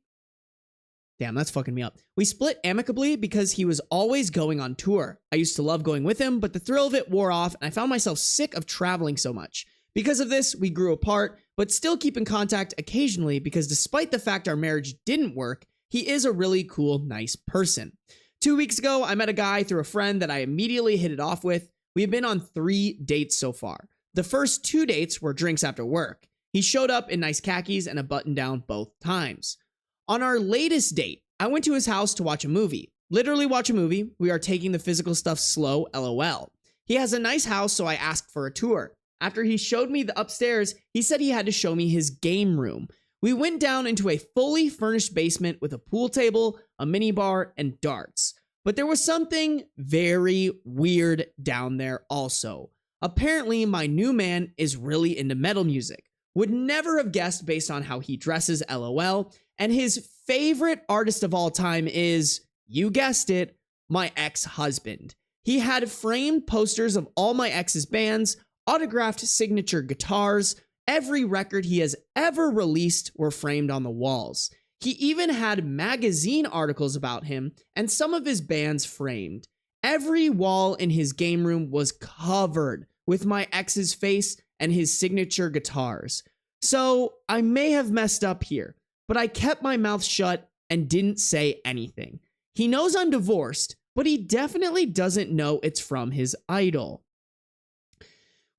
Damn, that's fucking me up. We split amicably because he was always going on tour. I used to love going with him, but the thrill of it wore off, and I found myself sick of traveling so much. Because of this, we grew apart, but still keep in contact occasionally because despite the fact our marriage didn't work, he is a really cool, nice person. 2 weeks ago, I met a guy through a friend that I immediately hit it off with. We have been on 3 dates so far. The first 2 dates were drinks after work. He showed up in nice khakis and a button down both times. On our latest date, I went to his house to watch a movie. Literally watch a movie. We are taking the physical stuff slow, LOL. He has a nice house, so I asked for a tour. After he showed me the upstairs, he said he had to show me his game room. We went down into a fully furnished basement with a pool table, a mini bar, and darts. But there was something very weird down there also. Apparently, my new man is really into metal music. Would never have guessed based on how he dresses, LOL. And his favorite artist of all time is, you guessed it, my ex-husband. He had framed posters of all my ex's bands, autographed signature guitars. Every record he has ever released were framed on the walls. He even had magazine articles about him and some of his bands framed. Every wall in his game room was covered with my ex's face and his signature guitars. So I may have messed up here, but I kept my mouth shut and didn't say anything. He knows I'm divorced, but he definitely doesn't know it's from his idol.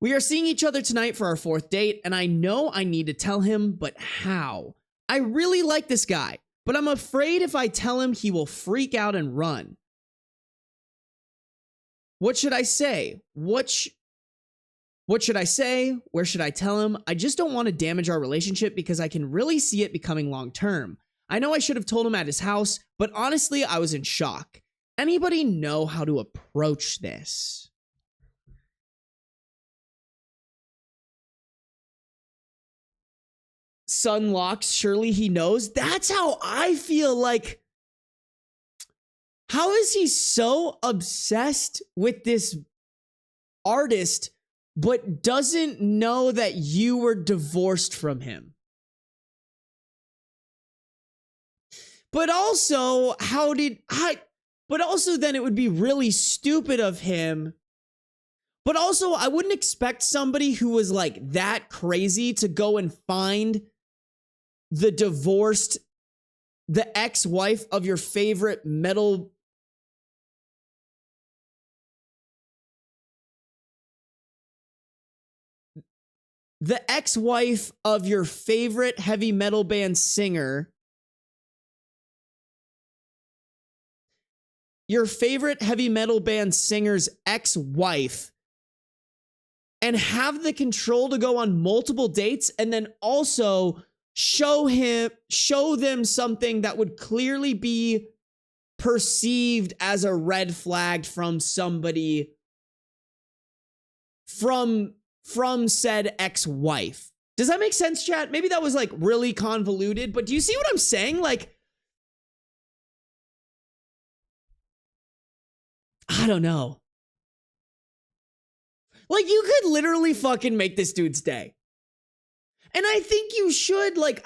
We are seeing each other tonight for our 4th date, and I know I need to tell him, but how? I really like this guy, but I'm afraid if I tell him, he will freak out and run. What should I say? What should I say? Where should I tell him? I just don't want to damage our relationship because I can really see it becoming long term. I know I should have told him at his house, but honestly, I was in shock. Anybody know how to approach this? Sunlocks, surely he knows. That's how I feel. Like, how is he so obsessed with this artist but doesn't know that you were divorced from him? But also, then it would be really stupid of him. But also, I wouldn't expect somebody who was like that crazy to go and find the divorced the ex-wife of your favorite metal... The ex-wife of your favorite heavy metal band singer... Your favorite heavy metal band singer's ex-wife, and have the control to go on multiple dates, and then also show them something that would clearly be perceived as a red flag from somebody from said ex-wife. Does that make sense, chat? Maybe that was like really convoluted, but do you see what I'm saying? Like, I don't know. Like, you could literally fucking make this dude's day. And I think you should, like,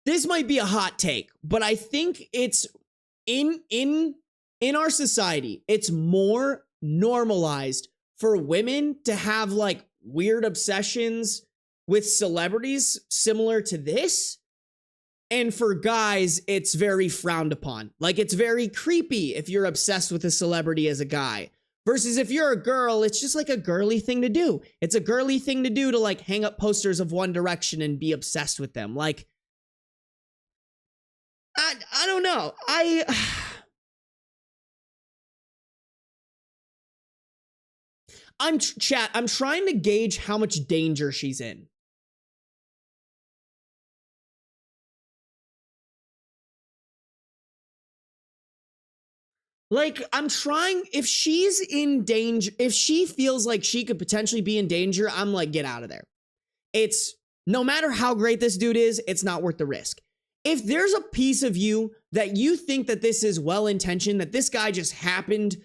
this might be a hot take, but I think it's in our society, it's more normalized for women to have like weird obsessions with celebrities similar to this. And for guys, it's very frowned upon. Like, it's very creepy if you're obsessed with a celebrity as a guy. Versus if you're a girl, it's just like a girly thing to do. It's a girly thing to do to like hang up posters of One Direction and be obsessed with them. Like, I don't know. I'm trying to gauge how much danger she's in. Like, I'm trying, if she's in danger, if she feels like she could potentially be in danger, I'm like, get out of there. It's, no matter how great this dude is, it's not worth the risk. If there's a piece of you that you think that this is well-intentioned, that this guy just happened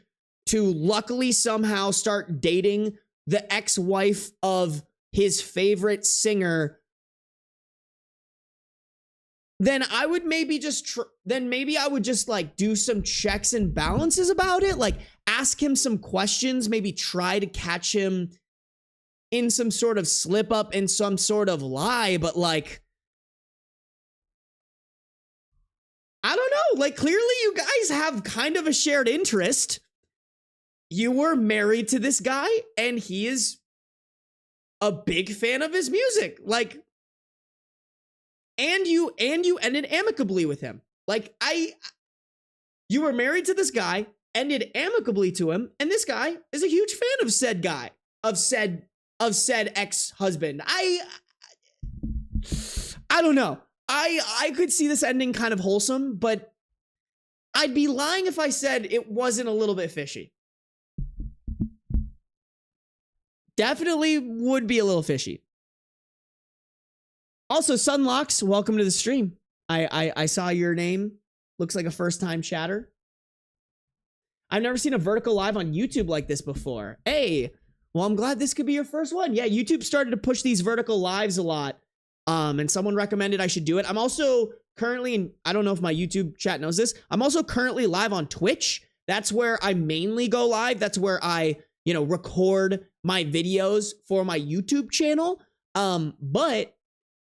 to luckily somehow start dating the ex-wife of his favorite singer, then I would maybe just, maybe I would just like do some checks and balances about it. Like, ask him some questions, maybe try to catch him in some sort of slip up, in some sort of lie. But like, I don't know, like, clearly you guys have kind of a shared interest. You were married to this guy and he is a big fan of his music. Like, and you ended amicably with him. Like, you were married to this guy, ended amicably to him, and this guy is a huge fan of said guy, of said ex-husband. I don't know. I could see this ending kind of wholesome, but I'd be lying if I said it wasn't a little bit fishy. Definitely would be a little fishy. Also, Sunlocks, welcome to the stream. I saw your name. Looks like a first-time chatter. I've never seen a vertical live on YouTube like this before. Hey, well, I'm glad this could be your first one. Yeah, YouTube started to push these vertical lives a lot. And someone recommended I should do it. I'm also currently, I don't know if my YouTube chat knows this, I'm also currently live on Twitch. That's where I mainly go live. That's where I, record my videos for my YouTube channel. But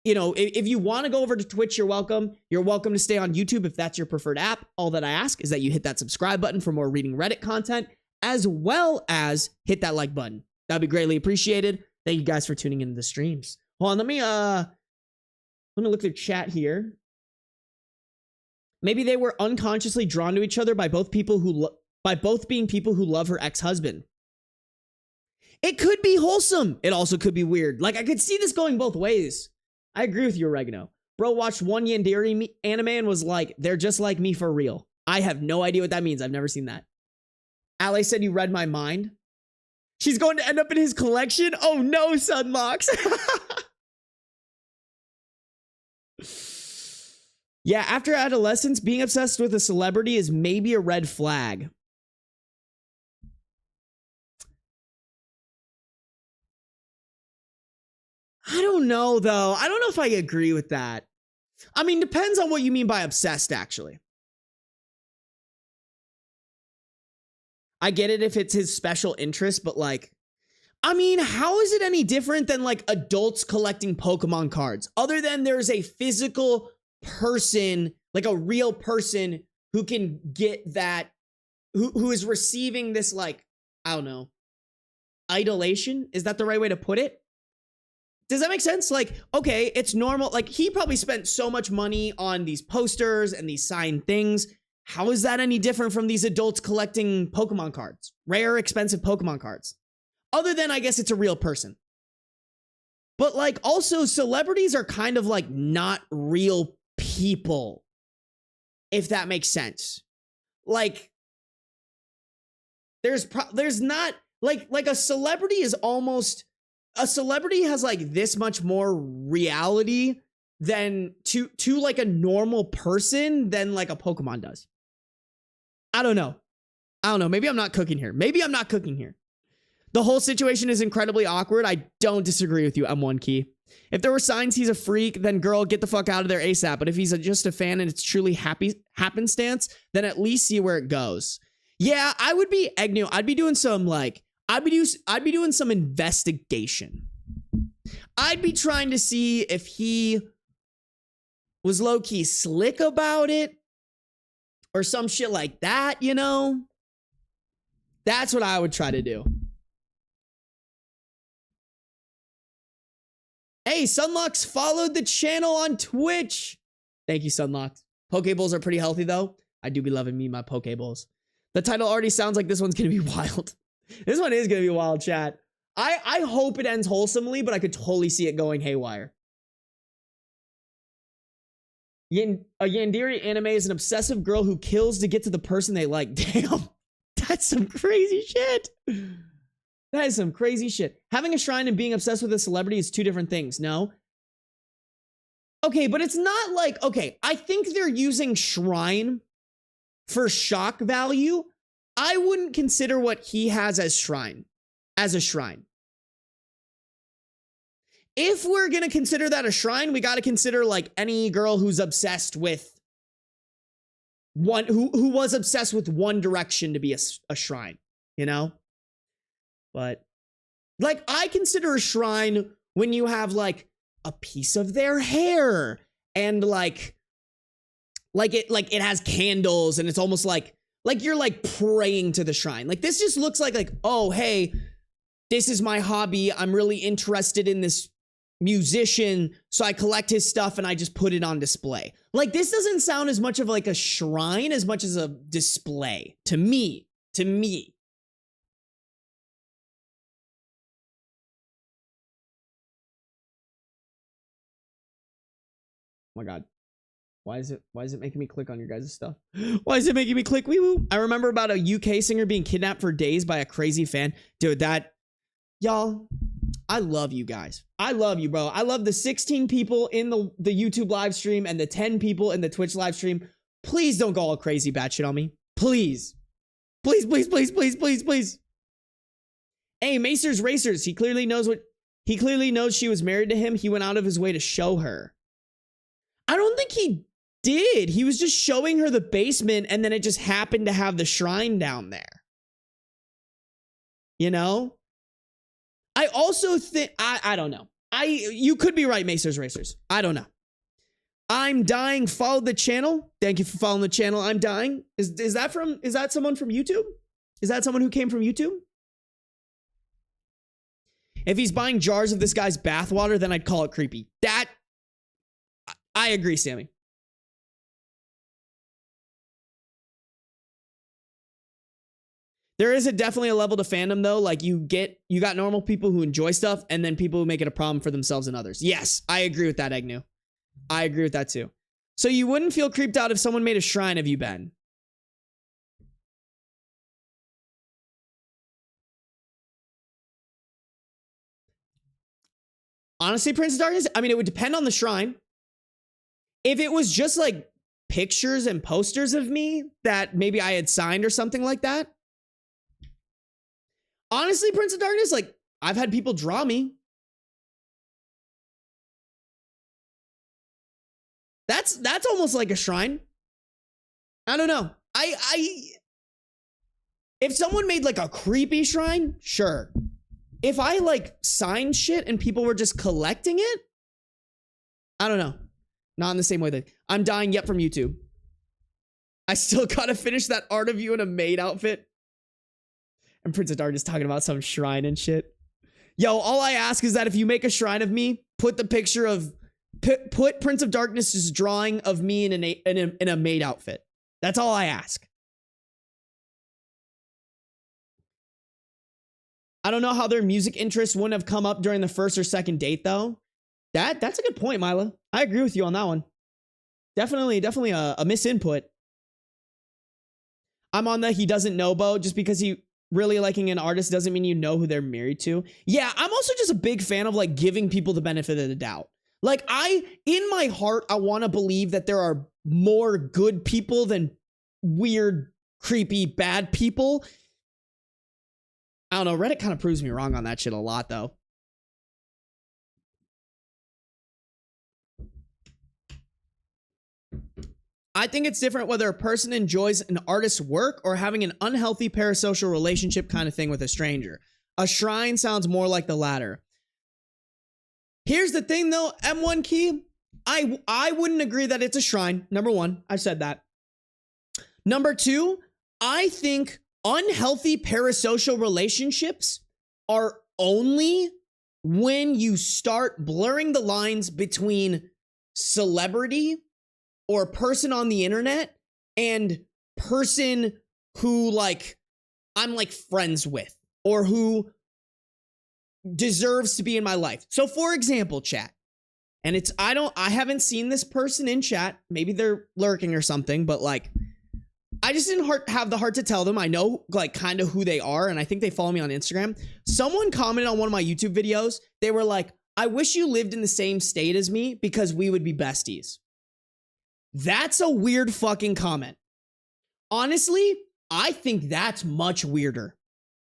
if you want to go over to Twitch, you're welcome. You're welcome to stay on YouTube if that's your preferred app. All that I ask is that you hit that subscribe button for more Reading Reddit content, as well as hit that like button. That'd be greatly appreciated. Thank you guys for tuning into the streams. Hold on, let me look through chat here. Maybe they were unconsciously drawn to each other by both being people who love her ex-husband. It could be wholesome. It also could be weird. Like, I could see this going both ways. I agree with you, Oregano. Bro watched one Yandere anime and was like, they're just like me for real. I have no idea what that means. I've never seen that. Ally said you read my mind. She's going to end up in his collection? Oh no, Sunlocks. Yeah, after adolescence, being obsessed with a celebrity is maybe a red flag. I don't know, though. I don't know if I agree with that. I mean, depends on what you mean by obsessed, actually. I get it if it's his special interest, but like, I mean, how is it any different than like adults collecting Pokemon cards? Other than there's a physical person, like a real person who can get that, who is receiving this, like, I don't know, idolation? Is that the right way to put it? Does that make sense? Like, okay, it's normal. Like, he probably spent so much money on these posters and these signed things. How is that any different from these adults collecting Pokemon cards? Rare, expensive Pokemon cards. Other than, I guess, it's a real person. But, like, also, celebrities are kind of, like, not real people. If that makes sense. Like, there's not, like a celebrity is almost, a celebrity has, like, this much more reality than to like a normal person than like a Pokemon does. I don't know. Maybe I'm not cooking here. The whole situation is incredibly awkward. I don't disagree with you, M1Key. If there were signs he's a freak, then girl, get the fuck out of there ASAP. But if he's just a fan and it's truly happenstance, then at least see where it goes. Yeah, I would be Agnew. I'd be doing some I'd be doing some investigation. I'd be trying to see if he was low-key slick about it or some shit like that, you know? That's what I would try to do. Hey, Sunlocks followed the channel on Twitch. Thank you, Sunlocks. Pokeballs are pretty healthy, though. I do be loving me my Pokeballs. The title already sounds like this one's going to be wild. This one is going to be wild, chat. I hope it ends wholesomely, but I could totally see it going haywire. A Yandere anime is an obsessive girl who kills to get to the person they like. Damn, that's some crazy shit. That is some crazy shit. Having a shrine and being obsessed with a celebrity is two different things, no? Okay, but it's not like, okay, I think they're using shrine for shock value. I wouldn't consider what he has as shrine, as a shrine. If we're going to consider that a shrine, we got to consider like any girl who's obsessed with one, who was obsessed with One Direction to be a shrine, you know? But like, I consider a shrine when you have like a piece of their hair and like it has candles and it's almost like you're like praying to the shrine. Like this just looks like, oh, hey, this is my hobby. I'm really interested in this musician. So I collect his stuff and I just put it on display. Like this doesn't sound as much of like a shrine as much as a display to me. Oh my God. Why is it making me click on your guys' stuff? Why is it making me click wee woo? I remember about a UK singer being kidnapped for days by a crazy fan. Dude, y'all, I love you guys. I love you, bro. I love the 16 people in the YouTube live stream and the 10 people in the Twitch live stream. Please don't go all crazy batshit on me. Please. Please. Hey, Macers Racers. He clearly knows she was married to him. He went out of his way to show her. I don't think he did. He was just showing her the basement and then it just happened to have the shrine down there. You know? I also think, I don't know. You could be right, Macers Racers. I don't know. I'm dying. Follow the channel. Thank you for following the channel. I'm dying. Is that someone from YouTube? Is that someone who came from YouTube? If he's buying jars of this guy's bathwater, then I'd call it creepy. I agree, Sammy. There is definitely a level to fandom though. Like you got normal people who enjoy stuff and then people who make it a problem for themselves and others. Yes, I agree with that, Agnew. I agree with that too. So you wouldn't feel creeped out if someone made a shrine of you, Ben? Honestly, Prince of Darkness, I mean, it would depend on the shrine. If it was just like pictures and posters of me that maybe I had signed or something like that. Honestly, Prince of Darkness, like I've had people draw me. That's almost like a shrine. I don't know. If someone made like a creepy shrine, sure. if I like signed shit and people were just collecting it, I don't know. Not in the same way that I'm dying yet from YouTube. I still gotta finish that Art of You in a maid outfit. And Prince of Darkness talking about some shrine and shit. Yo, all I ask is that if you make a shrine of me, put the picture of, put Prince of Darkness's drawing of me in a maid outfit. That's all I ask. I don't know how their music interests wouldn't have come up during the first or second date, though. That's a good point, Mila. I agree with you on that one. Definitely a misinput. I'm on the he doesn't know boat. Just because he really liking an artist doesn't mean you know who they're married to. Yeah, I'm also just a big fan of like giving people the benefit of the doubt. Like in my heart, I want to believe that there are more good people than weird, creepy, bad people. I don't know. Reddit kind of proves me wrong on that shit a lot, though. I think it's different whether a person enjoys an artist's work or having an unhealthy parasocial relationship kind of thing with a stranger. A shrine sounds more like the latter. Here's the thing, though, M1 Key. I wouldn't agree that it's a shrine. Number one, I've said that. Number two, I think unhealthy parasocial relationships are only when you start blurring the lines between celebrity or person on the internet and person who like I'm like friends with or who deserves to be in my life. So for example, chat, and I haven't seen this person in chat. Maybe they're lurking or something, but like I just didn't have the heart to tell them. I know like kind of who they are, and I think they follow me on Instagram. Someone commented on one of my YouTube videos. They were like, I wish you lived in the same state as me because we would be besties. That's a weird fucking comment. Honestly, I think that's much weirder.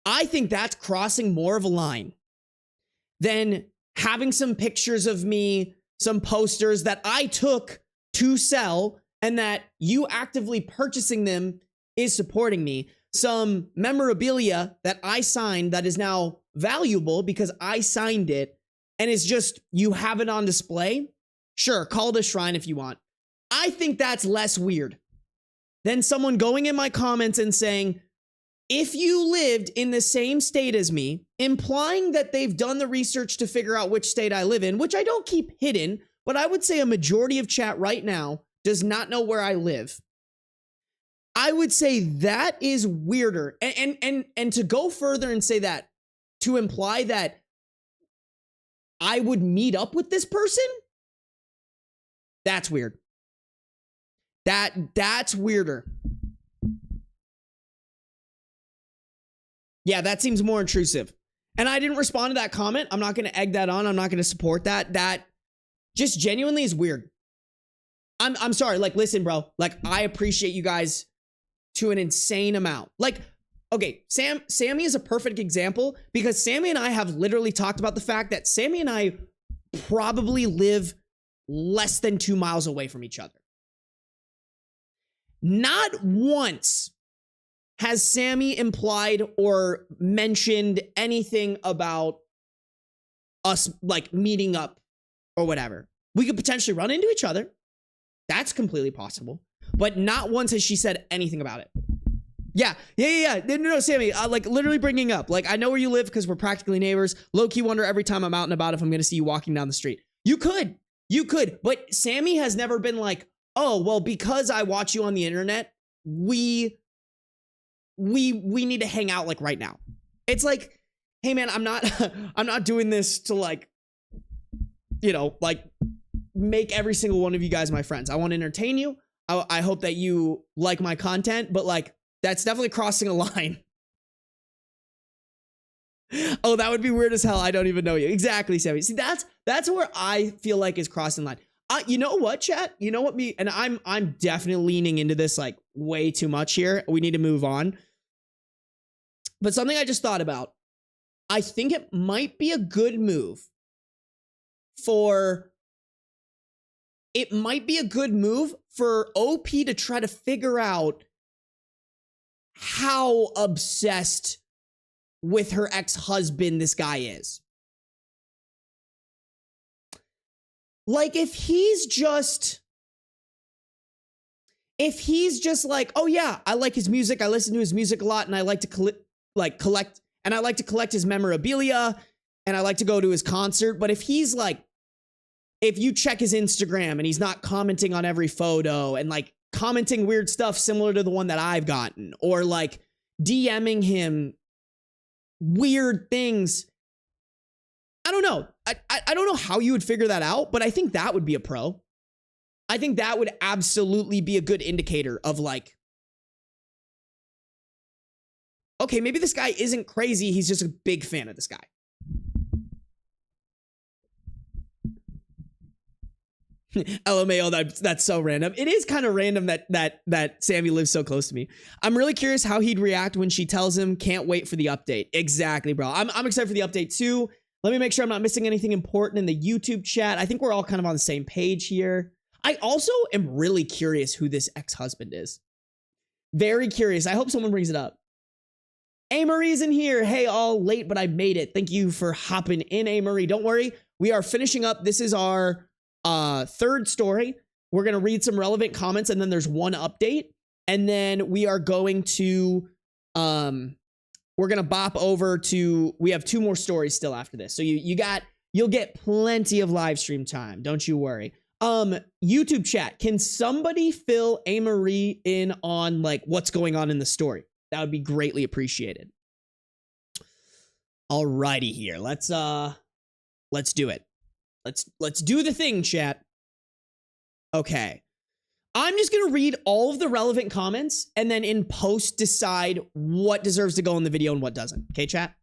I think that's crossing more of a line than having some pictures of me, some posters that I took to sell and that you actively purchasing them is supporting me. Some memorabilia that I signed that is now valuable because I signed it and it's just you have it on display. Sure, call it a shrine if you want. I think that's less weird than someone going in my comments and saying, if you lived in the same state as me, implying that they've done the research to figure out which state I live in, which I don't keep hidden, but I would say a majority of chat right now does not know where I live. I would say that is weirder. And to go further and say that, to imply that I would meet up with this person, that's weird. That's weirder. Yeah, that seems more intrusive. And I didn't respond to that comment. I'm not going to egg that on. I'm not going to support that. That just genuinely is weird. I'm sorry. Like, listen, bro. Like, I appreciate you guys to an insane amount. Like, okay, Sammy is a perfect example because Sammy and I have literally talked about the fact that Sammy and I probably live less than 2 miles away from each other. Not once has Sammy implied or mentioned anything about us like meeting up or whatever. We could potentially run into each other. That's completely possible. But not once has she said anything about it. Yeah. No, Sammy, like literally bringing up, like, I know where you live because we're practically neighbors. Low-key wonder every time I'm out and about if I'm going to see you walking down the street. You could. But Sammy has never been like, oh, well, because I watch you on the internet, we need to hang out like right now. It's like, hey man, I'm not doing this to like, you know, like make every single one of you guys my friends. I want to entertain you. I hope that you like my content, but like, that's definitely crossing a line. Oh, that would be weird as hell. I don't even know you. Exactly, Sammy. See, that's where I feel like is crossing the line. You know what, chat? You know what and I'm definitely leaning into this like way too much here. We need to move on. But something I just thought about, I think it might be a good move for OP to try to figure out how obsessed with her ex-husband this guy is. Like, if he's just like, oh yeah, I like his music, I listen to his music a lot, and I like to collect his memorabilia, and I like to go to his concert. But if he's like, if you check his Instagram and he's not commenting on every photo and like commenting weird stuff similar to the one that I've gotten, or like DMing him weird things, I don't know. I don't know how you would figure that out, but I think that would be a pro. I think that would absolutely be a good indicator of like, okay, maybe this guy isn't crazy. He's just a big fan of this guy. LMAO, that's so random. It is kind of random that Sammy lives so close to me. I'm really curious how he'd react when she tells him, can't wait for the update. Exactly, bro. I'm excited for the update too. Let me make sure I'm not missing anything important in the YouTube chat. I think we're all kind of on the same page here. I also am really curious who this ex-husband is. Very curious. I hope someone brings it up. A. Marie's in here. Hey, all late, but I made it. Thank you for hopping in, A. Marie. Don't worry. We are finishing up. This is our third story. We're going to read some relevant comments, and then there's one update. And then we are going to, we're going to bop over to, we have two more stories still after this. So you'll get plenty of live stream time. Don't you worry. YouTube chat, can somebody fill A. Marie in on like what's going on in the story? That would be greatly appreciated. Alrighty here. Let's do it. Let's do the thing, chat. Okay. I'm just going to read all of the relevant comments and then in post decide what deserves to go in the video and what doesn't. Okay, chat?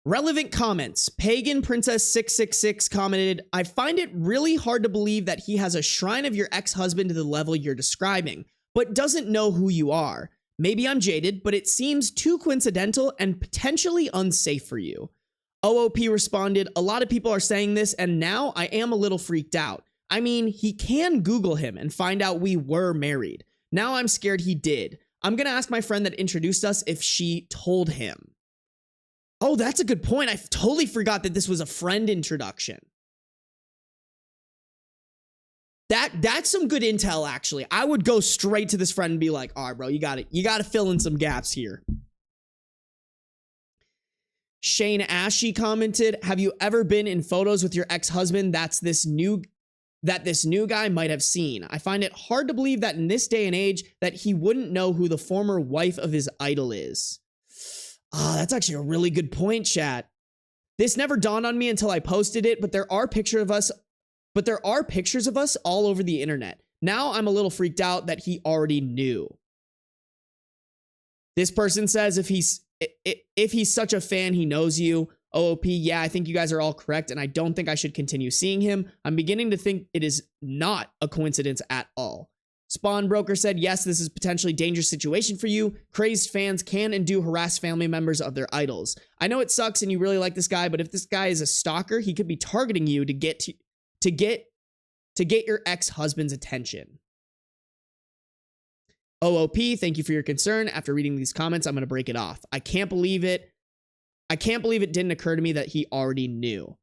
Relevant comments. Pagan Princess 666 commented, I find it really hard to believe that he has a shrine of your ex-husband to the level you're describing, but doesn't know who you are. Maybe I'm jaded, but it seems too coincidental and potentially unsafe for you. OOP responded, a lot of people are saying this, and now I am a little freaked out. I mean, he can Google him and find out we were married. Now I'm scared he did. I'm gonna ask my friend that introduced us if she told him. Oh, that's a good point. I totally forgot that this was a friend introduction. That's some good intel, actually. I would go straight to this friend and be like, all right, bro, you got to fill in some gaps here. Shane Ashy commented, have you ever been in photos with your ex-husband that this new guy might have seen? I find it hard to believe that in this day and age that he wouldn't know who the former wife of his idol is. Ah, that's actually a really good point, chat. This never dawned on me until I posted it, but there are pictures of us all over the internet. Now I'm a little freaked out that he already knew. This person says if he's such a fan, he knows you. OOP, yeah, I think you guys are all correct, and I don't think I should continue seeing him. I'm beginning to think it is not a coincidence at all. Spawn Broker said, yes, this is potentially a dangerous situation for you. Crazed fans can and do harass family members of their idols. I know it sucks and you really like this guy, but if this guy is a stalker, he could be targeting you to get your ex-husband's attention. OOP, thank you for your concern. After reading these comments, I'm going to break it off. I can't believe it didn't occur to me that he already knew.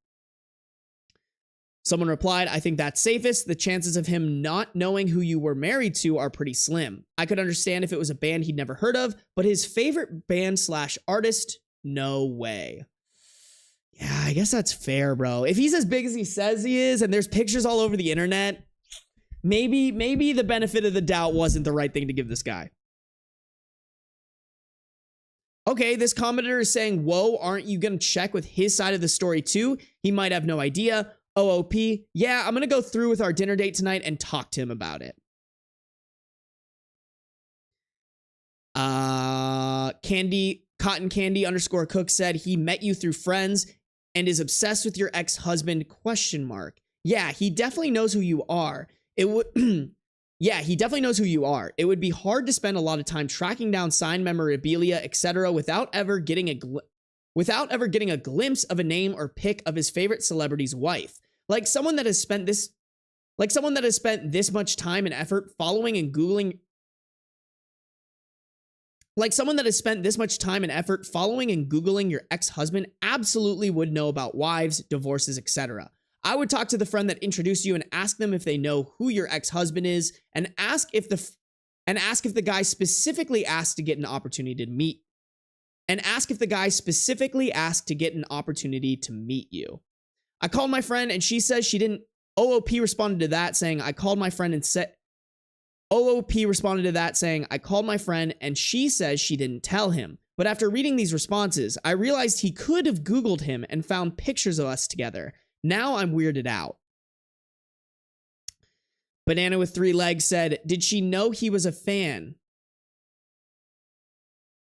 Someone replied, I think that's safest. The chances of him not knowing who you were married to are pretty slim. I could understand if it was a band he'd never heard of, but his favorite band/artist, no way. Yeah, I guess that's fair, bro. If he's as big as he says he is, and there's pictures all over the internet, maybe the benefit of the doubt wasn't the right thing to give this guy. Okay, this commenter is saying, whoa, aren't you going to check with his side of the story too? He might have no idea. OOP, yeah, I'm going to go through with our dinner date tonight and talk to him about it. Cotton Candy _Cook said he met you through friends and is obsessed with your ex-husband ? Yeah, he definitely knows who you are. Yeah, he definitely knows who you are. It would be hard to spend a lot of time tracking down signed memorabilia, etc., without ever getting a glimpse of a name or pic of his favorite celebrity's wife. Like someone that has spent this much time and effort following and Googling. Like someone that has spent this much time and effort following and Googling your ex-husband absolutely would know about wives, divorces, etc. I would talk to the friend that introduced you and ask them if they know who your ex-husband is and ask if the guy specifically asked to get an opportunity to meet you. I called my friend and she says she didn't. OOP responded to that saying, I called my friend and she says she didn't tell him. But after reading these responses, I realized he could have Googled him and found pictures of us together. Now I'm weirded out. Banana with 3 legs said, did she know he was a fan?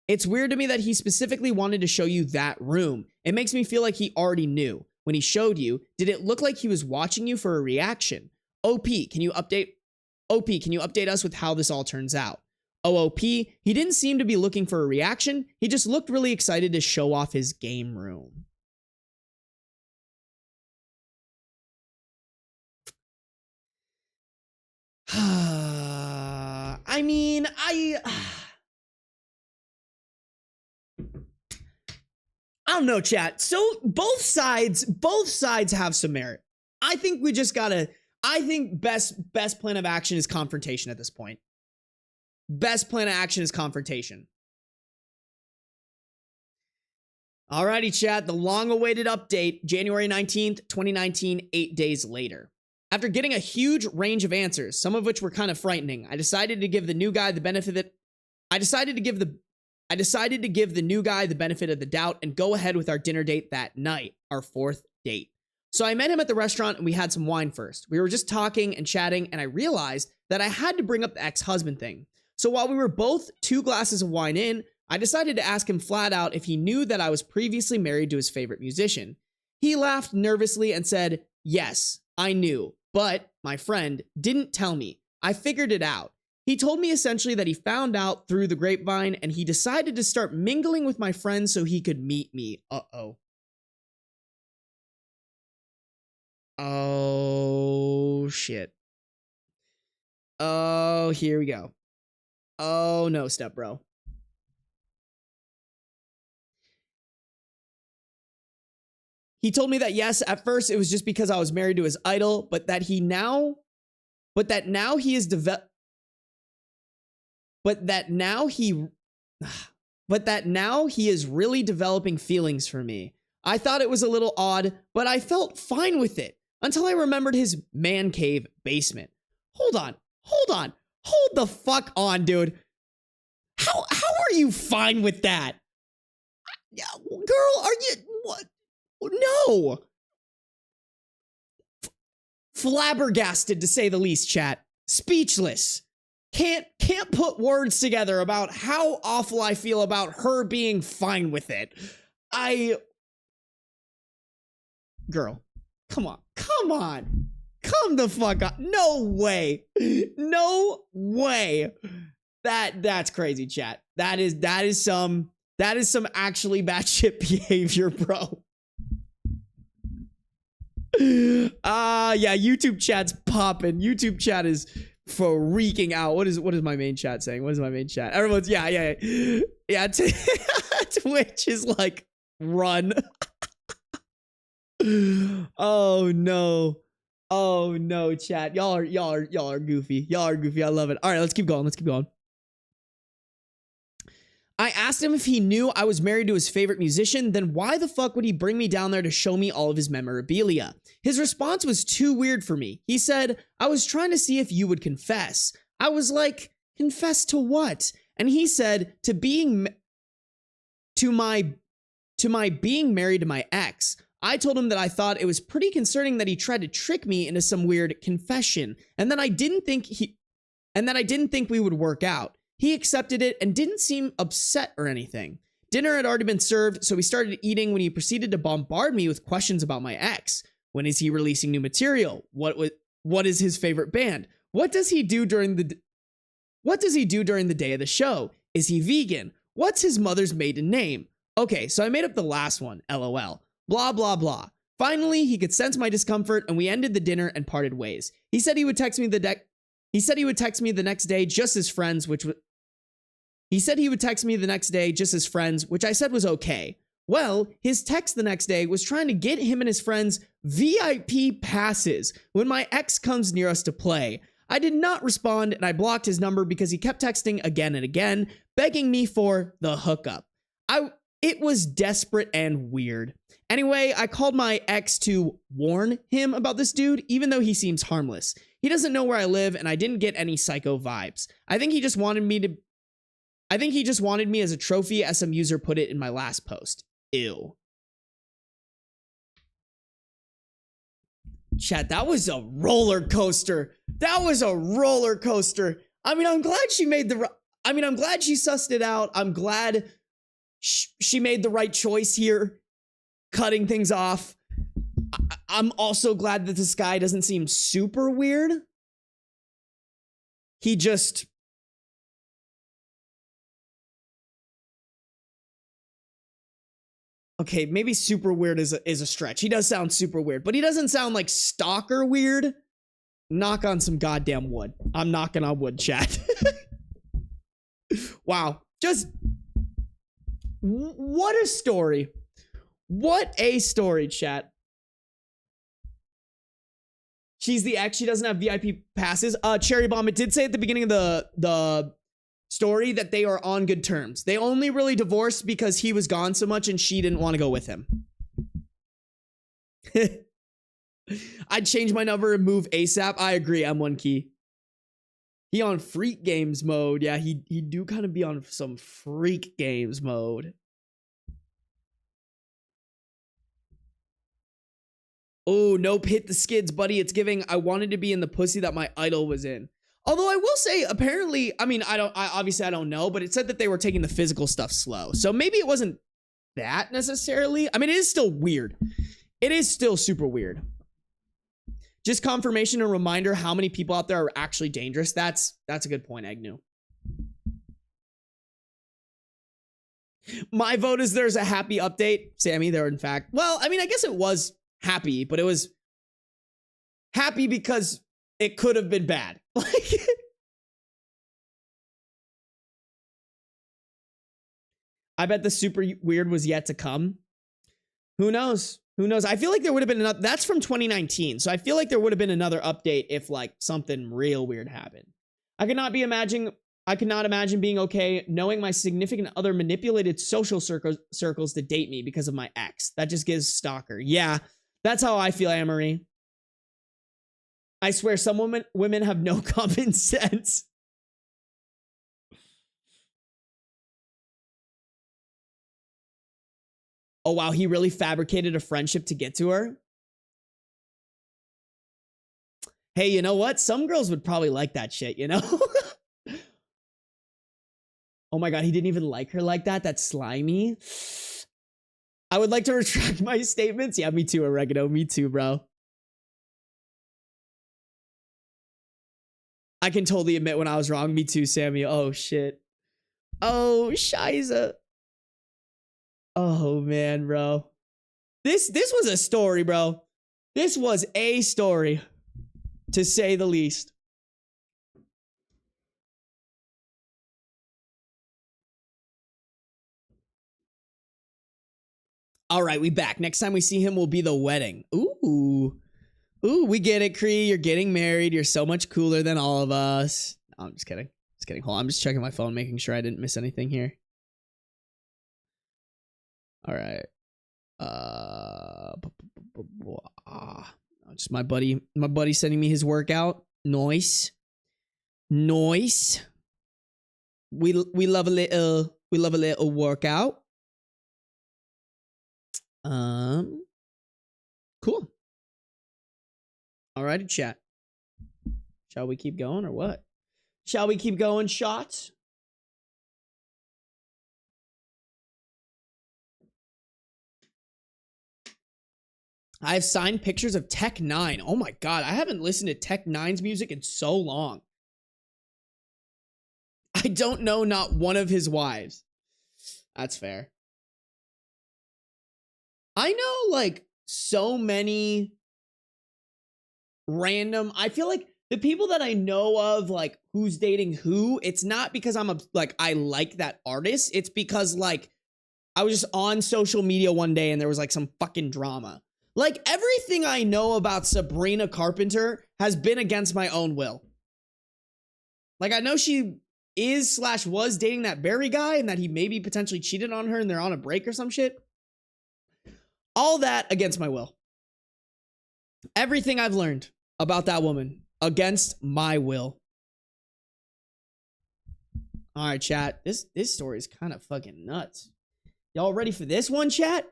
It's weird to me that he specifically wanted to show you that room. It makes me feel like he already knew. When he showed you, did it look like he was watching you for a reaction? OP, can you update us with how this all turns out? OOP, he didn't seem to be looking for a reaction. He just looked really excited to show off his game room. I mean, I don't know, chat. So both sides have some merit. I think we just gotta, I think best plan of action is confrontation at this point. Best plan of action is confrontation. Alrighty, chat, the long-awaited update, January 19th, 2019, 8 days later. After getting a huge range of answers, some of which were kind of frightening, I decided to give the new guy the benefit of the doubt and go ahead with our dinner date that night, our 4th date. So I met him at the restaurant and we had some wine first. We were just talking and chatting and I realized that I had to bring up the ex-husband thing. So while we were both 2 glasses of wine in, I decided to ask him flat out if he knew that I was previously married to his favorite musician. He laughed nervously and said, yes, I knew, but my friend didn't tell me. I figured it out. He told me essentially that he found out through the grapevine and he decided to start mingling with my friends so he could meet me. Uh-oh. Oh, shit. Oh, here we go. Oh, no, step bro. He told me that, yes, at first it was just because I was married to his idol, but that now he is really developing feelings for me. I thought it was a little odd, but I felt fine with it until I remembered his man cave basement. Hold the fuck on, dude. How are you fine with that? Girl, are you, what? No. Flabbergasted, to say the least, chat. Speechless. Can't put words together about how awful I feel about her being fine with it. Girl, come on. Come the fuck on. No way. That's crazy, chat. That is some actually batshit behavior, bro. Yeah, YouTube chat's popping. YouTube chat is freaking out. What is my main chat saying? What is my main chat? Everyone's yeah. Twitch is like, run. Oh no, chat. Y'all are goofy. Y'all are goofy. I love it. All right, let's keep going. I asked him if he knew I was married to his favorite musician, then why the fuck would he bring me down there to show me all of his memorabilia? His response was too weird for me. He said, I was trying to see if you would confess. I was like, confess to what? And he said, to my being married to my ex. I told him that I thought it was pretty concerning that he tried to trick me into some weird confession, and that I didn't think we would work out. He accepted it and didn't seem upset or anything. Dinner had already been served, so we started eating when he proceeded to bombard me with questions about my ex. When is he releasing new material? What is his favorite band? What does he do during the day of the show? Is he vegan? What's his mother's maiden name? Okay, so I made up the last one, LOL. Blah, blah, blah. Finally, he could sense my discomfort and we ended the dinner and parted ways. He said he would text me the next day just as friends, which He said he would text me the next day just as friends, which I said was okay. Well, his text the next day was trying to get him and his friends VIP passes when my ex comes near us to play. I did not respond and I blocked his number because he kept texting again and again, begging me for the hookup. It was desperate and weird. Anyway, I called my ex to warn him about this dude, even though he seems harmless. He doesn't know where I live and I didn't get any psycho vibes. I think he just wanted me as a trophy, as some user put it in my last post. Ew. Chat, that was a roller coaster. That was a roller coaster. I mean, I'm glad she made I'm glad she sussed it out. I'm glad she made the right choice here, cutting things off. I'm also glad that this guy doesn't seem super weird. He just... Okay, maybe super weird is a stretch. He does sound super weird, but he doesn't sound like stalker weird. Knock on some goddamn wood. I'm knocking on wood, chat. Wow. Just... what a story. What a story, chat. She's the ex. She doesn't have VIP passes. Cherry Bomb, it did say at the beginning of the story that they are on good terms. They only really divorced because he was gone so much and she didn't want to go with him. I'd change my number and move ASAP. I agree, M1 Key. He on freak games mode. Yeah, he do kind of be on some freak games mode. Oh, nope, hit the skids, buddy. It's giving I wanted to be in the pussy that my idol was in. Although I will say, apparently, I mean, obviously I don't know, but it said that they were taking the physical stuff slow. So maybe it wasn't that necessarily. I mean, it is still weird. It is still super weird. Just confirmation and reminder how many people out there are actually dangerous. That's a good point, Agnew. My vote is there's a happy update. Sammy, there in fact. Well, I mean, I guess it was happy, but it was happy because it could have been bad. Like, I bet the super weird was yet to come. Who knows? Who knows? I feel like there would have been another. That's from 2019. So I feel like there would have been another update if like something real weird happened. I could not imagine being okay knowing my significant other manipulated social circles to date me because of my ex. That just gives stalker. Yeah, that's how I feel, Amory. I swear some women have no common sense. Oh, wow. He really fabricated a friendship to get to her. Hey, you know what? Some girls would probably like that shit, you know? Oh my God. He didn't even like her like that. That's slimy. I would like to retract my statements. Yeah, me too, Oregano. Me too, bro. I can totally admit when I was wrong. Me too, Sammy. Oh, shit. Oh, shiza. Oh, man, bro. This was a story, bro. This was a story, to say the least. All right, we back. Next time we see him will be the wedding. Ooh. Ooh, we get it, Kree. You're getting married. You're so much cooler than all of us. No, I'm just kidding. Just kidding. Hold on. I'm just checking my phone, making sure I didn't miss anything here. All right. Just my buddy sending me his workout. Nice. Nice. We love a little workout. Cool. Alrighty, chat. Shall we keep going or what? Shall we keep going, shots? I have signed pictures of Tech 9. Oh my God, I haven't listened to Tech 9's music in so long. I don't know not one of his wives. That's fair. I know like so many random, I feel like the people that I know of, like who's dating who, it's not because I like that artist. It's because like I was just on social media one day and there was like some fucking drama. Like everything I know about Sabrina Carpenter has been against my own will. Like I know she is/was dating that Barry guy and that he maybe potentially cheated on her and they're on a break or some shit. All that against my will. Everything I've learned about that woman against my will. All right, chat. This story is kind of fucking nuts. Y'all ready for this one, chat?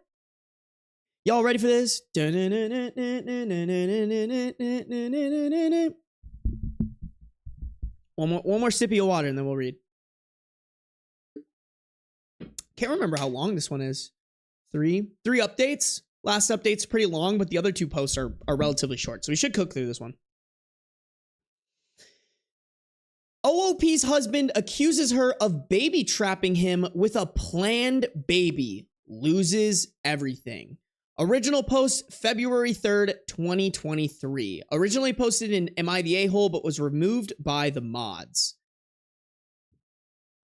Y'all ready for this? One more sippy of water and then we'll read. Can't remember how long this one is. Three updates. Last update's pretty long, but the other two posts are relatively short. So we should cook through this one. OOP's husband accuses her of baby trapping him with a planned baby. Loses everything. Original post February 3rd, 2023. Originally posted in Am I the A-hole, but was removed by the mods.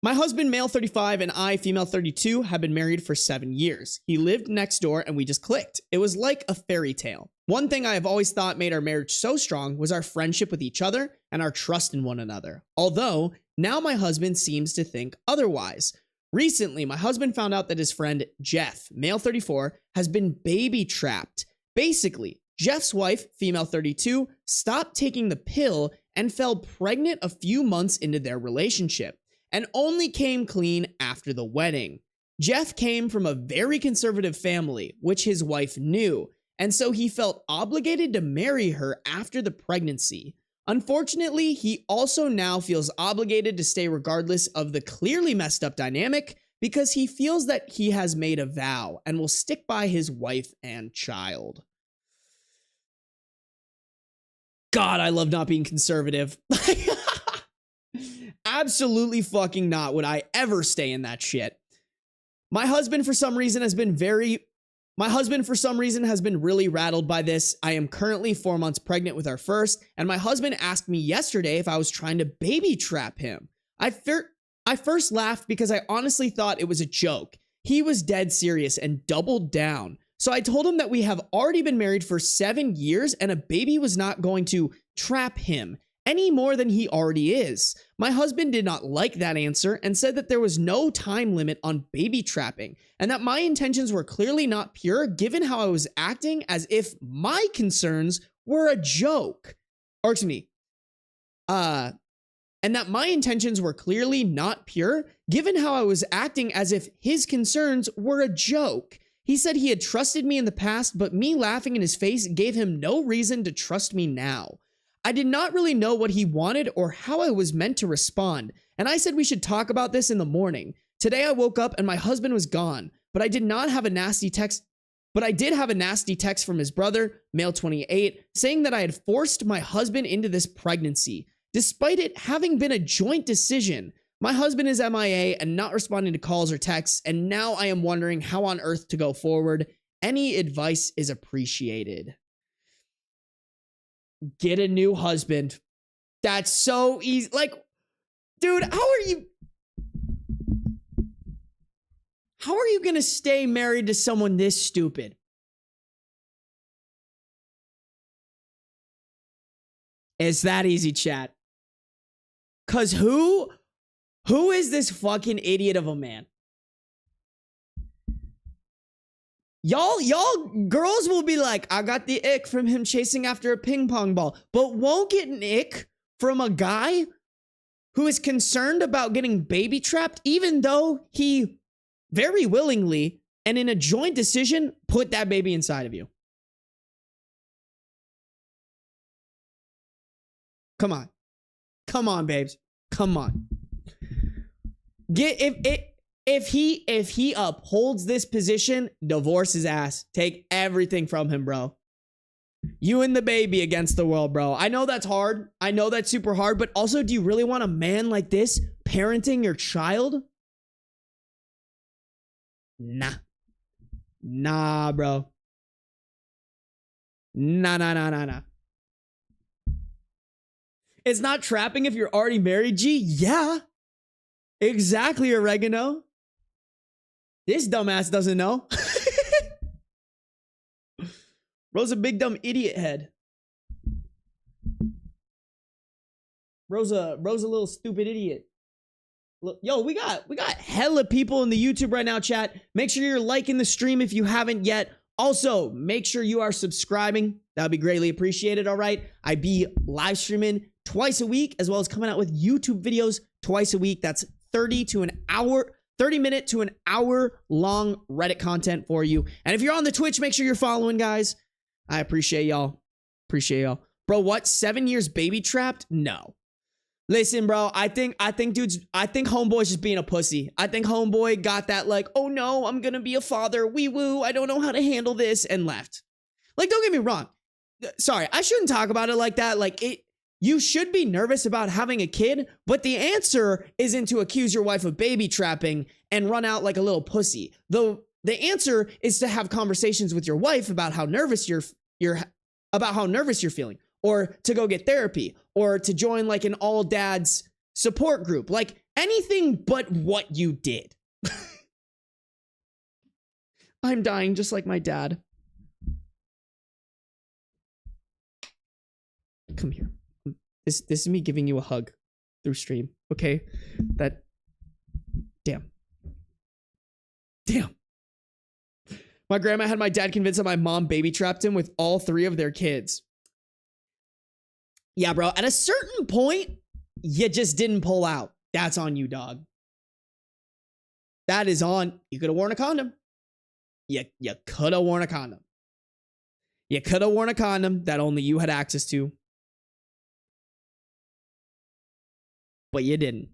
My husband, male 35, and I, female 32, have been married for 7 years. He lived next door and we just clicked. It was like a fairy tale. One thing I have always thought made our marriage so strong was our friendship with each other and our trust in one another. Although, now my husband seems to think otherwise. Recently, my husband found out that his friend, Jeff, male 34, has been baby trapped. Basically, Jeff's wife, female 32, stopped taking the pill and fell pregnant a few months into their relationship, and only came clean after the wedding. Jeff came from a very conservative family, which his wife knew, and so he felt obligated to marry her after the pregnancy. Unfortunately, he also now feels obligated to stay regardless of the clearly messed up dynamic because he feels that he has made a vow and will stick by his wife and child. God, I love not being conservative. Absolutely fucking not would I ever stay in that shit. My husband for some reason has been really rattled by this. I am currently 4 months pregnant with our first, and my husband asked me yesterday if I was trying to baby trap him. I first laughed because I honestly thought it was a joke. He was dead serious and doubled down. So I told him that we have already been married for 7 years and a baby was not going to trap him any more than he already is. My husband did not like that answer and said that there was no time limit on baby trapping and that my intentions were clearly not pure given how I was acting as if my concerns were a joke. Or excuse me. And that my intentions were clearly not pure given how I was acting as if his concerns were a joke. He said he had trusted me in the past, but me laughing in his face gave him no reason to trust me now. I did not really know what he wanted or how I was meant to respond, and I said we should talk about this in the morning. Today I woke up and my husband was gone, but I did have a nasty text from his brother, male 28, saying that I had forced my husband into this pregnancy, despite it having been a joint decision. My husband is MIA and not responding to calls or texts, and now I am wondering how on earth to go forward. Any advice is appreciated. Get a new husband. That's so easy. Like, dude, how are you gonna stay married to someone this stupid? It's that easy, chat. Cause who is this fucking idiot of a man? Y'all girls will be like, I got the ick from him chasing after a ping pong ball, but won't get an ick from a guy who is concerned about getting baby trapped, even though he very willingly and in a joint decision put that baby inside of you. Come on. Come on, babes. Come on. If he upholds this position, divorce his ass. Take everything from him, bro. You and the baby against the world, bro. I know that's hard. I know that's super hard, but also, do you really want a man like this parenting your child? Nah. Nah, bro. Nah. It's not trapping if you're already married, G? Yeah. Exactly, Oregano. This dumbass doesn't know. Bro's a big dumb idiot head. Bro's a little stupid idiot. Look, yo, we got hella people in the YouTube right now, chat. Make sure you're liking the stream if you haven't yet. Also, make sure you are subscribing. That would be greatly appreciated, all right? I be live streaming twice a week, as well as coming out with YouTube videos twice a week. That's 30 minute to an hour long Reddit content for you. And if you're on the Twitch, make sure you're following, guys. I appreciate y'all. Bro, what? 7 years baby trapped? No. Listen, bro, I think homeboy's just being a pussy. I think homeboy got that like, oh no, I'm gonna be a father, wee woo, I don't know how to handle this, and left. Like, don't get me wrong. Sorry, I shouldn't talk about it like that. Like, you should be nervous about having a kid, but the answer isn't to accuse your wife of baby trapping and run out like a little pussy. Though the answer is to have conversations with your wife about how nervous you're feeling, or to go get therapy, or to join like an all dads support group, like anything but what you did. I'm dying just like my dad. Come here. This is me giving you a hug through stream, okay? Damn. My grandma had my dad convinced that my mom baby trapped him with all 3 of their kids. Yeah, bro, at a certain point, you just didn't pull out. That's on you, dog. That is on. You could have worn a condom. You could have worn a condom. You could have worn a condom that only you had access to. But you didn't.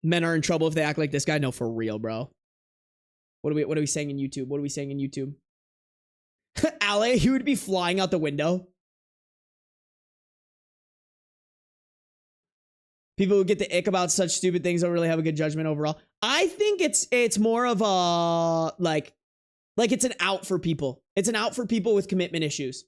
Men are in trouble if they act like this guy. No, for real, bro. What are we saying in YouTube? Ale, he would be flying out the window. People who get the ick about such stupid things don't really have a good judgment overall. I think it's more of a like it's an out for people. It's an out for people with commitment issues.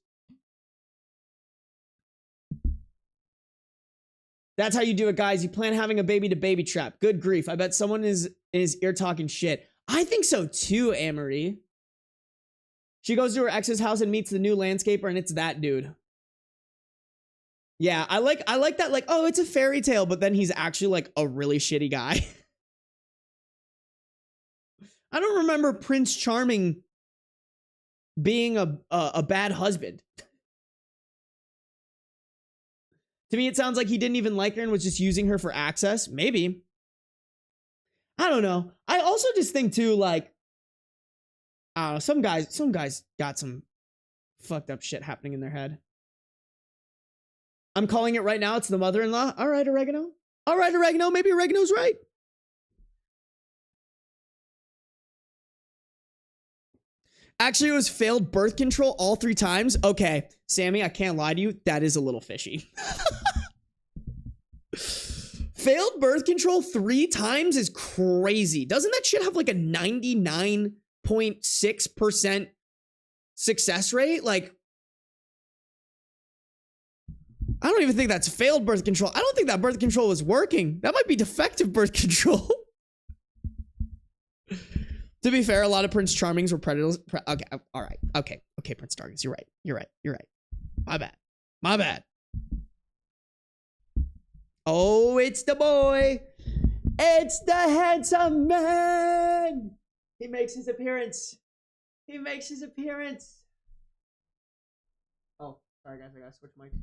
That's how you do it, guys. You plan having a baby to baby trap. Good grief. I bet someone is in his ear talking shit. I think so too, Amory. She goes to her ex's house and meets the new landscaper, and it's that dude. Yeah, I like that, like, oh, it's a fairy tale, but then he's actually like a really shitty guy. I don't remember Prince Charming being a bad husband. To me, it sounds like he didn't even like her and was just using her for access. Maybe. I don't know. I also just think too, like, I don't know, some guys got some fucked up shit happening in their head. I'm calling it right now. It's the mother-in-law. All right, Oregano. All right, Oregano. Maybe Oregano's right. Actually, it was failed birth control all 3 times. Okay, Sammy, I can't lie to you. That is a little fishy. Failed birth control 3 times is crazy. Doesn't that shit have like a 99.6% success rate? Like, I don't even think that's failed birth control. I don't think that birth control was working. That might be defective birth control. To be fair, a lot of Prince Charmings were predators. Okay, all right. Okay, Prince Dargis, you're right. My bad. Oh, it's the boy. It's the handsome man. He makes his appearance. Oh, sorry guys, I gotta switch mics.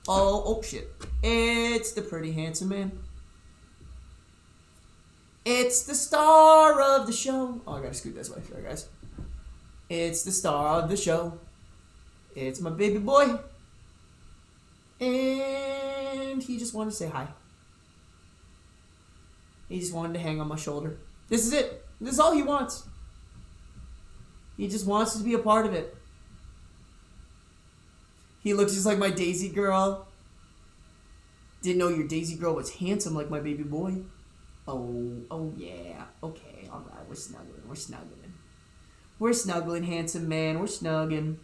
Oh shit. It's the pretty handsome man. It's the star of the show. Oh, I gotta scoot this way. Sorry, guys. It's the star of the show. It's my baby boy. And he just wanted to say hi. He just wanted to hang on my shoulder. This is it. This is all he wants. He just wants to be a part of it. He looks just like my Daisy girl. Didn't know your Daisy girl was handsome like my baby boy. Oh yeah. Okay, alright. We're snuggling. We're snuggling, handsome man. We're snugging.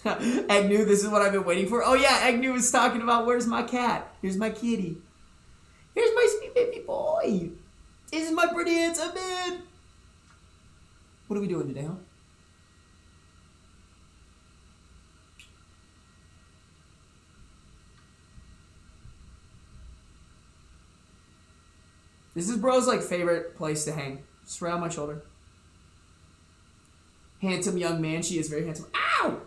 Agnew, this is what I've been waiting for. Oh yeah, Agnew was talking about where's my cat? Here's my kitty. Here's my sweet baby boy. This is my pretty handsome man. What are we doing today, huh? This is bro's like favorite place to hang. Just right on my shoulder. Handsome young man. She is very handsome. Ow!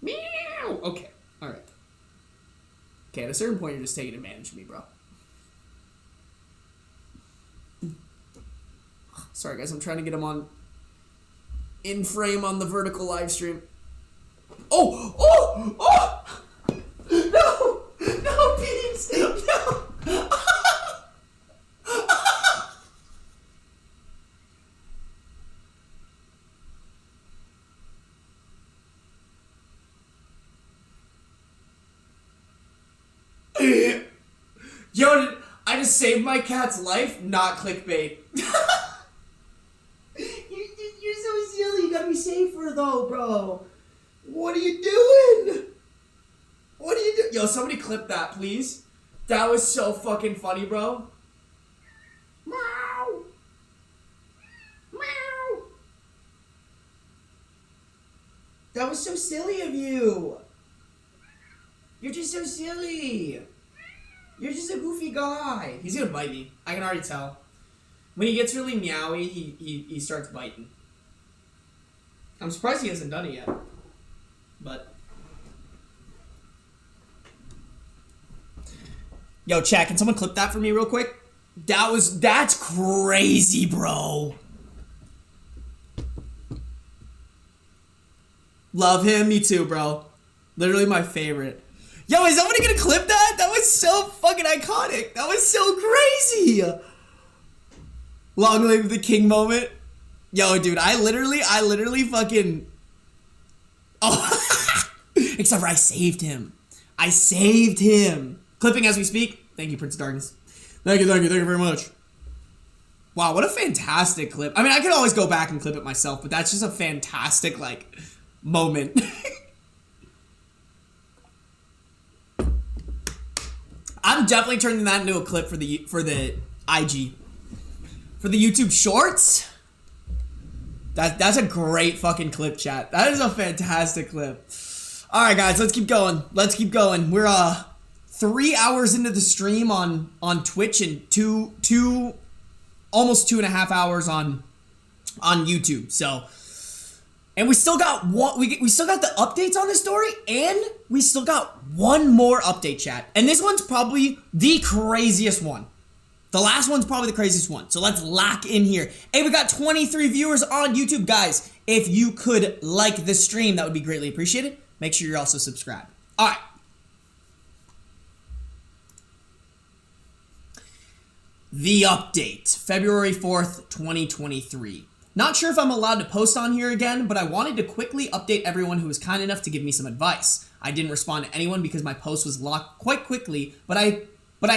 Meow! Okay. Alright. Okay, at a certain point you're just taking advantage of me, bro. Sorry guys, I'm trying to get him on in frame on the vertical live stream. Oh! Oh! Oh! No! No, Peeps! No! Yo, I just saved my cat's life, not clickbait. You're so silly. You gotta be safer, though, bro. What are you doing? What are you doing? Yo, somebody clip that, please. That was so fucking funny, bro. Meow. Meow. That was so silly of you. You're just so silly. You're just a goofy guy. He's gonna bite me. I can already tell. When he gets really meowy, he starts biting. I'm surprised he hasn't done it yet. But yo, chat, can someone clip that for me real quick? That's crazy, bro. Love him, me too, bro. Literally my favorite. Yo, is somebody gonna clip that? That was so fucking iconic. That was so crazy. Long live the king moment. Yo, dude, I literally fucking... Oh, except for I saved him. I saved him. Clipping as we speak. Thank you, Prince of Darkness. Thank you very much. Wow, what a fantastic clip. I mean, I could always go back and clip it myself, but that's just a fantastic, like, moment. I'm definitely turning that into a clip for the IG. For the YouTube Shorts. That's a great fucking clip, chat. That is a fantastic clip. Alright guys, let's keep going. Let's keep going. We're 3 hours into the stream on Twitch and almost 2.5 hours on YouTube. So, and we still got we still got the updates on this story, and we still got one more update, chat. And this one's probably the craziest one. The last one's probably the craziest one. So let's lock in here. Hey, we got 23 viewers on YouTube, guys. If you could like this stream, that would be greatly appreciated. Make sure you're also subscribed. All right. The update, February 4th, 2023. Not sure if I'm allowed to post on here again, but I wanted to quickly update everyone who was kind enough to give me some advice. I didn't respond to anyone because my post was locked quite quickly, but I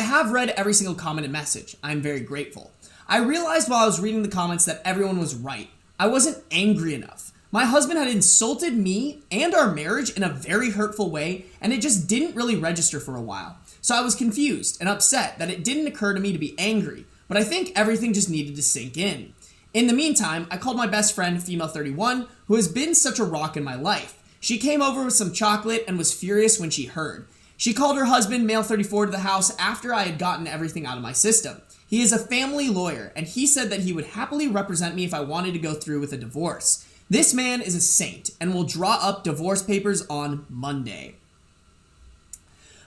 have read every single comment and message. I'm very grateful. I realized while I was reading the comments that everyone was right. I wasn't angry enough. My husband had insulted me and our marriage in a very hurtful way, and it just didn't really register for a while. So I was confused and upset that it didn't occur to me to be angry, but I think everything just needed to sink in. In the meantime, I called my best friend, Female 31, who has been such a rock in my life. She came over with some chocolate and was furious when she heard. She called her husband, Male 34, to the house after I had gotten everything out of my system. He is a family lawyer, and he said that he would happily represent me if I wanted to go through with a divorce. This man is a saint and will draw up divorce papers on Monday.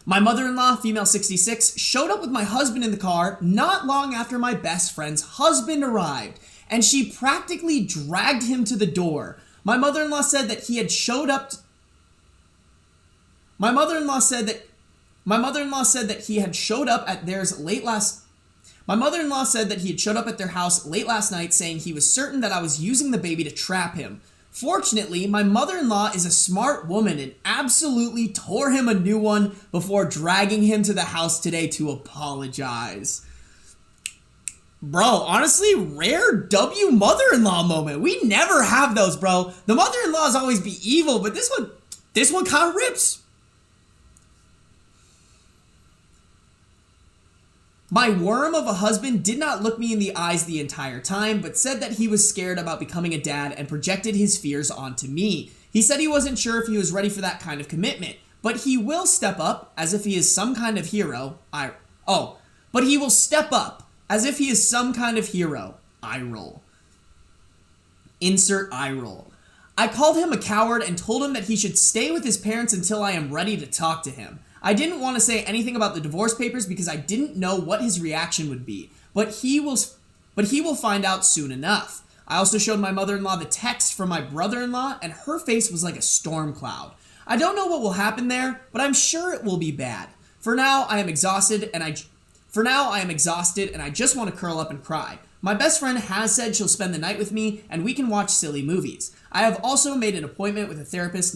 My mother-in-law, Female 66, showed up with my husband in the car not long after my best friend's husband arrived, and she practically dragged him to the door. My mother-in-law said that he had showed up My mother-in-law said that he had showed up at theirs late last My mother-in-law said that he had showed up at their house late last night, saying he was certain that I was using the baby to trap him. Fortunately, my mother-in-law is a smart woman and absolutely tore him a new one before dragging him to the house today to apologize. Bro, honestly, rare W mother-in-law moment. We never have those, bro. The mother-in-laws always be evil, but this one kind of rips. My worm of a husband did not look me in the eyes the entire time, but said that he was scared about becoming a dad and projected his fears onto me. He said he wasn't sure if he was ready for that kind of commitment, but he will step up as if he is some kind of hero. But he will step up as if he is some kind of hero. Eye roll. Insert eye roll. I called him a coward and told him that he should stay with his parents until I am ready to talk to him. I didn't want to say anything about the divorce papers because I didn't know what his reaction would be, but he will find out soon enough. I also showed my mother-in-law the text from my brother-in-law, and her face was like a storm cloud. I don't know what will happen there, but I'm sure it will be bad. For now, I am exhausted, and I just want to curl up and cry. My best friend has said she'll spend the night with me, and we can watch silly movies. I have also made an appointment with a therapist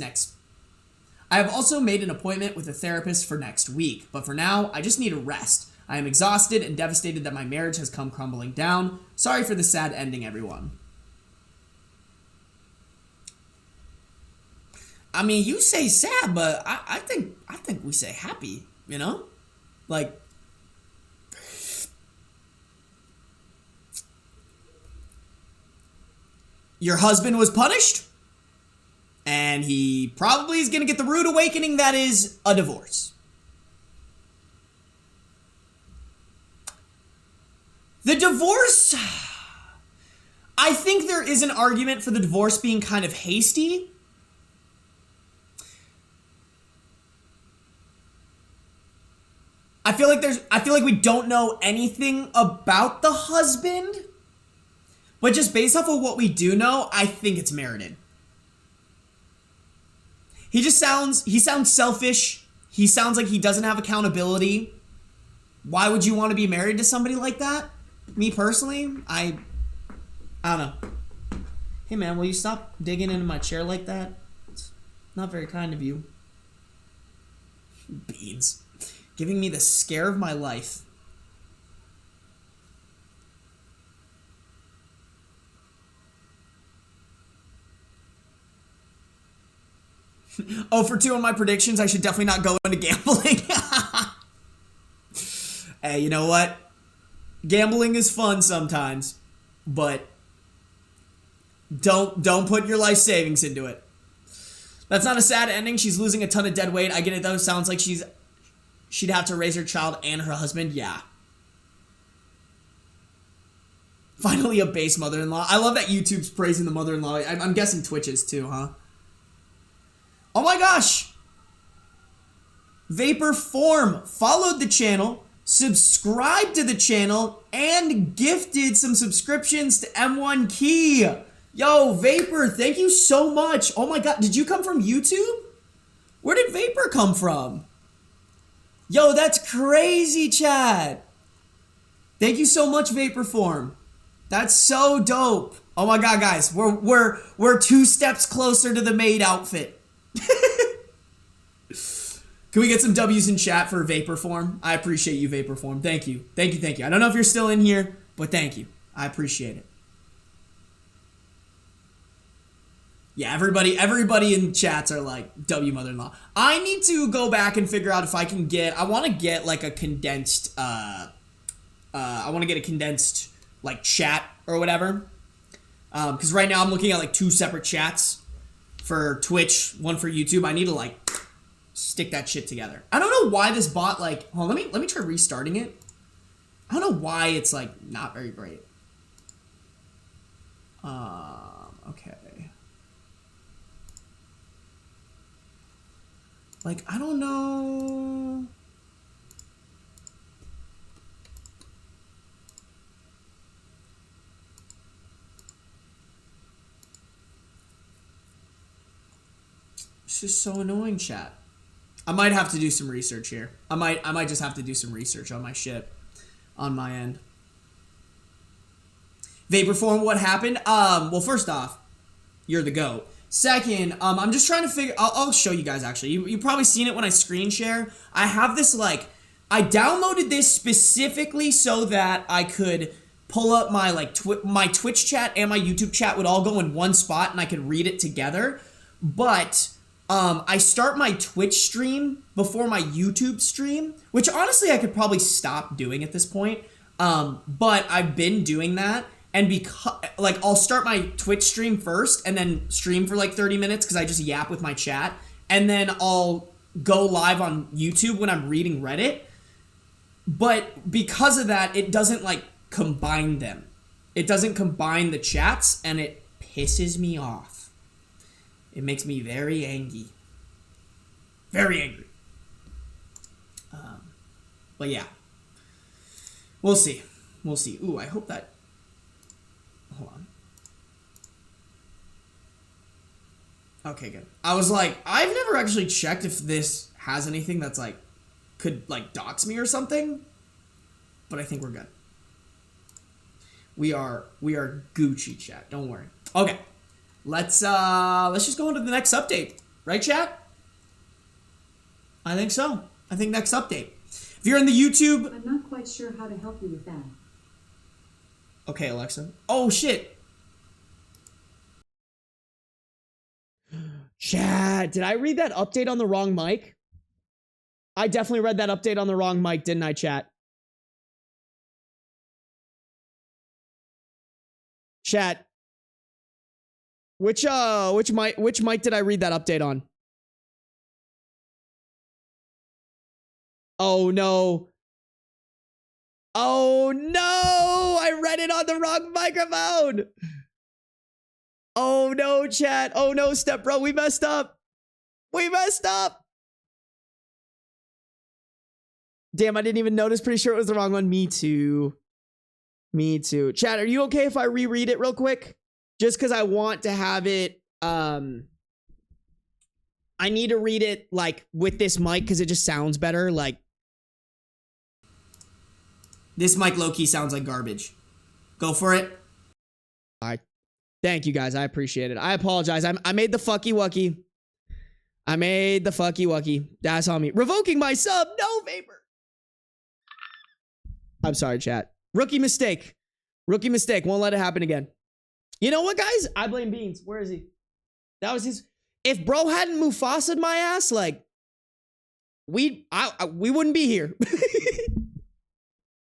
for next week, but for now, I just need a rest. I am exhausted and devastated that my marriage has come crumbling down. Sorry for the sad ending, everyone. I mean, you say sad, but I think we say happy, you know? Like, your husband was punished, and he probably is going to get the rude awakening that is a divorce. The divorce, I think there is an argument for the divorce being kind of hasty. I feel like we don't know anything about the husband, but just based off of what we do know, I think it's merited. He sounds selfish. He sounds like he doesn't have accountability. Why would you want to be married to somebody like that? Me personally, I don't know. Hey man, will you stop digging into my chair like that? It's not very kind of you. Beans. Giving me the scare of my life. Oh, for 2 on my predictions, I should definitely not go into gambling. Hey, you know what? Gambling is fun sometimes, but don't put your life savings into it. That's not a sad ending. She's losing a ton of dead weight. I get it though. Sounds like she'd have to raise her child and her husband. Yeah. Finally a base mother-in-law. I love that YouTube's praising the mother-in-law. I'm guessing Twitch is too, huh? Oh my gosh. Vapor Form followed the channel, subscribed to the channel, and gifted some subscriptions to M1 Key. Yo, Vapor, thank you so much. Oh my god, did you come from YouTube? Where did Vapor come from? Yo, that's crazy, Chad. Thank you so much, Vapor Form. That's so dope. Oh my god, guys, we're 2 steps closer to the maid outfit. Can we get some W's in chat for Vapor Form? I appreciate you, Vapor Form. Thank you. Thank you, thank you. I don't know if you're still in here, but thank you. I appreciate it. Yeah, everybody in chats are like, W mother-in-law. I need to go back and figure out if I can I want to get like a condensed, like chat or whatever. Because right now I'm looking at like 2 separate chats for Twitch, 1 for YouTube. I need to like stick that shit together. I don't know why this bot like, hold on, let me try restarting it. I don't know why it's like not very great. Okay. Like, I don't know. This is so annoying, chat. I might have to do some research here. I might just have to do some research on my shit on my end. Vaporform, what happened? Well, first off, you're the GOAT. Second, I'm just trying to figure... I'll show you guys, actually. You've probably seen it when I screen share. I have this, like... I downloaded this specifically so that I could pull up my my Twitch chat and my YouTube chat would all go in one spot and I could read it together. But I start my Twitch stream before my YouTube stream, which honestly I could probably stop doing at this point. But I've been doing that, and because like I'll start my Twitch stream first and then stream for like 30 minutes because I just yap with my chat, and then I'll go live on YouTube when I'm reading Reddit. But because of that, it doesn't like combine them. It doesn't combine the chats, and it pisses me off. It makes me very angry. Very angry. But yeah. We'll see. We'll see. Ooh, I hope that... Hold on. Okay, good. I was like, I've never actually checked if this has anything that's like, could like dox me or something. But I think we're good. We are Gucci, chat. Don't worry. Okay. Let's just go into the next update. Right, chat? I think so. I think next update. If you're in the YouTube... I'm not quite sure how to help you with that. Okay, Alexa. Oh, shit. Chat, did I read that update on the wrong mic? I definitely read that update on the wrong mic, didn't I, chat? Chat. Which mic did I read that update on? Oh no. Oh no! I read it on the wrong microphone! Oh no, chat. Oh no, Step Bro, we messed up. We messed up. Damn, I didn't even notice. Pretty sure it was the wrong one. Me too. Me too. Chat, are you okay if I reread it real quick? Just because I want to have it, I need to read it, like, with this mic because it just sounds better, like. This mic low-key sounds like garbage. Go for it. All right. Thank you, guys. I appreciate it. I apologize. I made the fucky wucky. I made the fucky wucky. That's on me. Revoking my sub. No, Vapor. I'm sorry, chat. Rookie mistake. Rookie mistake. Won't let it happen again. You know what, guys? I blame Beans. Where is he? That was his. If bro hadn't Mufasa'd my ass, like, we wouldn't be here.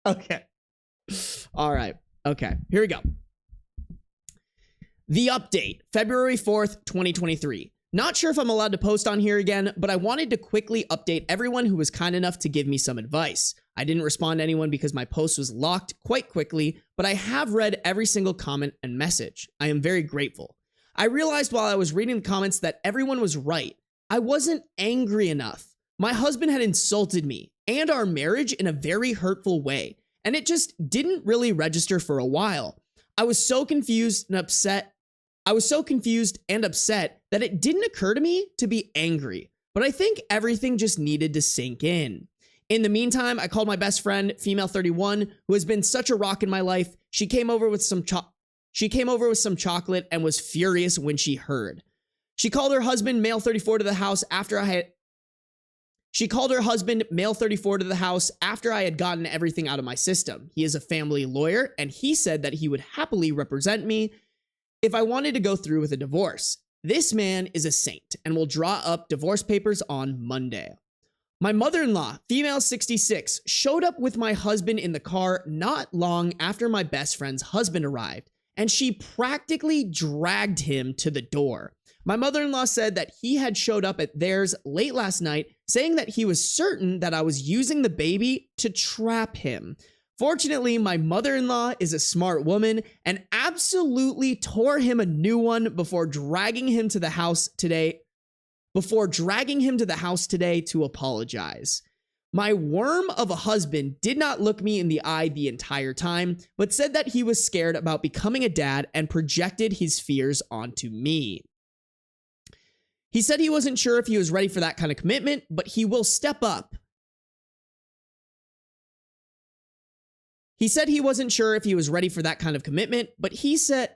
Okay. All right. Okay. Here we go. The update, February 4th, 2023. Not sure if I'm allowed to post on here again, but I wanted to quickly update everyone who was kind enough to give me some advice. I didn't respond to anyone because my post was locked quite quickly, but I have read every single comment and message. I am very grateful. I realized while I was reading the comments that everyone was right. I wasn't angry enough. My husband had insulted me and our marriage in a very hurtful way, and it just didn't really register for a while. I was so confused and upset that it didn't occur to me to be angry, but I think everything just needed to sink in. In the meantime, I called my best friend, Female 31, who has been such a rock in my life. She came over with some chocolate and was furious when she heard. She called her husband, Male 34, to the house after I had gotten everything out of my system. He is a family lawyer, and he said that he would happily represent me if I wanted to go through with a divorce. This man is a saint and will draw up divorce papers on Monday. My mother-in-law, Female 66, showed up with my husband in the car not long after my best friend's husband arrived, and she practically dragged him to the door. My mother-in-law said that he had showed up at theirs late last night, saying that he was certain that I was using the baby to trap him. Fortunately, my mother-in-law is a smart woman and absolutely tore him a new one before dragging him to the house today to apologize. My worm of a husband did not look me in the eye the entire time, but said that he was scared about becoming a dad and projected his fears onto me. He said he wasn't sure if he was ready for that kind of commitment, but he will step up. He said he wasn't sure if he was ready for that kind of commitment, but he said,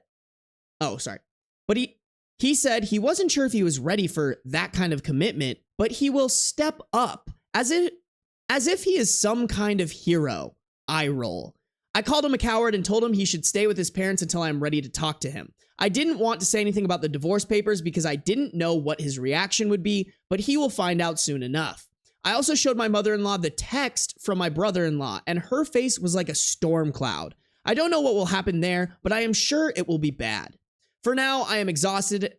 he said he wasn't sure if he was ready for that kind of commitment, but he will step up as if he is some kind of hero. Eye roll. I called him a coward and told him he should stay with his parents until I am ready to talk to him. I didn't want to say anything about the divorce papers because I didn't know what his reaction would be, but he will find out soon enough. I also showed my mother-in-law the text from my brother-in-law, and her face was like a storm cloud. I don't know what will happen there, but I am sure it will be bad. For now, I am exhausted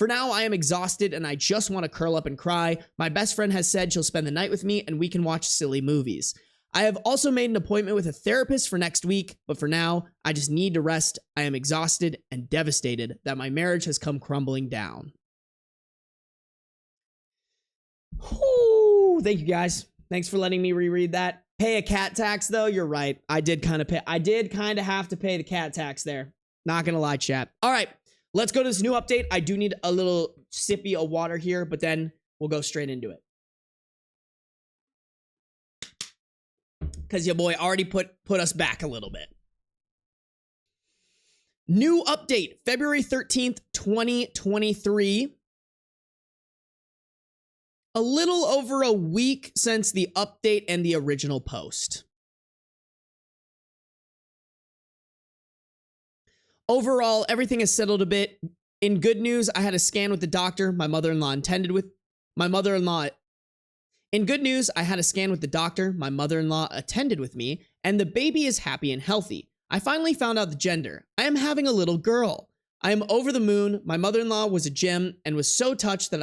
and I just want to curl up and cry. My best friend has said she'll spend the night with me and we can watch silly movies. I have also made an appointment with a therapist for next week, but for now, I just need to rest. I am exhausted and devastated that my marriage has come crumbling down. Whew, thank you guys. Thanks for letting me reread that. Pay a cat tax though, you're right. I did kind of have to pay the cat tax there. Not gonna lie, chat. All right, let's go to this new update. I do need a little sippy of water here, but then we'll go straight into it. Because your boy already put us back a little bit. New update, February 13th, 2023. A little over a week since the update and the original post. Overall, everything has settled a bit. In good news, I had a scan with the doctor my mother-in-law attended with me, and the baby is happy and healthy. I finally found out the gender. I am having a little girl. I am over the moon. My mother-in-law was a gem and was so touched that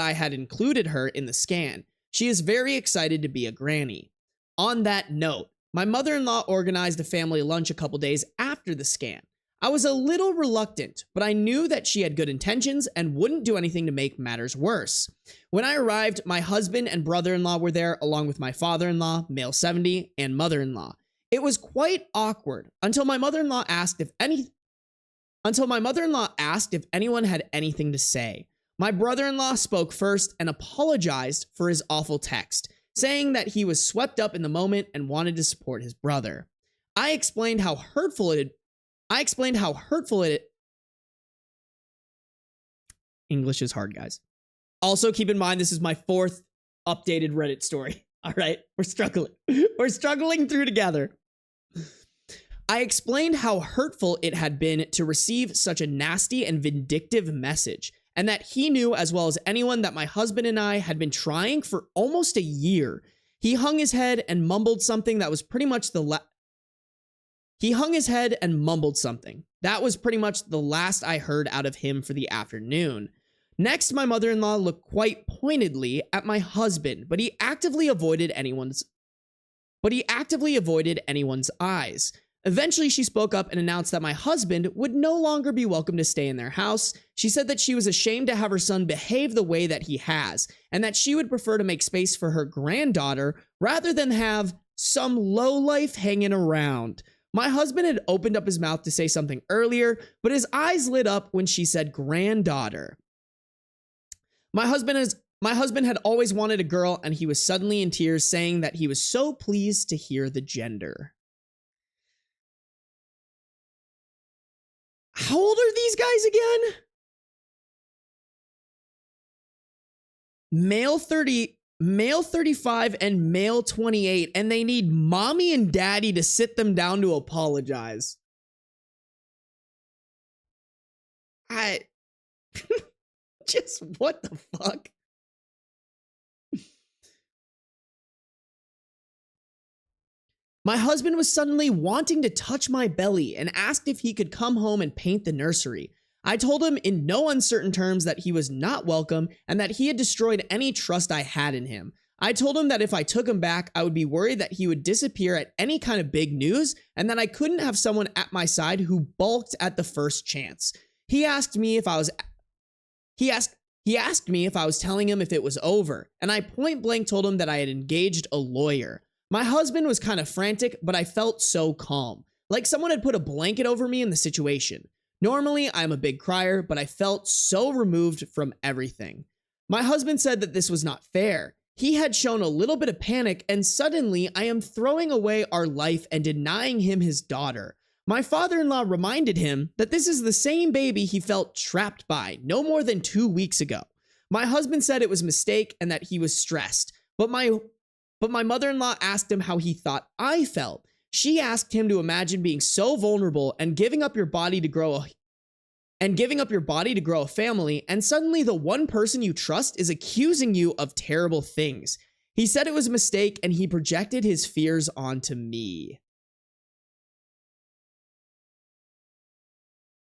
I had included her in the scan. She is very excited to be a granny. On that note, my mother-in-law organized a family lunch a couple days after the scan. I was a little reluctant, but I knew that she had good intentions and wouldn't do anything to make matters worse. When I arrived, my husband and brother-in-law were there, along with my father-in-law, male 70, and mother-in-law. It was quite awkward until my mother-in-law asked if anyone had anything to say. My brother-in-law spoke first and apologized for his awful text, saying that he was swept up in the moment and wanted to support his brother. I explained how hurtful it English is hard, guys. Also, keep in mind, this is my 4th updated Reddit story. All right, we're struggling. We're struggling through together. I explained how hurtful it had been to receive such a nasty and vindictive message, and that he knew as well as anyone that my husband and I had been trying for almost a year. He hung his head and mumbled something that was pretty much the last I heard out of him for the afternoon. Next, my mother-in-law looked quite pointedly at my husband, but he actively avoided anyone's eyes. Eventually, she spoke up and announced that my husband would no longer be welcome to stay in their house. She said that she was ashamed to have her son behave the way that he has, and that she would prefer to make space for her granddaughter rather than have some lowlife hanging around. My husband had opened up his mouth to say something earlier, but his eyes lit up when she said granddaughter. My husband had always wanted a girl, and he was suddenly in tears, saying that he was so pleased to hear the gender. How old are these guys again? Male 35 and male 28, and they need mommy and daddy to sit them down to apologize. Just what the fuck? My husband was suddenly wanting to touch my belly and asked if he could come home and paint the nursery. I told him in no uncertain terms that he was not welcome and that he had destroyed any trust I had in him. I told him that if I took him back, I would be worried that he would disappear at any kind of big news and that I couldn't have someone at my side who balked at the first chance. He asked me if I was telling him if it was over, and I point blank told him that I had engaged a lawyer. My husband was kind of frantic, but I felt so calm, like someone had put a blanket over me in the situation. Normally, I'm a big crier, but I felt so removed from everything. My husband said that this was not fair. He had shown a little bit of panic, and suddenly I am throwing away our life and denying him his daughter. My father-in-law reminded him that this is the same baby he felt trapped by no more than 2 weeks ago. My husband said it was a mistake and that he was stressed, but my But my mother-in-law asked him how he thought I felt. She asked him to imagine being so vulnerable and giving up your body to grow a family, and suddenly the one person you trust is accusing you of terrible things. He said it was a mistake and he projected his fears onto me.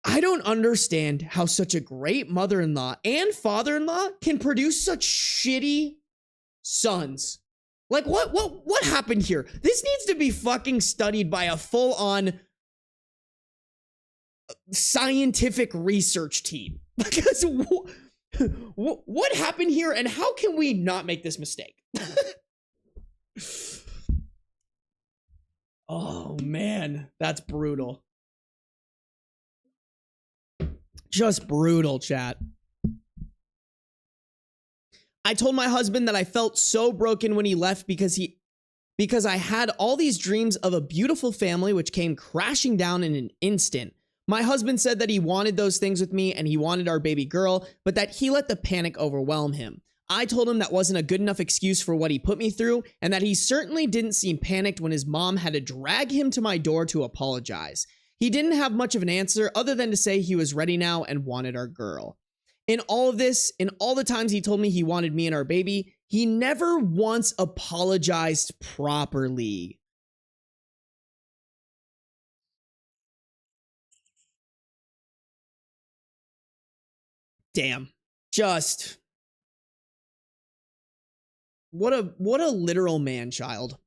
I don't understand how such a great mother-in-law and father-in-law can produce such shitty sons. Like, what happened here? This needs to be fucking studied by a full-on scientific research team. Because what happened here, and how can we not make this mistake? Oh, man, that's brutal. Just brutal, chat. I told my husband that I felt so broken when he left because I had all these dreams of a beautiful family which came crashing down in an instant. My husband said that he wanted those things with me and he wanted our baby girl, but that he let the panic overwhelm him. I told him that wasn't a good enough excuse for what he put me through, and that he certainly didn't seem panicked when his mom had to drag him to my door to apologize. He didn't have much of an answer other than to say he was ready now and wanted our girl. In all of this, in all the times he told me he wanted me and our baby, he never once apologized properly. Damn. Just what a literal man-child.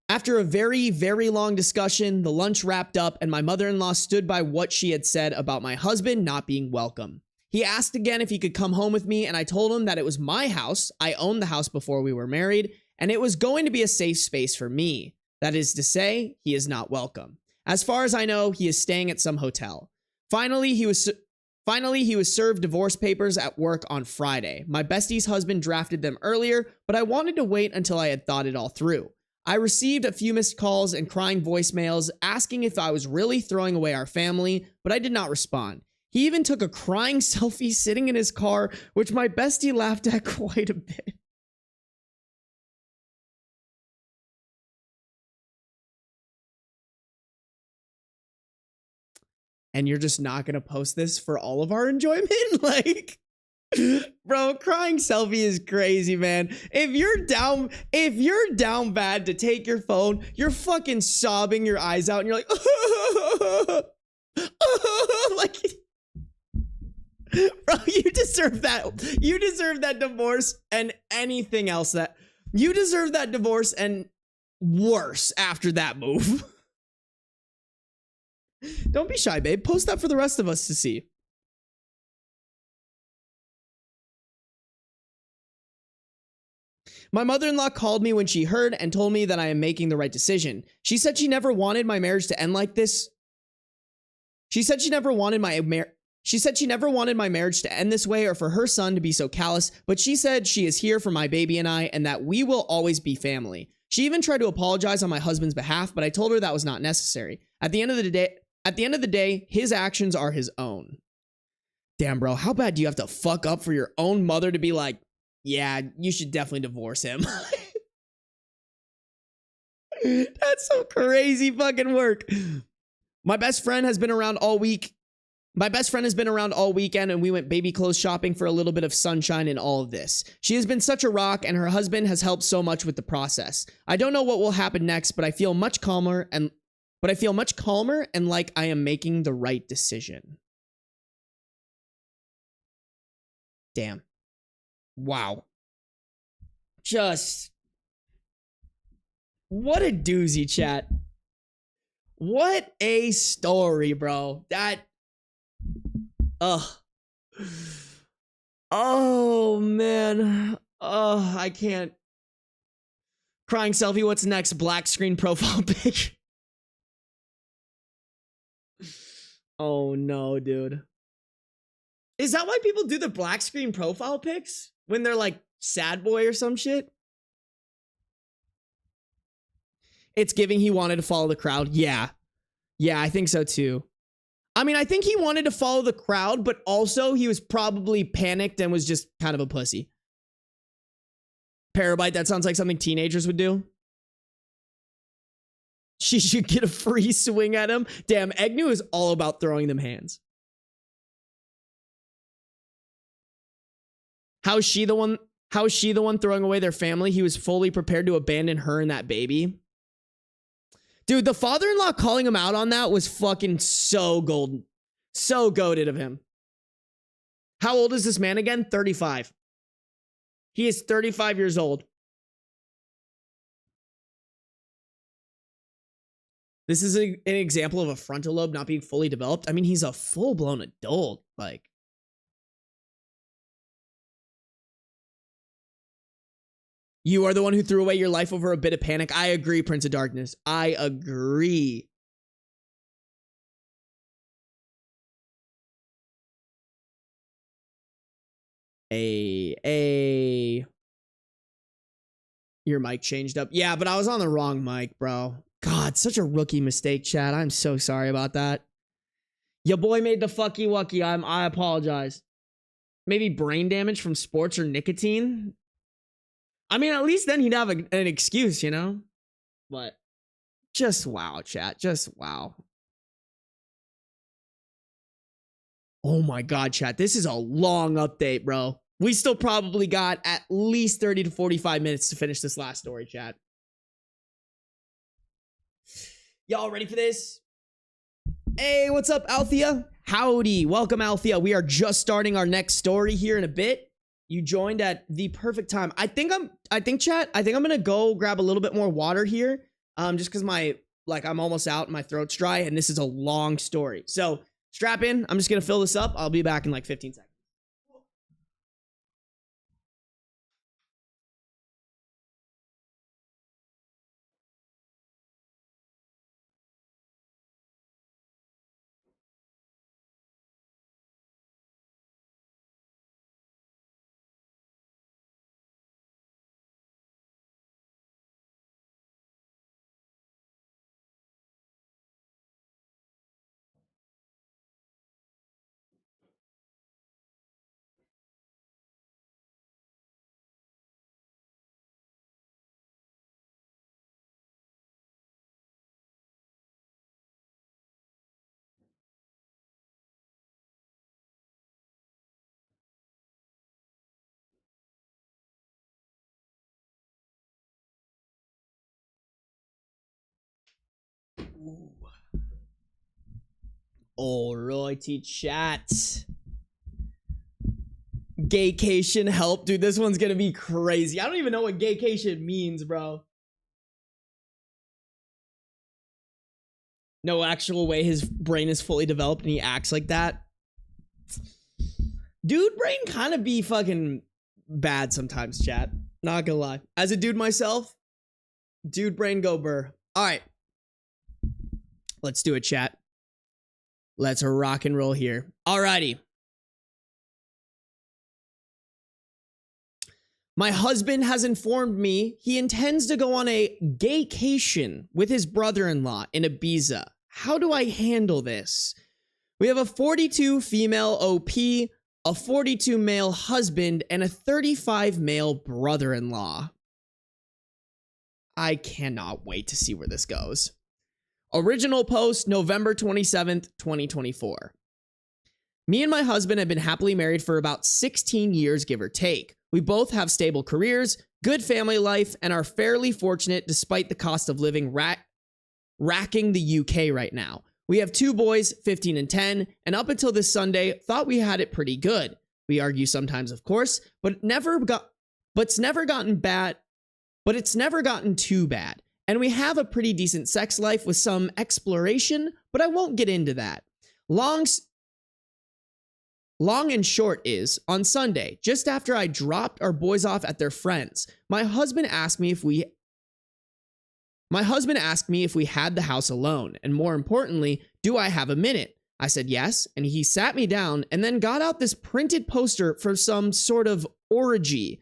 After a very, very long discussion, the lunch wrapped up and my mother-in-law stood by what she had said about my husband not being welcome. He asked again if he could come home with me, and I told him that it was my house. I owned the house before we were married, and it was going to be a safe space for me. That is to say, he is not welcome. As far as I know, he is staying at some hotel. Finally, he was served divorce papers at work on Friday. My bestie's husband drafted them earlier, but I wanted to wait until I had thought it all through. I received a few missed calls and crying voicemails asking if I was really throwing away our family, but I did not respond. He even took a crying selfie sitting in his car, which my bestie laughed at quite a bit. And you're just not going to post this for all of our enjoyment? Like, bro, crying selfie is crazy, man. If you're down bad to take your phone, you're fucking sobbing your eyes out and you're like, like, bro, you deserve that. You deserve that divorce and anything else that you deserve that divorce and worse after that move. Don't be shy, babe. Post that for the rest of us to see. My mother-in-law called me when she heard and told me that I am making the right decision. She said she never wanted my marriage to end like this. She said she never wanted my marriage to end this way or for her son to be so callous, but she said she is here for my baby and I, and that we will always be family. She even tried to apologize on my husband's behalf, but I told her that was not necessary. At the end of the day, his actions are his own. Damn, bro, how bad do you have to fuck up for your own mother to be like, yeah, you should definitely divorce him? That's some crazy fucking work. My best friend has been around all weekend, and we went baby clothes shopping for a little bit of sunshine in all of this. She has been such a rock, and her husband has helped so much with the process. I don't know what will happen next, but I feel much calmer and like I am making the right decision. Damn. Wow. Just what a doozy, chat. What a story, bro. Oh, man. Oh, I can't. Crying selfie, what's next? Black screen profile pic. Oh, no, dude. Is that why people do the black screen profile pics? When they're like sad boy or some shit? It's giving he wanted to follow the crowd. Yeah. Yeah, I think so too. I mean, I think he wanted to follow the crowd, but also he was probably panicked and was just kind of a pussy. Parabyte, that sounds like something teenagers would do. She should get a free swing at him. Damn, Egnu is all about throwing them hands. How's she the one throwing away their family? He was fully prepared to abandon her and that baby. Dude, the father-in-law calling him out on that was fucking so golden. So goated of him. How old is this man again? 35. He is 35 years old. This is an example of a frontal lobe not being fully developed. I mean, he's a full-blown adult. Like, you are the one who threw away your life over a bit of panic. I agree, Prince of Darkness. I agree. Your mic changed up. Yeah, but I was on the wrong mic, bro. God, such a rookie mistake, chat. I'm so sorry about that. Your boy made the fucky wucky. I apologize. Maybe brain damage from sports or nicotine. I mean, at least then he'd have an excuse, you know? But just wow, chat. Just wow. Oh my God, chat. This is a long update, bro. We still probably got at least 30 to 45 minutes to finish this last story, chat. Y'all ready for this? Hey, what's up, Althea? Howdy. Welcome, Althea. We are just starting our next story here in a bit. You joined at the perfect time. I think chat, I'm gonna go grab a little bit more water here. Just because I'm almost out and my throat's dry, and this is a long story. So strap in. I'm just gonna fill this up. I'll be back in like 15 seconds. Alrighty, chat. Gaycation help. Dude, this one's gonna be crazy. I don't even know what gaycation means, bro. No actual way his brain is fully developed and he acts like that. Dude brain kind of be fucking bad sometimes, chat. Not gonna lie. As a dude myself, dude brain go burr. Alright. Let's do it, chat. Let's rock and roll here. Alrighty. My husband has informed me he intends to go on a gaycation with his brother-in-law in Ibiza. How do I handle this? We have a 42 female OP, a 42 male husband, and a 35 male brother-in-law. I cannot wait to see where this goes. Original post, November 27th, 2024. Me and my husband have been happily married for about 16 years, give or take. We both have stable careers, good family life, and are fairly fortunate despite the cost of living racking the UK right now. We have 2 boys, 15 and 10, and up until this Sunday, thought we had it pretty good. We argue sometimes, of course, but it's never gotten too bad. And we have a pretty decent sex life with some exploration, but I won't get into that. Long and short is, on Sunday, just after I dropped our boys off at their friends, my husband asked me if we had the house alone, and more importantly, do I have a minute? I said yes, and he sat me down and then got out this printed poster for some sort of orgy.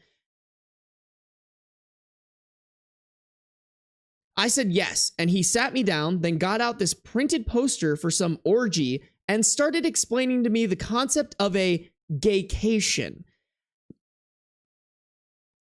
I said yes, and he sat me down, then got out this printed poster for some orgy and started explaining to me the concept of a gaycation.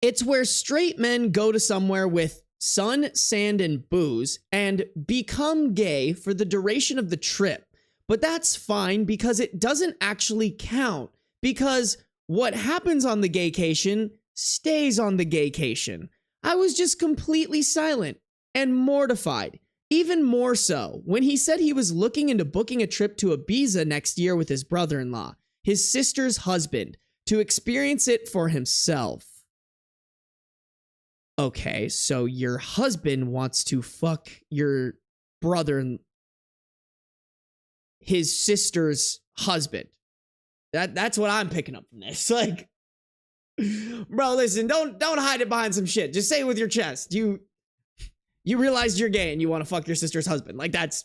It's where straight men go to somewhere with sun, sand, and booze and become gay for the duration of the trip. But that's fine because it doesn't actually count, because what happens on the gaycation stays on the gaycation. I was just completely silent and mortified. Even more so when he said he was looking into booking a trip to Ibiza next year with his brother-in-law, his sister's husband, to experience it for himself. Okay, so your husband wants to fuck your brother and his sister's husband. That's what I'm picking up from this. Like, bro, listen, don't hide it behind some shit. Just say it with your chest. You realized you're gay and you want to fuck your sister's husband. Like, that's...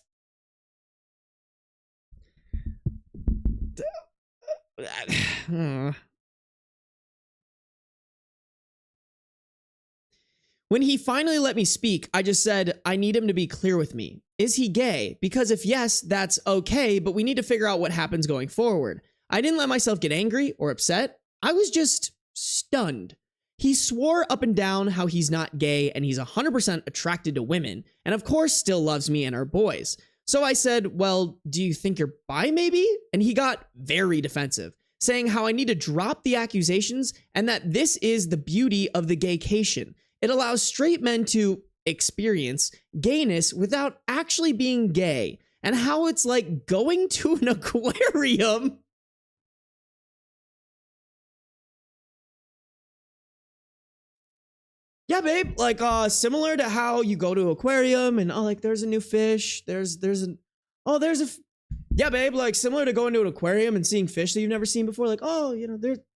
When he finally let me speak, I just said, I need him to be clear with me. Is he gay? Because if yes, that's okay, but we need to figure out what happens going forward. I didn't let myself get angry or upset. I was just stunned. He swore up and down how he's not gay and he's 100% attracted to women, and of course still loves me and our boys. So I said, well, do you think you're bi maybe? And he got very defensive, saying how I need to drop the accusations and that this is the beauty of the gaycation. It allows straight men to experience gayness without actually being gay, and how it's like going to an aquarium. Yeah, babe, like similar to how you go to an aquarium and like there's a new fish, yeah, babe, like similar to going to an aquarium and seeing fish that you've never seen before, like, oh,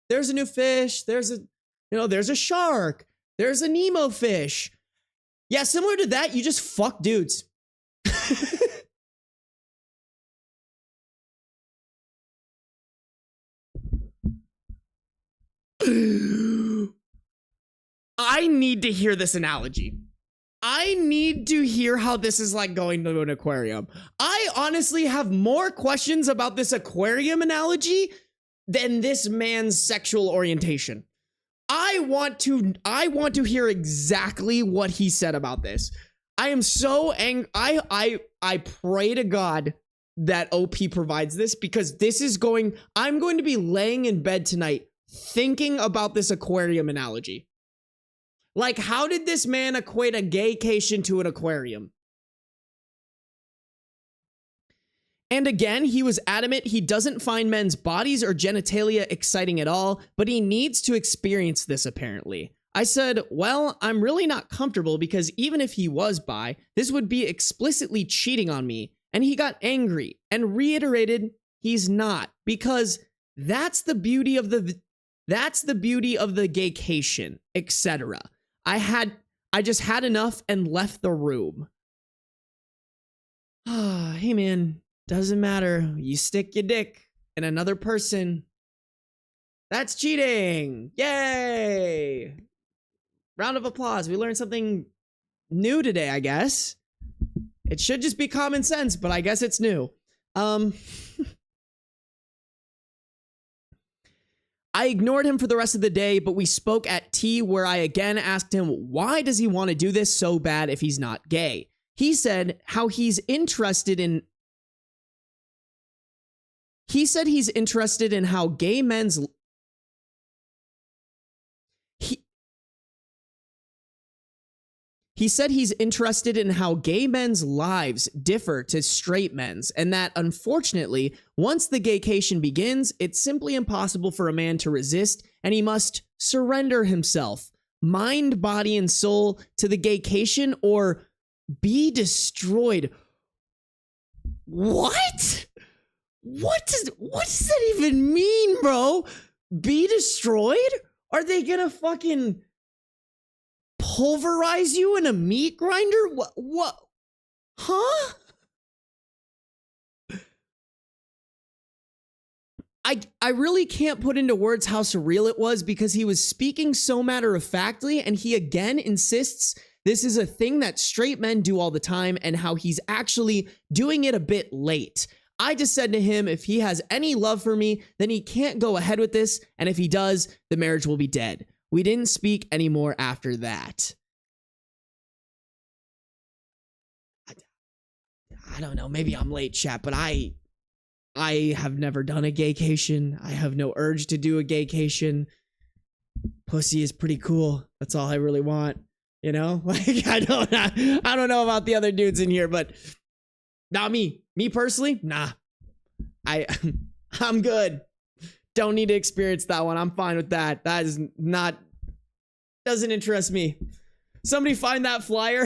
there's a new fish, there's a shark, there's a Nemo fish. Yeah, similar to that, you just fuck dudes. I need to hear this analogy. I need to hear how this is like going to an aquarium. I honestly have more questions about this aquarium analogy than this man's sexual orientation. I want to hear exactly what he said about this. I am so angry. I pray to God that OP provides this, because I'm going to be laying in bed tonight thinking about this aquarium analogy. Like, how did this man equate a gaycation to an aquarium? And again, he was adamant he doesn't find men's bodies or genitalia exciting at all, but he needs to experience this apparently. I said, well, I'm really not comfortable because even if he was bi, this would be explicitly cheating on me. And he got angry and reiterated he's not, because that's the beauty of the gaycation, etc. I just had enough and left the room. Hey man, doesn't matter. You stick your dick in another person. That's cheating. Yay. Round of applause. We learned something new today, I guess. It should just be common sense, but I guess it's new. I ignored him for the rest of the day, but we spoke at tea where I again asked him why does he want to do this so bad if he's not gay. He said he's interested in how gay men's He said he's interested in how gay men's lives differ to straight men's, and that unfortunately, once the gaycation begins, it's simply impossible for a man to resist, and he must surrender himself, mind, body, and soul to the gaycation or be destroyed. What? What does that even mean, bro? Be destroyed? Are they gonna fucking pulverize you in a meat grinder? What? Huh? I really can't put into words how surreal it was, because he was speaking so matter-of-factly, and he again insists this is a thing that straight men do all the time, and how he's actually doing it a bit late. I just said to him, if he has any love for me, then he can't go ahead with this, and if he does, the marriage will be dead. We didn't speak anymore after that. I don't know, maybe I'm late, chat, but I have never done a gaycation. I have no urge to do a gaycation. Pussy is pretty cool. That's all I really want. You know? Like, I don't know about the other dudes in here, but not me. Me personally, nah. I'm good. Don't need to experience that one. I'm fine with that. That is not, doesn't interest me. Somebody find that flyer.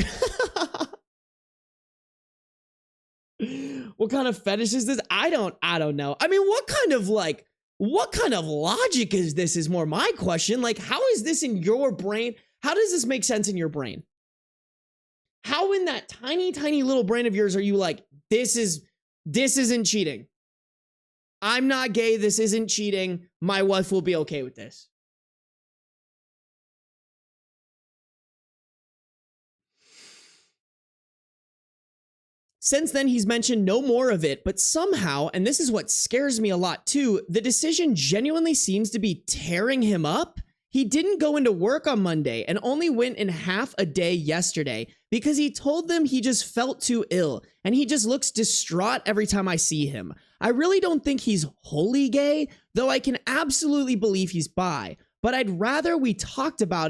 What kind of fetish is this? I don't know. I mean, what kind of logic is this is more my question. Like, how is this in your brain? How does this make sense in your brain? How in that tiny, tiny little brain of yours are you like, this isn't cheating. I'm not gay. This isn't cheating. My wife will be okay with this. Since then, he's mentioned no more of it, but somehow, and this is what scares me a lot too, the decision genuinely seems to be tearing him up. He didn't go into work on Monday and only went in half a day yesterday because he told them he just felt too ill and he just looks distraught every time I see him. I really don't think he's wholly gay, though I can absolutely believe he's bi, but I'd rather we talked about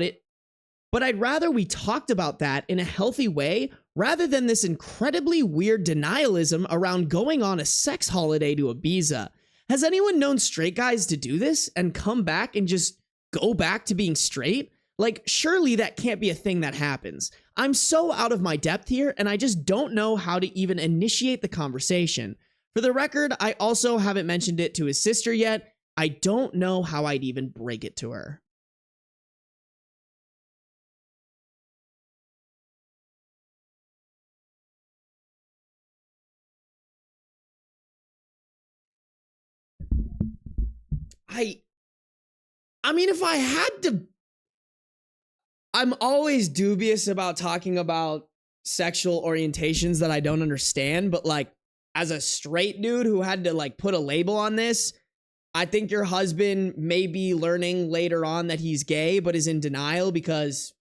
that in a healthy way rather than this incredibly weird denialism around going on a sex holiday to Ibiza. Has anyone known straight guys to do this and come back and just go back to being straight? Like, surely that can't be a thing that happens. I'm so out of my depth here, and I just don't know how to even initiate the conversation. For the record, I also haven't mentioned it to his sister yet. I don't know how I'd even break it to her. I mean, if I had to, I'm always dubious about talking about sexual orientations that I don't understand, but like, as a straight dude who had to like put a label on this, I think your husband may be learning later on that he's gay, but is in denial because,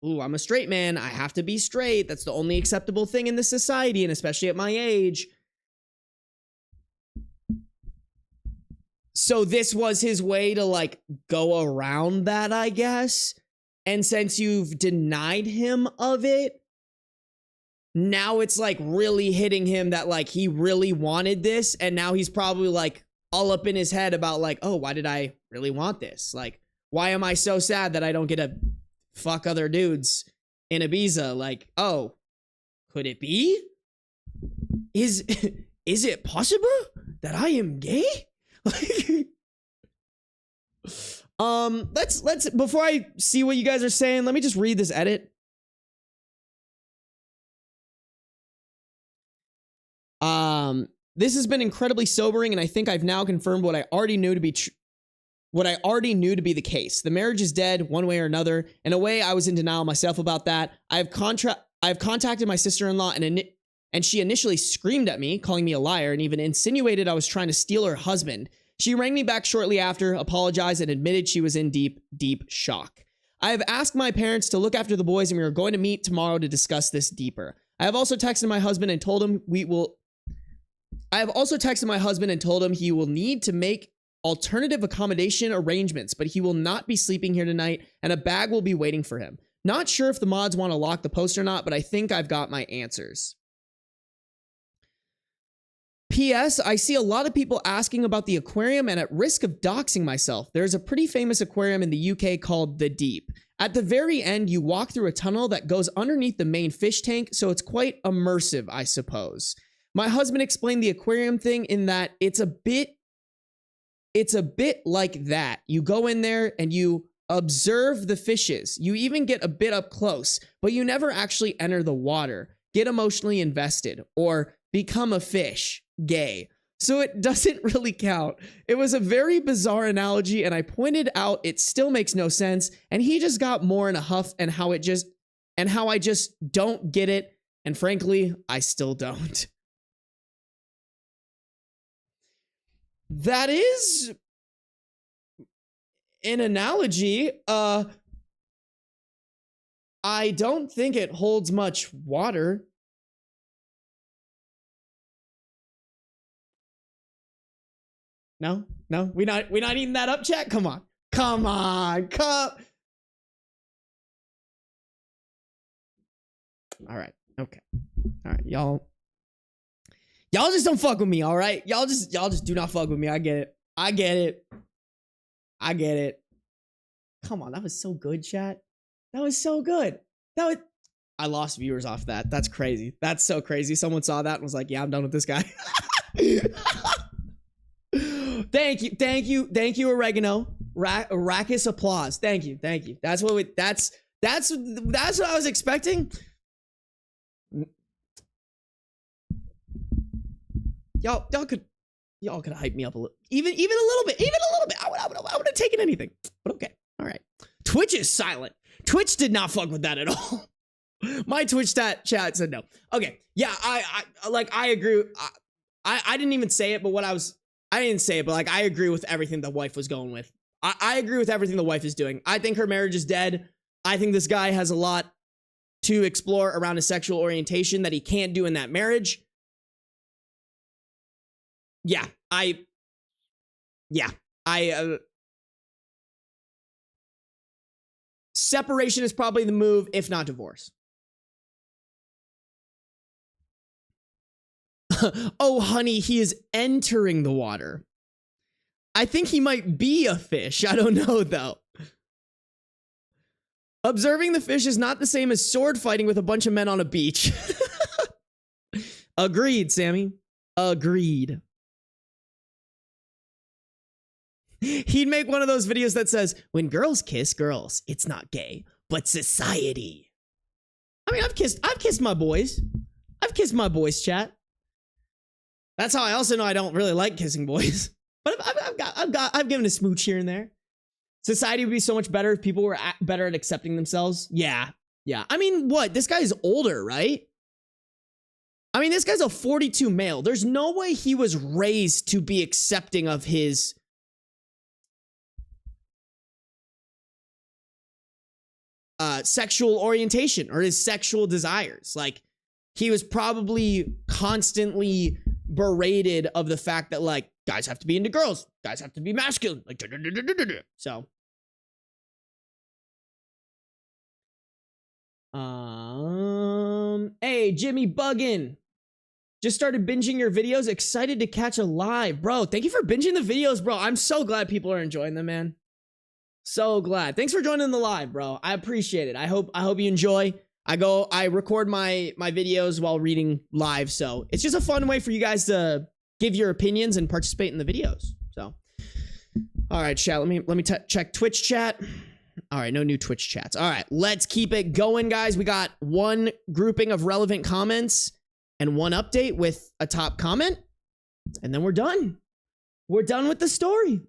ooh, I'm a straight man. I have to be straight. That's the only acceptable thing in this society, and especially at my age. So this was his way to like go around that, I guess. And since you've denied him of it, now it's like really hitting him that like he really wanted this. And now he's probably like all up in his head about like, oh, why did I really want this? Like, why am I so sad that I don't get to fuck other dudes in Ibiza? Like, oh, could it be? Is it possible that I am gay? Let's before I see what you guys are saying, let me just read this edit. This has been incredibly sobering, and I think I've now confirmed what I already knew to be the case. The marriage is dead one way or another. In a way, I was in denial myself about that. I've contacted my sister-in-law and she initially screamed at me, calling me a liar, and even insinuated I was trying to steal her husband. She rang me back shortly after, apologized, and admitted she was in deep, deep shock. I have asked my parents to look after the boys, and we are going to meet tomorrow to discuss this deeper. I have also texted my husband and told him he will need to make alternative accommodation arrangements, but he will not be sleeping here tonight, and a bag will be waiting for him. Not sure if the mods want to lock the post or not, but I think I've got my answers. P.S. I see a lot of people asking about the aquarium, and at risk of doxing myself, there's a pretty famous aquarium in the UK called The Deep. At the very end, you walk through a tunnel that goes underneath the main fish tank, so it's quite immersive, I suppose. My husband explained the aquarium thing in that it's a bit like that. You go in there and you observe the fishes. You even get a bit up close, but you never actually enter the water, get emotionally invested, or become a fish. Gay. So it doesn't really count. It was a very bizarre analogy, and I pointed out it still makes no sense, and he just got more in a huff and how I just don't get it, and frankly, I still don't. That is an analogy, I don't think it holds much water. No, we not eating that up, chat. Come on. All right, okay, all right, y'all just don't fuck with me. All right, y'all just do not fuck with me. I get it. Come on, that was so good, chat. That was so good. I lost viewers off that. That's crazy. That's so crazy. Someone saw that and was like, yeah, I'm done with this guy. Thank you, Oregano. Arrakis applause. Thank you. That's what I was expecting. Y'all could hype me up a little, even a little bit. I would have taken anything, but okay. All right. Twitch is silent. Twitch did not fuck with that at all. My Twitch chat said no. Okay. Yeah. I agree. I didn't even say it, but I didn't say it, but like, I agree with everything the wife was going with. I agree with everything the wife is doing. I think her marriage is dead. I think this guy has a lot to explore around his sexual orientation that he can't do in that marriage. Separation is probably the move, if not divorce. Oh, honey, he is entering the water. I think he might be a fish. I don't know, though. Observing the fish is not the same as sword fighting with a bunch of men on a beach. Agreed, Sammy. Agreed. He'd make one of those videos that says, when girls kiss girls, it's not gay, but society. I mean, I've kissed my boys. I've kissed my boys, chat. That's how I also know I don't really like kissing boys. But I've given a smooch here and there. Society would be so much better if people were better at accepting themselves. Yeah. I mean, what? This guy's older, right? I mean, this guy's a 42 male. There's no way he was raised to be accepting of his sexual orientation or his sexual desires. Like, he was probably constantly berated of the fact that, like, guys have to be into girls, guys have to be masculine, like, so hey, Jimmy Buggin, just started binging your videos, excited to catch a live. Bro, thank you for binging the videos, bro. I'm so glad people are enjoying them, man. So glad. Thanks for joining the live, bro. I appreciate it. I hope you enjoy. I record my videos while reading live, so it's just a fun way for you guys to give your opinions and participate in the videos. So, all right, chat. Let me check Twitch chat. All right, no new Twitch chats. All right, let's keep it going, guys. We got one grouping of relevant comments and one update with a top comment, and then we're done. We're done with the story.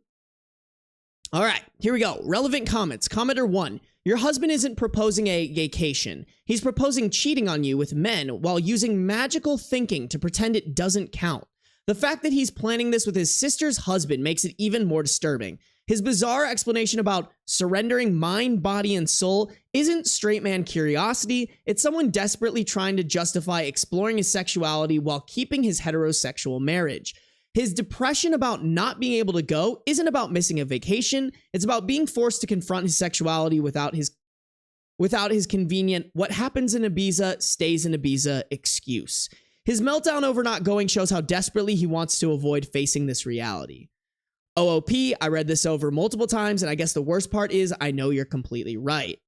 All right, here we go. Relevant comments. Commenter 1. Your husband isn't proposing a gaycation. He's proposing cheating on you with men while using magical thinking to pretend it doesn't count. The fact that he's planning this with his sister's husband makes it even more disturbing. His bizarre explanation about surrendering mind, body, and soul isn't straight man curiosity. It's someone desperately trying to justify exploring his sexuality while keeping his heterosexual marriage. His depression about not being able to go isn't about missing a vacation. It's about being forced to confront his sexuality without his convenient "what happens in Ibiza stays in Ibiza" excuse. His meltdown over not going shows how desperately he wants to avoid facing this reality. OOP, I read this over multiple times, and I guess the worst part is I know you're completely right.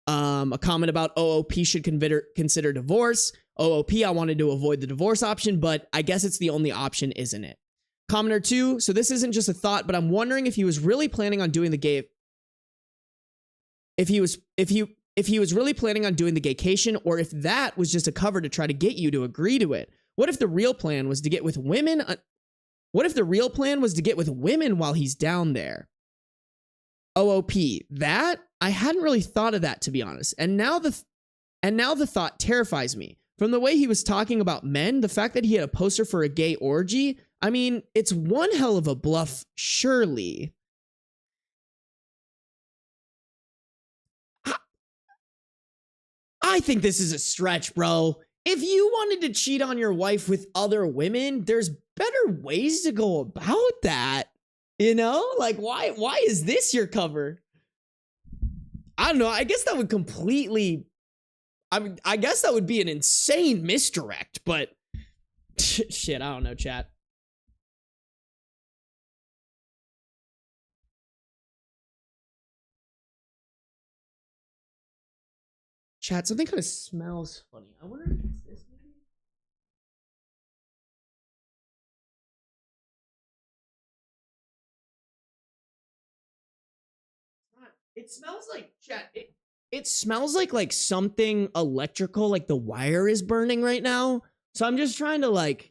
A comment about OOP should consider divorce. OOP, I wanted to avoid the divorce option, but I guess it's the only option, isn't it? Commenter 2, so this isn't just a thought, but I'm wondering if he was really planning on doing the gay... If he was really planning on doing the gaycation, or if that was just a cover to try to get you to agree to it. What if the real plan was to get with women? What if the real plan was to get with women while he's down there? OOP, that? I hadn't really thought of that, to be honest. And now the thought terrifies me. From the way he was talking about men, the fact that he had a poster for a gay orgy, I mean, it's one hell of a bluff, surely. I think this is a stretch, bro. If you wanted to cheat on your wife with other women, there's better ways to go about that. You know? Like, why is this your cover? I don't know. I guess that would completely... I guess that would be an insane misdirect, but... Shit, I don't know, chat. Chat, something kind of smells funny. I wonder if it's this maybe? It smells like, chat, it smells like something electrical, like the wire is burning right now. So I'm just trying to like...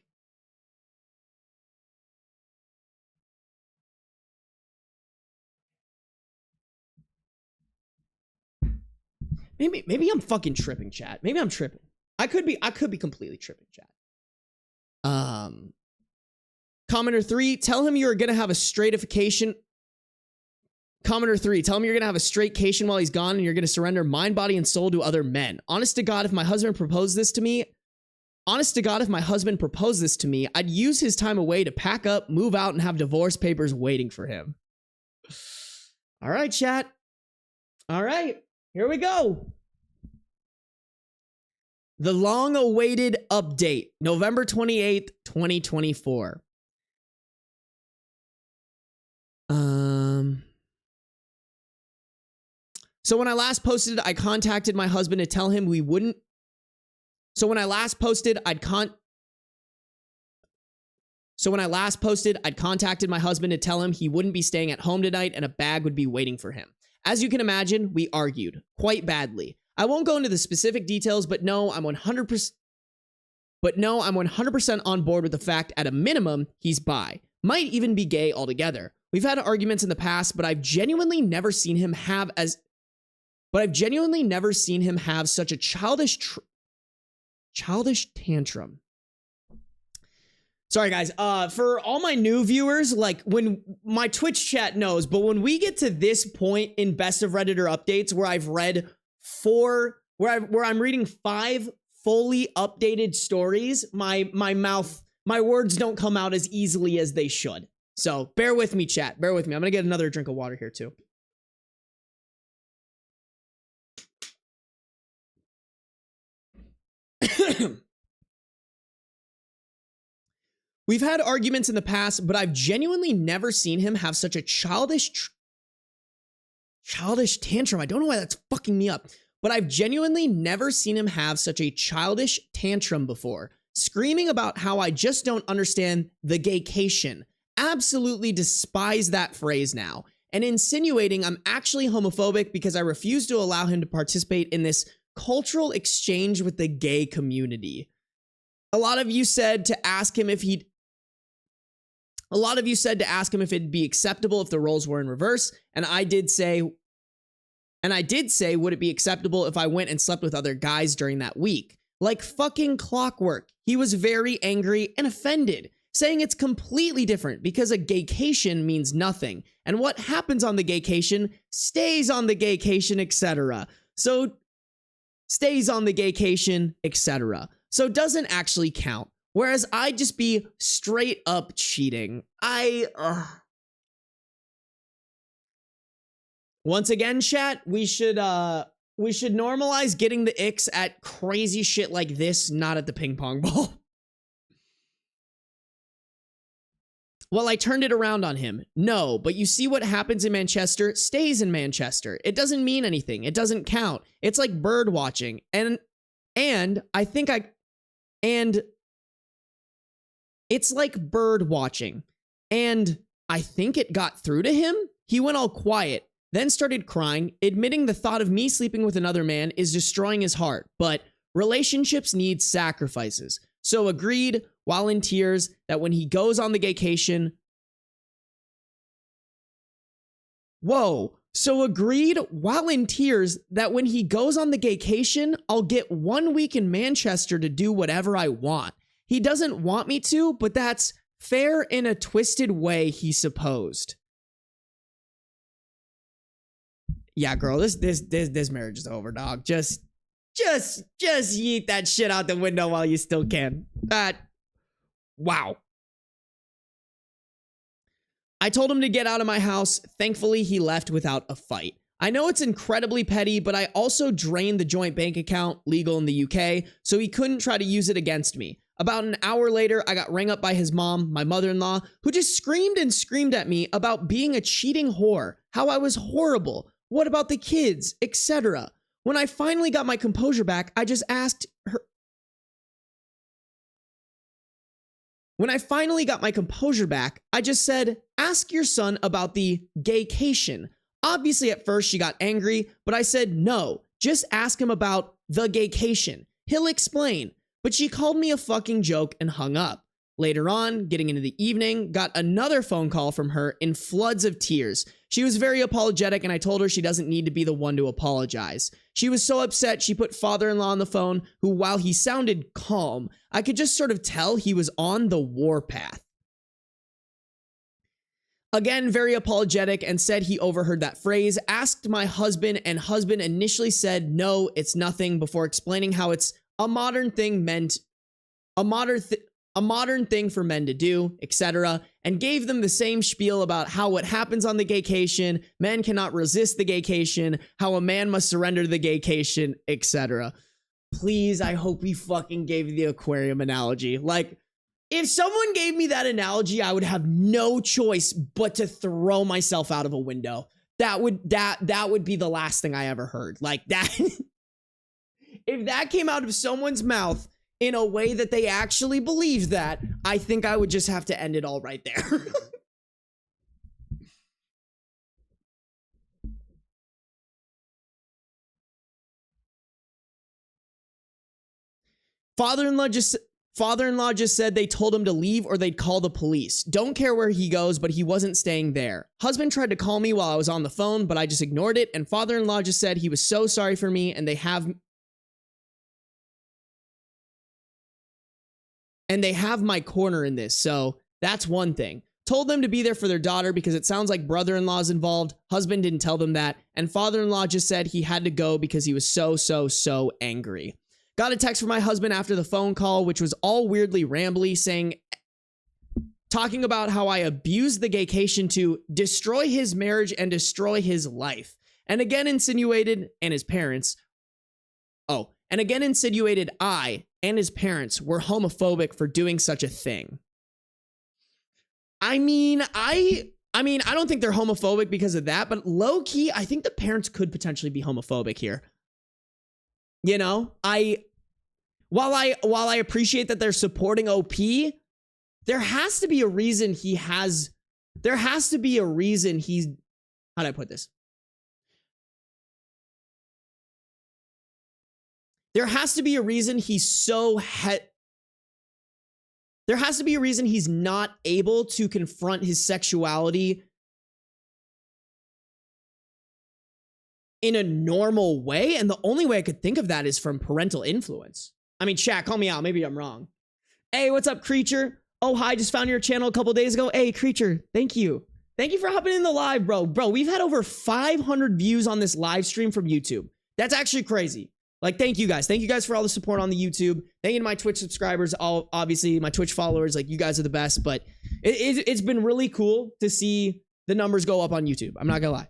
Maybe I'm fucking tripping, chat. Maybe I'm tripping. I could be completely tripping, chat. Commenter 3, tell him you're gonna have a straightification. Commenter 3, tell him you're gonna have a straightcation while he's gone and you're gonna surrender mind, body, and soul to other men. Honest to God, if my husband proposed this to me, I'd use his time away to pack up, move out, and have divorce papers waiting for him. All right, chat. All right. Here we go. The long-awaited update, November 28th, 2024. So when I last posted, I contacted my husband to tell him we wouldn't. So when I last posted, I'd contacted my husband to tell him he wouldn't be staying at home tonight and a bag would be waiting for him. As you can imagine, we argued quite badly. I won't go into the specific details, but no, I'm 100% on board with the fact at a minimum he's bi. Might even be gay altogether. We've had arguments in the past, but I've genuinely never seen him have such a childish tantrum. Sorry, guys. For all my new viewers, like when my Twitch chat knows, but when we get to this point in Best of Redditor updates, where I've read where I'm reading 5 fully updated stories, my words don't come out as easily as they should. So bear with me, chat. Bear with me. I'm gonna get another drink of water here too. We've had arguments in the past, but I've genuinely never seen him have such a childish tantrum. I don't know why that's fucking me up, but I've genuinely never seen him have such a childish tantrum before. Screaming about how I just don't understand the gaycation. Absolutely despise that phrase now. And insinuating I'm actually homophobic because I refuse to allow him to participate in this cultural exchange with the gay community. A lot of you said to ask him if it'd be acceptable if the roles were in reverse, and I did say, would it be acceptable if I went and slept with other guys during that week? Like fucking clockwork. He was very angry and offended, saying it's completely different because a gaycation means nothing, and what happens on the gaycation stays on the gaycation, etc. So doesn't actually count. Whereas I'd just be straight up cheating. Once again, chat, we should normalize getting the icks at crazy shit like this, not at the ping pong ball. Well, I turned it around on him. No, but you see what happens in Manchester stays in Manchester. It doesn't mean anything. It doesn't count. It's like bird watching. And it's like bird watching. And I think it got through to him. He went all quiet, then started crying, admitting the thought of me sleeping with another man is destroying his heart. But relationships need sacrifices. So agreed, while in tears, that when he goes on the gaycation... I'll get 1 week in Manchester to do whatever I want. He doesn't want me to, but that's fair in a twisted way, he supposed. Yeah, girl, this marriage is over, dog. Just just yeet that shit out the window while you still can. Wow. I told him to get out of my house. Thankfully, he left without a fight. I know it's incredibly petty, but I also drained the joint bank account, legal in the UK, so he couldn't try to use it against me. About an hour later, I got rang up by his mom, my mother-in-law, who just screamed and screamed at me about being a cheating whore, how I was horrible, what about the kids, etc. When I finally got my composure back, I just asked her... When I finally got my composure back, I just said, ask your son about the gaycation. Obviously, at first, she got angry, but I said, no, just ask him about the gaycation. He'll explain. But she called me a fucking joke and hung up. Later on, getting into the evening, got another phone call from her in floods of tears. She was very apologetic, and I told her she doesn't need to be the one to apologize. She was so upset, she put father-in-law on the phone, who, while he sounded calm, I could just sort of tell he was on the warpath. Again, very apologetic, and said he overheard that phrase, asked my husband, and husband initially said, no, it's nothing, before explaining how it's a modern thing for men to do, etc., and gave them the same spiel about how what happens on the gaycation, men cannot resist the gaycation, how a man must surrender to the gaycation, etc. Please, I hope he fucking gave the aquarium analogy. Like, if someone gave me that analogy, I would have no choice but to throw myself out of a window. That would be the last thing I ever heard. Like that. If that came out of someone's mouth in a way that they actually believe that, I think I would just have to end it all right there. Father-in-law just said they told him to leave or they'd call the police. Don't care where he goes, but he wasn't staying there. Husband tried to call me while I was on the phone, but I just ignored it. And father-in-law just said he was so sorry for me and they have my corner in this. So that's one thing. Told them to be there for their daughter because it sounds like brother-in-law's involved. Husband didn't tell them that. And father-in-law just said he had to go because he was so angry. Got a text from my husband after the phone call, which was all weirdly rambly, talking about how I abused the gaycation to destroy his marriage and destroy his life. And again insinuated I and his parents were homophobic for doing such a thing. I mean, I don't think they're homophobic because of that, but low key, I think the parents could potentially be homophobic here. You know, while I appreciate that they're supporting OP, there has to be a reason how did I put this? There has to be a reason there has to be a reason he's not able to confront his sexuality in a normal way. And the only way I could think of that is from parental influence. I mean, chat, call me out. Maybe I'm wrong. Hey, what's up, Creature? Oh, hi, just found your channel a couple days ago. Hey, Creature, thank you. Thank you for hopping in the live, bro. Bro, we've had over 500 views on this live stream from YouTube. That's actually crazy. Like, thank you guys. Thank you guys for all the support on the YouTube. Thank you to my Twitch subscribers, all obviously my Twitch followers. Like, you guys are the best. But it's been really cool to see the numbers go up on YouTube. I'm not gonna lie.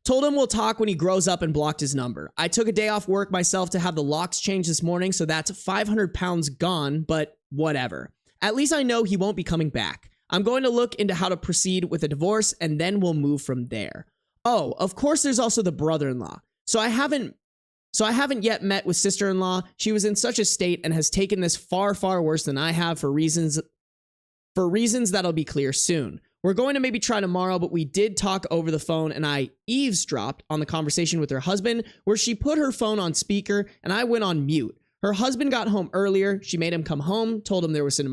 Told him we'll talk when he grows up and blocked his number. I took a day off work myself to have the locks changed this morning, so that's 500 pounds gone, but whatever. At least I know he won't be coming back. I'm going to look into how to proceed with a divorce, and then we'll move from there. Oh, of course there's also the brother-in-law. So I haven't yet met with sister-in-law. She was in such a state and has taken this far, far worse than I have for reasons that'll be clear soon. We're going to maybe try tomorrow, but we did talk over the phone and I eavesdropped on the conversation with her husband where she put her phone on speaker and I went on mute. Her husband got home earlier. She made him come home, told him there was an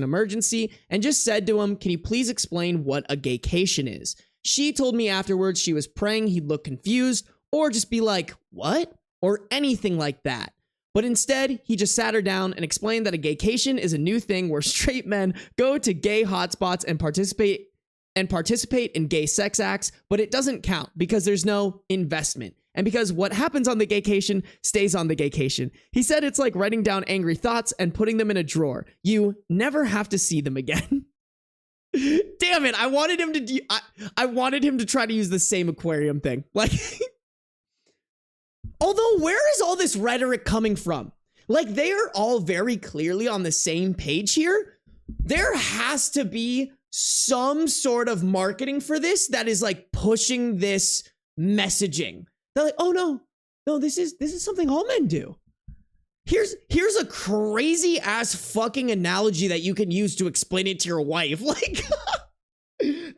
emergency, and just said to him, can you please explain what a gaycation is? She told me afterwards she was praying he'd look confused or just be like, what? Or anything like that. But instead, he just sat her down and explained that a gaycation is a new thing where straight men go to gay hotspots and participate and participate in gay sex acts, but it doesn't count because there's no investment. And because what happens on the gaycation stays on the gaycation. He said it's like writing down angry thoughts and putting them in a drawer. You never have to see them again. Damn it, I wanted him to I wanted him to try to use the same aquarium thing. Like, although where is all this rhetoric coming from? Like, they are all very clearly on the same page here. There has to be some sort of marketing for this that is like pushing this messaging. They're like, oh no, this is something all men do. Here's a crazy ass fucking analogy that you can use to explain it to your wife. Like,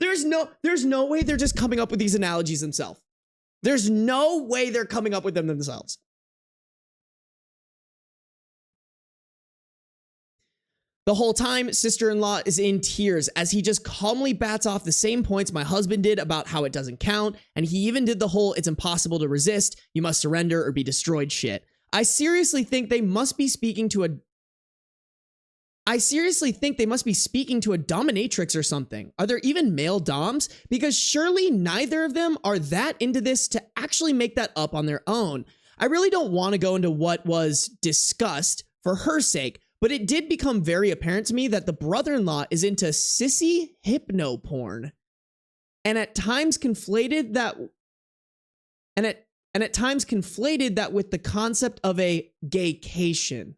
there's no way they're just coming up with these analogies themselves. There's no way they're coming up with them themselves. The whole time, sister-in-law is in tears as he just calmly bats off the same points my husband did about how it doesn't count, and he even did the whole "it's impossible to resist, you must surrender or be destroyed" shit. I seriously think they must be speaking to a dominatrix or something. Are there even male doms? Because surely neither of them are that into this to actually make that up on their own. I really don't want to go into what was discussed for her sake, but it did become very apparent to me that the brother-in-law is into sissy hypno porn. And at times conflated that with the concept of a gaycation.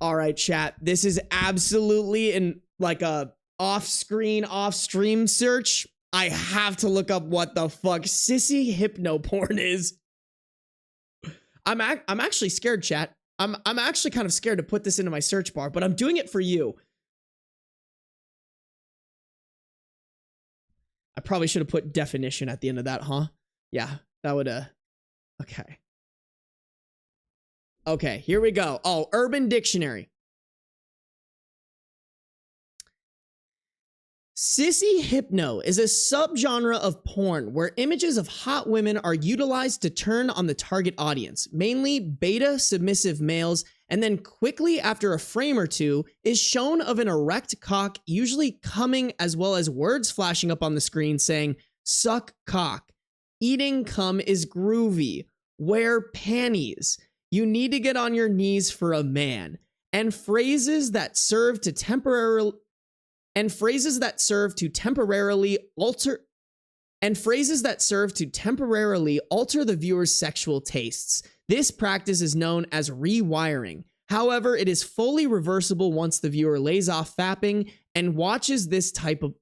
All right, chat. This is absolutely in like a off-screen, off-stream search. I have to look up what the fuck sissy hypno porn is. I'm actually scared, chat. I'm actually kind of scared to put this into my search bar, but I'm doing it for you. I probably should have put definition at the end of that, huh? Yeah, that would, okay. Okay, here we go. Oh, Urban Dictionary. Sissy hypno is a subgenre of porn where images of hot women are utilized to turn on the target audience, mainly beta submissive males, and then quickly after a frame or two is shown of an erect cock, usually coming, as well as words flashing up on the screen saying, "Suck cock," "Eating cum is groovy," "Wear panties," "You need to get on your knees for a man," and phrases that serve to temporarily alter the viewer's sexual tastes. This practice is known as rewiring. However, it is fully reversible once the viewer lays off fapping and watching this type of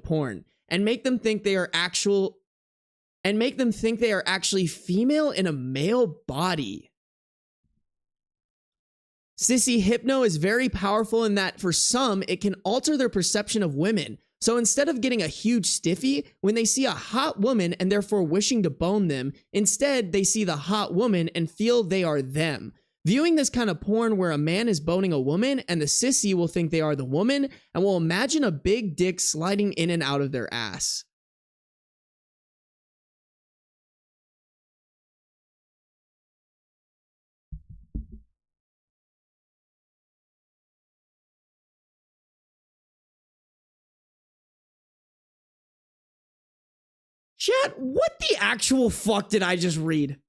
porn and make them think they are actually female in a male body. Sissy hypno is very powerful in that for some, it can alter their perception of women. So instead of getting a huge stiffy when they see a hot woman and therefore wishing to bone them, instead they see the hot woman and feel they are them. Viewing this kind of porn where a man is boning a woman and the sissy will think they are the woman and will imagine a big dick sliding in and out of their ass. Chat, what the actual fuck did I just read?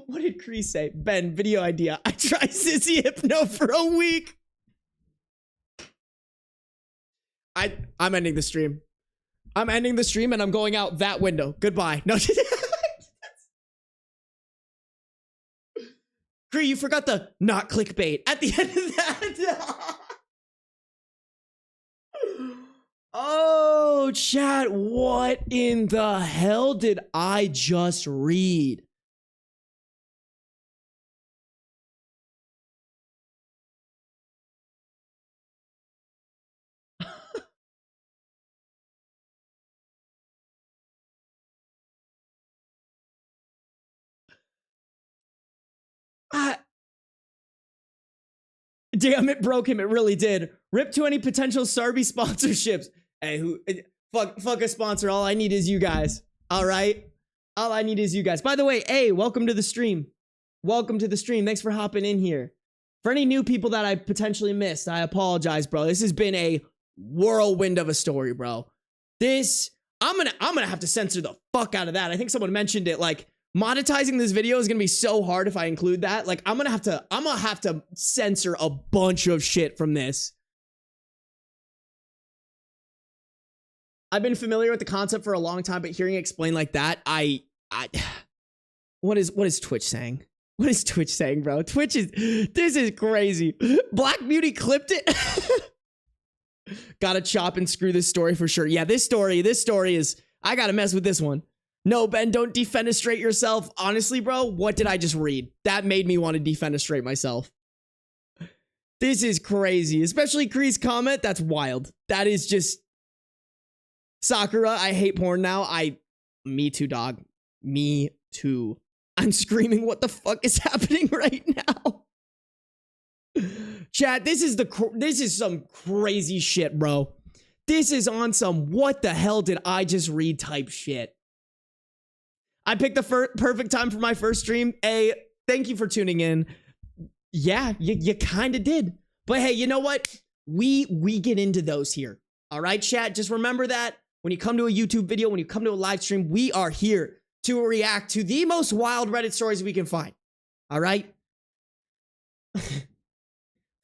What did Cree say? Ben, video idea. I tried sissy hypno for a week. I'm ending the stream. I'm ending the stream and I'm going out that window. Goodbye. No. Cree, you forgot the not clickbait at the end of that. Oh, chat, what in the hell did I just read? Damn, it broke him. It really did. Rip to any potential Sarby sponsorships. Hey, fuck a sponsor. All I need is you guys. All right? All I need is you guys. By the way, hey, welcome to the stream. Welcome to the stream. Thanks for hopping in here. For any new people that I potentially missed, I apologize, bro. This has been a whirlwind of a story, bro. I'm gonna have to censor the fuck out of that. I think someone mentioned it, like, monetizing this video is gonna be so hard if I include that. Like, I'm gonna have to censor a bunch of shit from this. I've been familiar with the concept for a long time, but hearing it explained like that, what is Twitch saying? What is Twitch saying, bro? This is crazy. Black Beauty clipped it. Gotta chop and screw this story for sure. Yeah, this story is, I gotta mess with this one. No, Ben, don't defenestrate yourself. Honestly, bro, what did I just read? That made me want to defenestrate myself. This is crazy. Especially Kree's comment. That's wild. That is just... Sakura, I hate porn now. Me too, dog. Me too. I'm screaming, what the fuck is happening right now? Chat, this is some crazy shit, bro. This is on some what the hell did I just read type shit. I picked the perfect time for my first stream. Hey, thank you for tuning in. Yeah, you kind of did. But hey, you know what? We get into those here. All right, chat? Just remember that when you come to a YouTube video, when you come to a live stream, we are here to react to the most wild Reddit stories we can find. All right?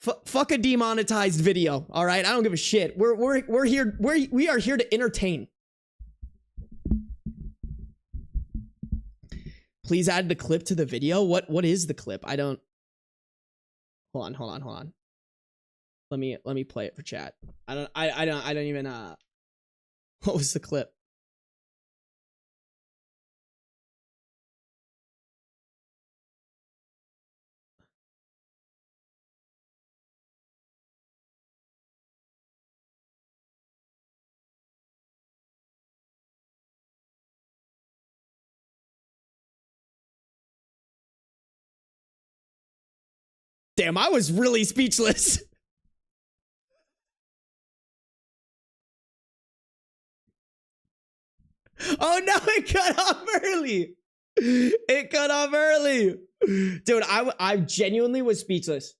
Fuck a demonetized video. All right? I don't give a shit. We're here. We are here to entertain. Please add the clip to the video. What is the clip? I don't. Hold on. Let me play it for chat. I don't even what was the clip? Damn, I was really speechless. Oh no, it cut off early. It cut off early. Dude, I genuinely was speechless.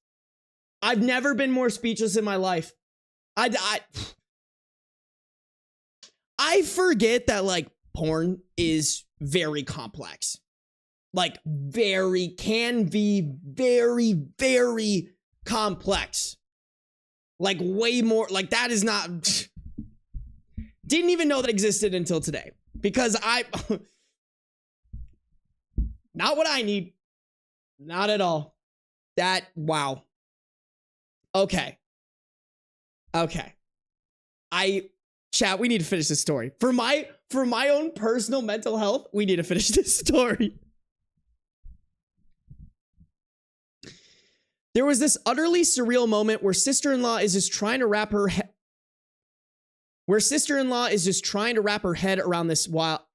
I've never been more speechless in my life. I forget that, like, porn is very complex. Like, can be very, very complex. Like, way more, like, that is not, didn't even know that existed until today. Because not what I need. Not at all. Wow. Okay. Chat, we need to finish this story. For my own personal mental health, we need to finish this story. There was this utterly surreal moment where sister-in-law is just trying to wrap her head around this while...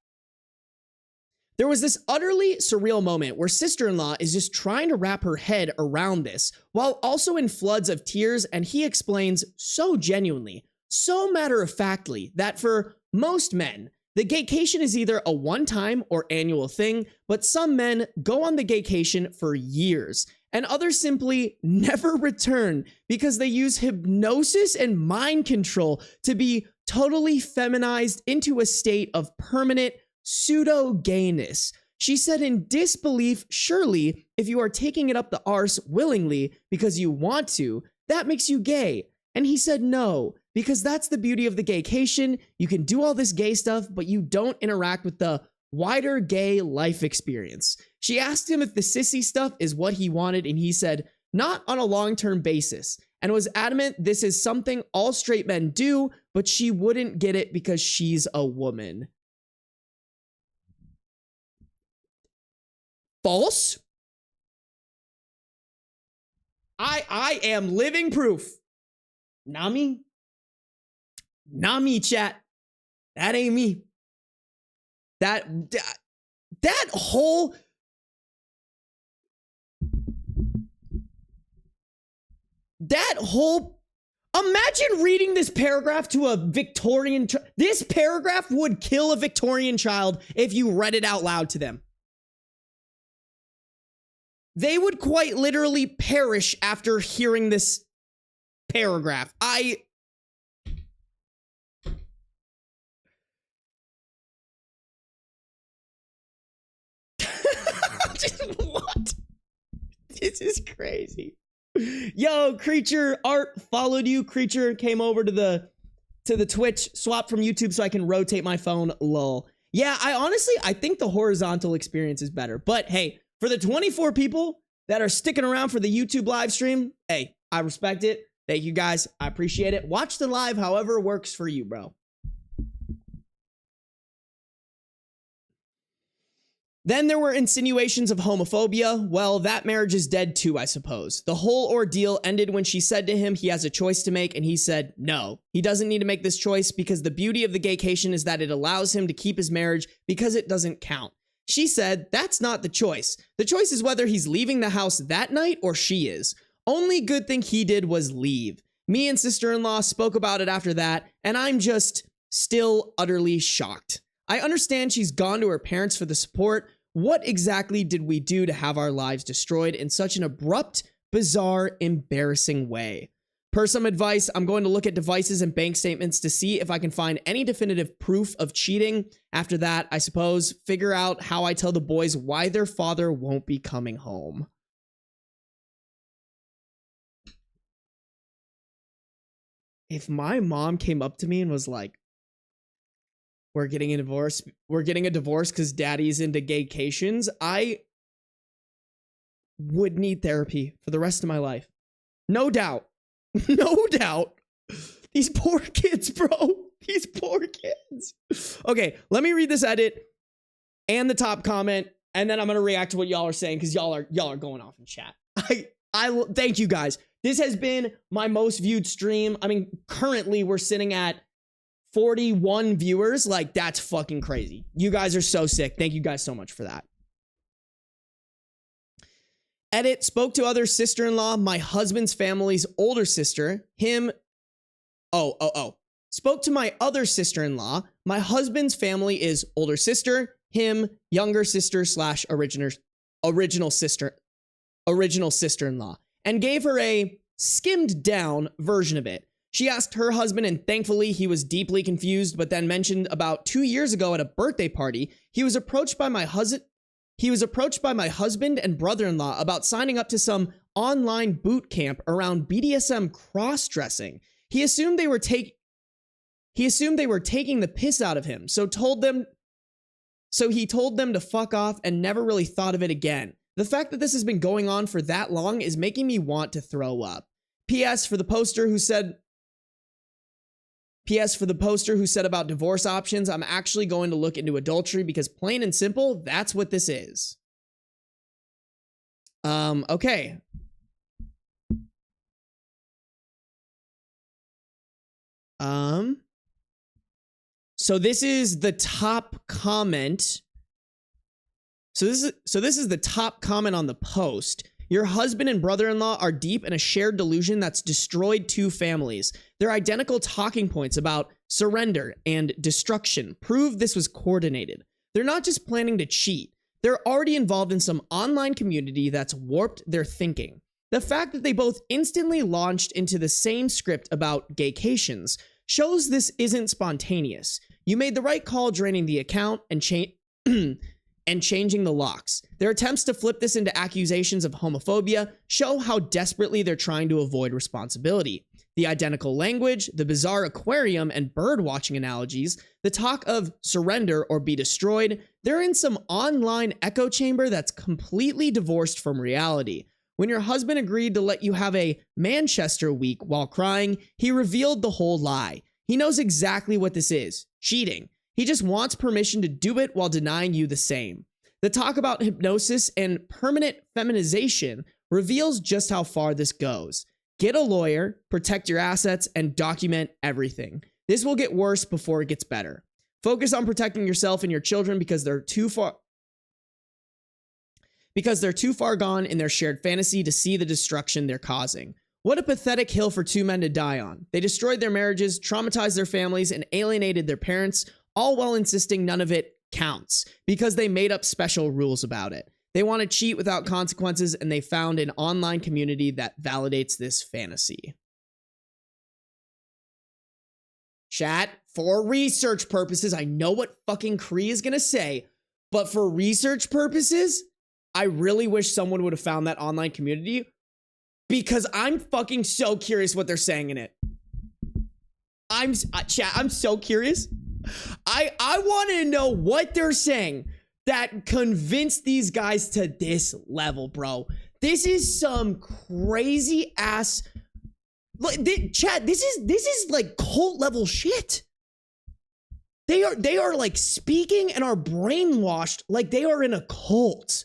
There was this utterly surreal moment where sister-in-law is just trying to wrap her head around this while also in floods of tears, and he explains so genuinely, so matter-of-factly, that for most men, the gaycation is either a one-time or annual thing, but some men go on the gaycation for years, and others simply never return because they use hypnosis and mind control to be totally feminized into a state of permanent pseudo-gayness. She said in disbelief, surely, if you are taking it up the arse willingly because you want to, that makes you gay. And he said no, because that's the beauty of the gaycation. You can do all this gay stuff, but you don't interact with the wider gay life experience. She asked him if the sissy stuff is what he wanted, and he said, not on a long-term basis, and was adamant this is something all straight men do, but she wouldn't get it because she's a woman. False? I am living proof. Nami? Nami, chat. That ain't me. That whole... Imagine reading this paragraph to a Victorian... This paragraph would kill a Victorian child if you read it out loud to them. They would quite literally perish after hearing this paragraph. What? This is crazy. Yo, Creature Art followed you. Creature came over to the Twitch, swapped from YouTube so I can rotate my phone. Lol. Yeah, I think the horizontal experience is better. But hey, for the 24 people that are sticking around for the YouTube live stream, hey, I respect it. Thank you guys. I appreciate it. Watch the live however works for you, bro. Then there were insinuations of homophobia. Well, that marriage is dead too, I suppose. The whole ordeal ended when she said to him he has a choice to make, and he said no. He doesn't need to make this choice because the beauty of the gaycation is that it allows him to keep his marriage because it doesn't count. She said that's not the choice. The choice is whether he's leaving the house that night or she is. Only good thing he did was leave. Me and sister-in-law spoke about it after that, and I'm just still utterly shocked. I understand she's gone to her parents for the support. What exactly did we do to have our lives destroyed in such an abrupt, bizarre, embarrassing way? Per some advice, I'm going to look at devices and bank statements to see if I can find any definitive proof of cheating. After that, I suppose, figure out how I tell the boys why their father won't be coming home. If my mom came up to me and was like, we're getting a divorce because daddy's into gaycations, I would need therapy for the rest of my life. No doubt. No doubt. These poor kids, bro. These poor kids. Okay, let me read this edit and the top comment, and then I'm gonna react to what y'all are saying because y'all are going off in chat. I thank you guys. This has been my most viewed stream. I mean, currently we're sitting at 41 viewers. Like, that's fucking crazy. You guys are so sick. Thank you guys so much for that. Edit, spoke to other sister-in-law, my husband's family's older sister, him. Spoke to my other sister-in-law. My husband's family is older sister, him, younger sister / original sister-in-law, and gave her a skimmed down version of it. She asked her husband, and thankfully he was deeply confused, but then mentioned about 2 years ago at a birthday party, he was approached by my husband and brother-in-law about signing up to some online boot camp around BDSM cross-dressing. He assumed they were taking the piss out of him, so he told them to fuck off and never really thought of it again. The fact that this has been going on for that long is making me want to throw up. P.S. for the poster who said about divorce options, I'm actually going to look into adultery because plain and simple, that's what this is. Okay. So this is the top comment. So this is the top comment on the post. Your husband and brother-in-law are deep in a shared delusion that's destroyed two families. Their identical talking points about surrender and destruction prove this was coordinated. They're not just planning to cheat. They're already involved in some online community that's warped their thinking. The fact that they both instantly launched into the same script about gaycations shows this isn't spontaneous. You made the right call draining the account and changing the locks. Their attempts to flip this into accusations of homophobia show how desperately they're trying to avoid responsibility. The identical language, the bizarre aquarium and bird watching analogies, the talk of surrender or be destroyed, they're in some online echo chamber that's completely divorced from reality. When your husband agreed to let you have a Manchester week while crying, he revealed the whole lie. He knows exactly what this is: cheating. He just wants permission to do it while denying you the same. The talk about hypnosis and permanent feminization reveals just how far this goes. Get a lawyer, protect your assets, and document everything. This will get worse before it gets better. Focus on protecting yourself and your children because they're too far gone in their shared fantasy to see the destruction they're causing. What a pathetic hill for two men to die on. They destroyed their marriages, traumatized their families, and alienated their parents, all while insisting none of it counts because they made up special rules about it. They want to cheat without consequences, and they found an online community that validates this fantasy. Chat, for research purposes, I know what fucking Cree is gonna say, but for research purposes, I really wish someone would have found that online community because I'm fucking so curious what they're saying in it. Chat, I'm so curious. I want to know what they're saying that convinced these guys to this level, bro. This is some crazy ass. Chat, this is like cult level shit. They are like speaking and are brainwashed like they are in a cult.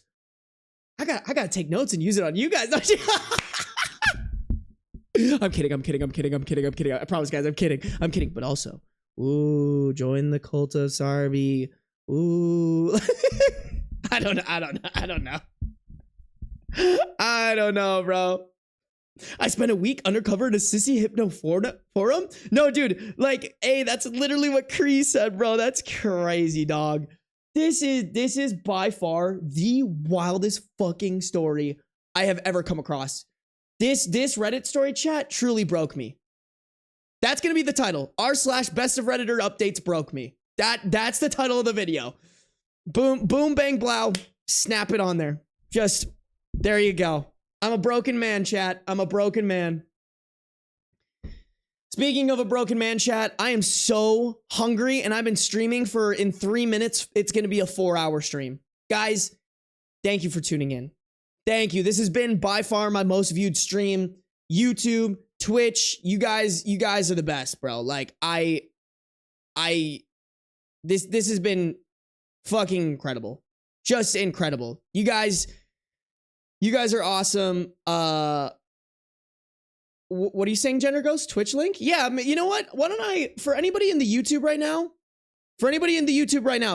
I gotta take notes and use it on you guys. I'm kidding. I promise, guys, I'm kidding. But also, ooh, join the cult of Sarby. Ooh, I don't know, bro. I spent a week undercover in a sissy hypno forum. No, dude, like, hey, that's literally what Cree said, bro. That's crazy, dog. This is by far the wildest fucking story I have ever come across. This Reddit story, chat, truly broke me. That's gonna be the title. r/best of Redditor updates broke me. That's the title of the video. Boom, boom, bang, blow. Snap it on there. Just, there you go. I'm a broken man, chat. I'm a broken man. Speaking of a broken man, chat, I am so hungry and I've been streaming in 3 minutes. It's going to be a 4-hour stream. Guys, thank you for tuning in. Thank you. This has been by far my most viewed stream. YouTube, Twitch, you guys are the best, bro. Like, this has been fucking incredible. Just incredible. You guys are awesome. What are you saying, Gender Ghost? Twitch link? Yeah, you know what? Why don't I, for anybody in the YouTube right now,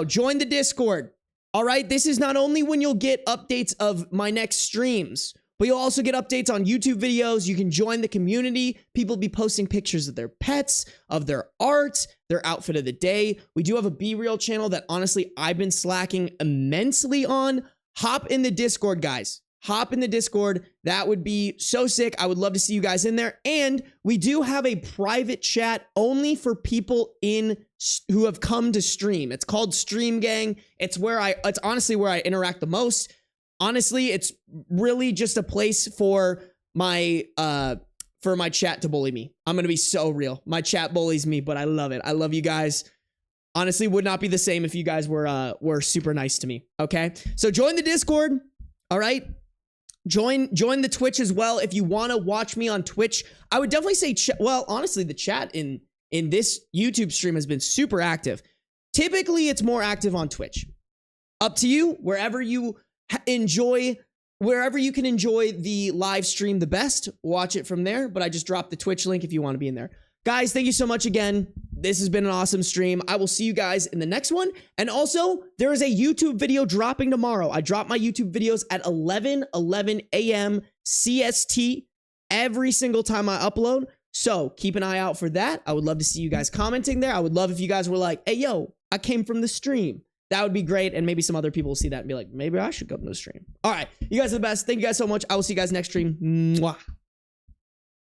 join the Discord. All right, this is not only when you'll get updates of my next streams, but you'll also get updates on YouTube videos. You can join the community. People be posting pictures of their pets, of their art, their outfit of the day. We do have a Be Real channel that honestly I've been slacking immensely on. Hop in the Discord, guys. Hop in the Discord. That would be so sick. I would love to see you guys in there. And we do have a private chat only for people who have come to stream. It's called Stream Gang. It's honestly where I interact the most. Honestly, it's really just a place for my chat to bully me. I'm going to be so real. My chat bullies me, but I love it. I love you guys. Honestly, would not be the same if you guys were super nice to me. Okay? So join the Discord. All right? Join the Twitch as well. If you want to watch me on Twitch, I would definitely say, well, honestly, the chat in this YouTube stream has been super active. Typically, it's more active on Twitch. Up to you, wherever you can enjoy the live stream the best, watch it from there. But I just dropped the Twitch link if you want to be in there. Guys, thank you so much again. This has been an awesome stream. I will see you guys in the next one. And also, there is a YouTube video dropping tomorrow. I drop my YouTube videos at 11 a.m. CST every single time I upload. So keep an eye out for that. I would love to see you guys commenting there. I would love if you guys were like, hey, yo, I came from the stream. That would be great. And maybe some other people will see that and be like, maybe I should go to the stream. All right. You guys are the best. Thank you guys so much. I will see you guys next stream. Mwah.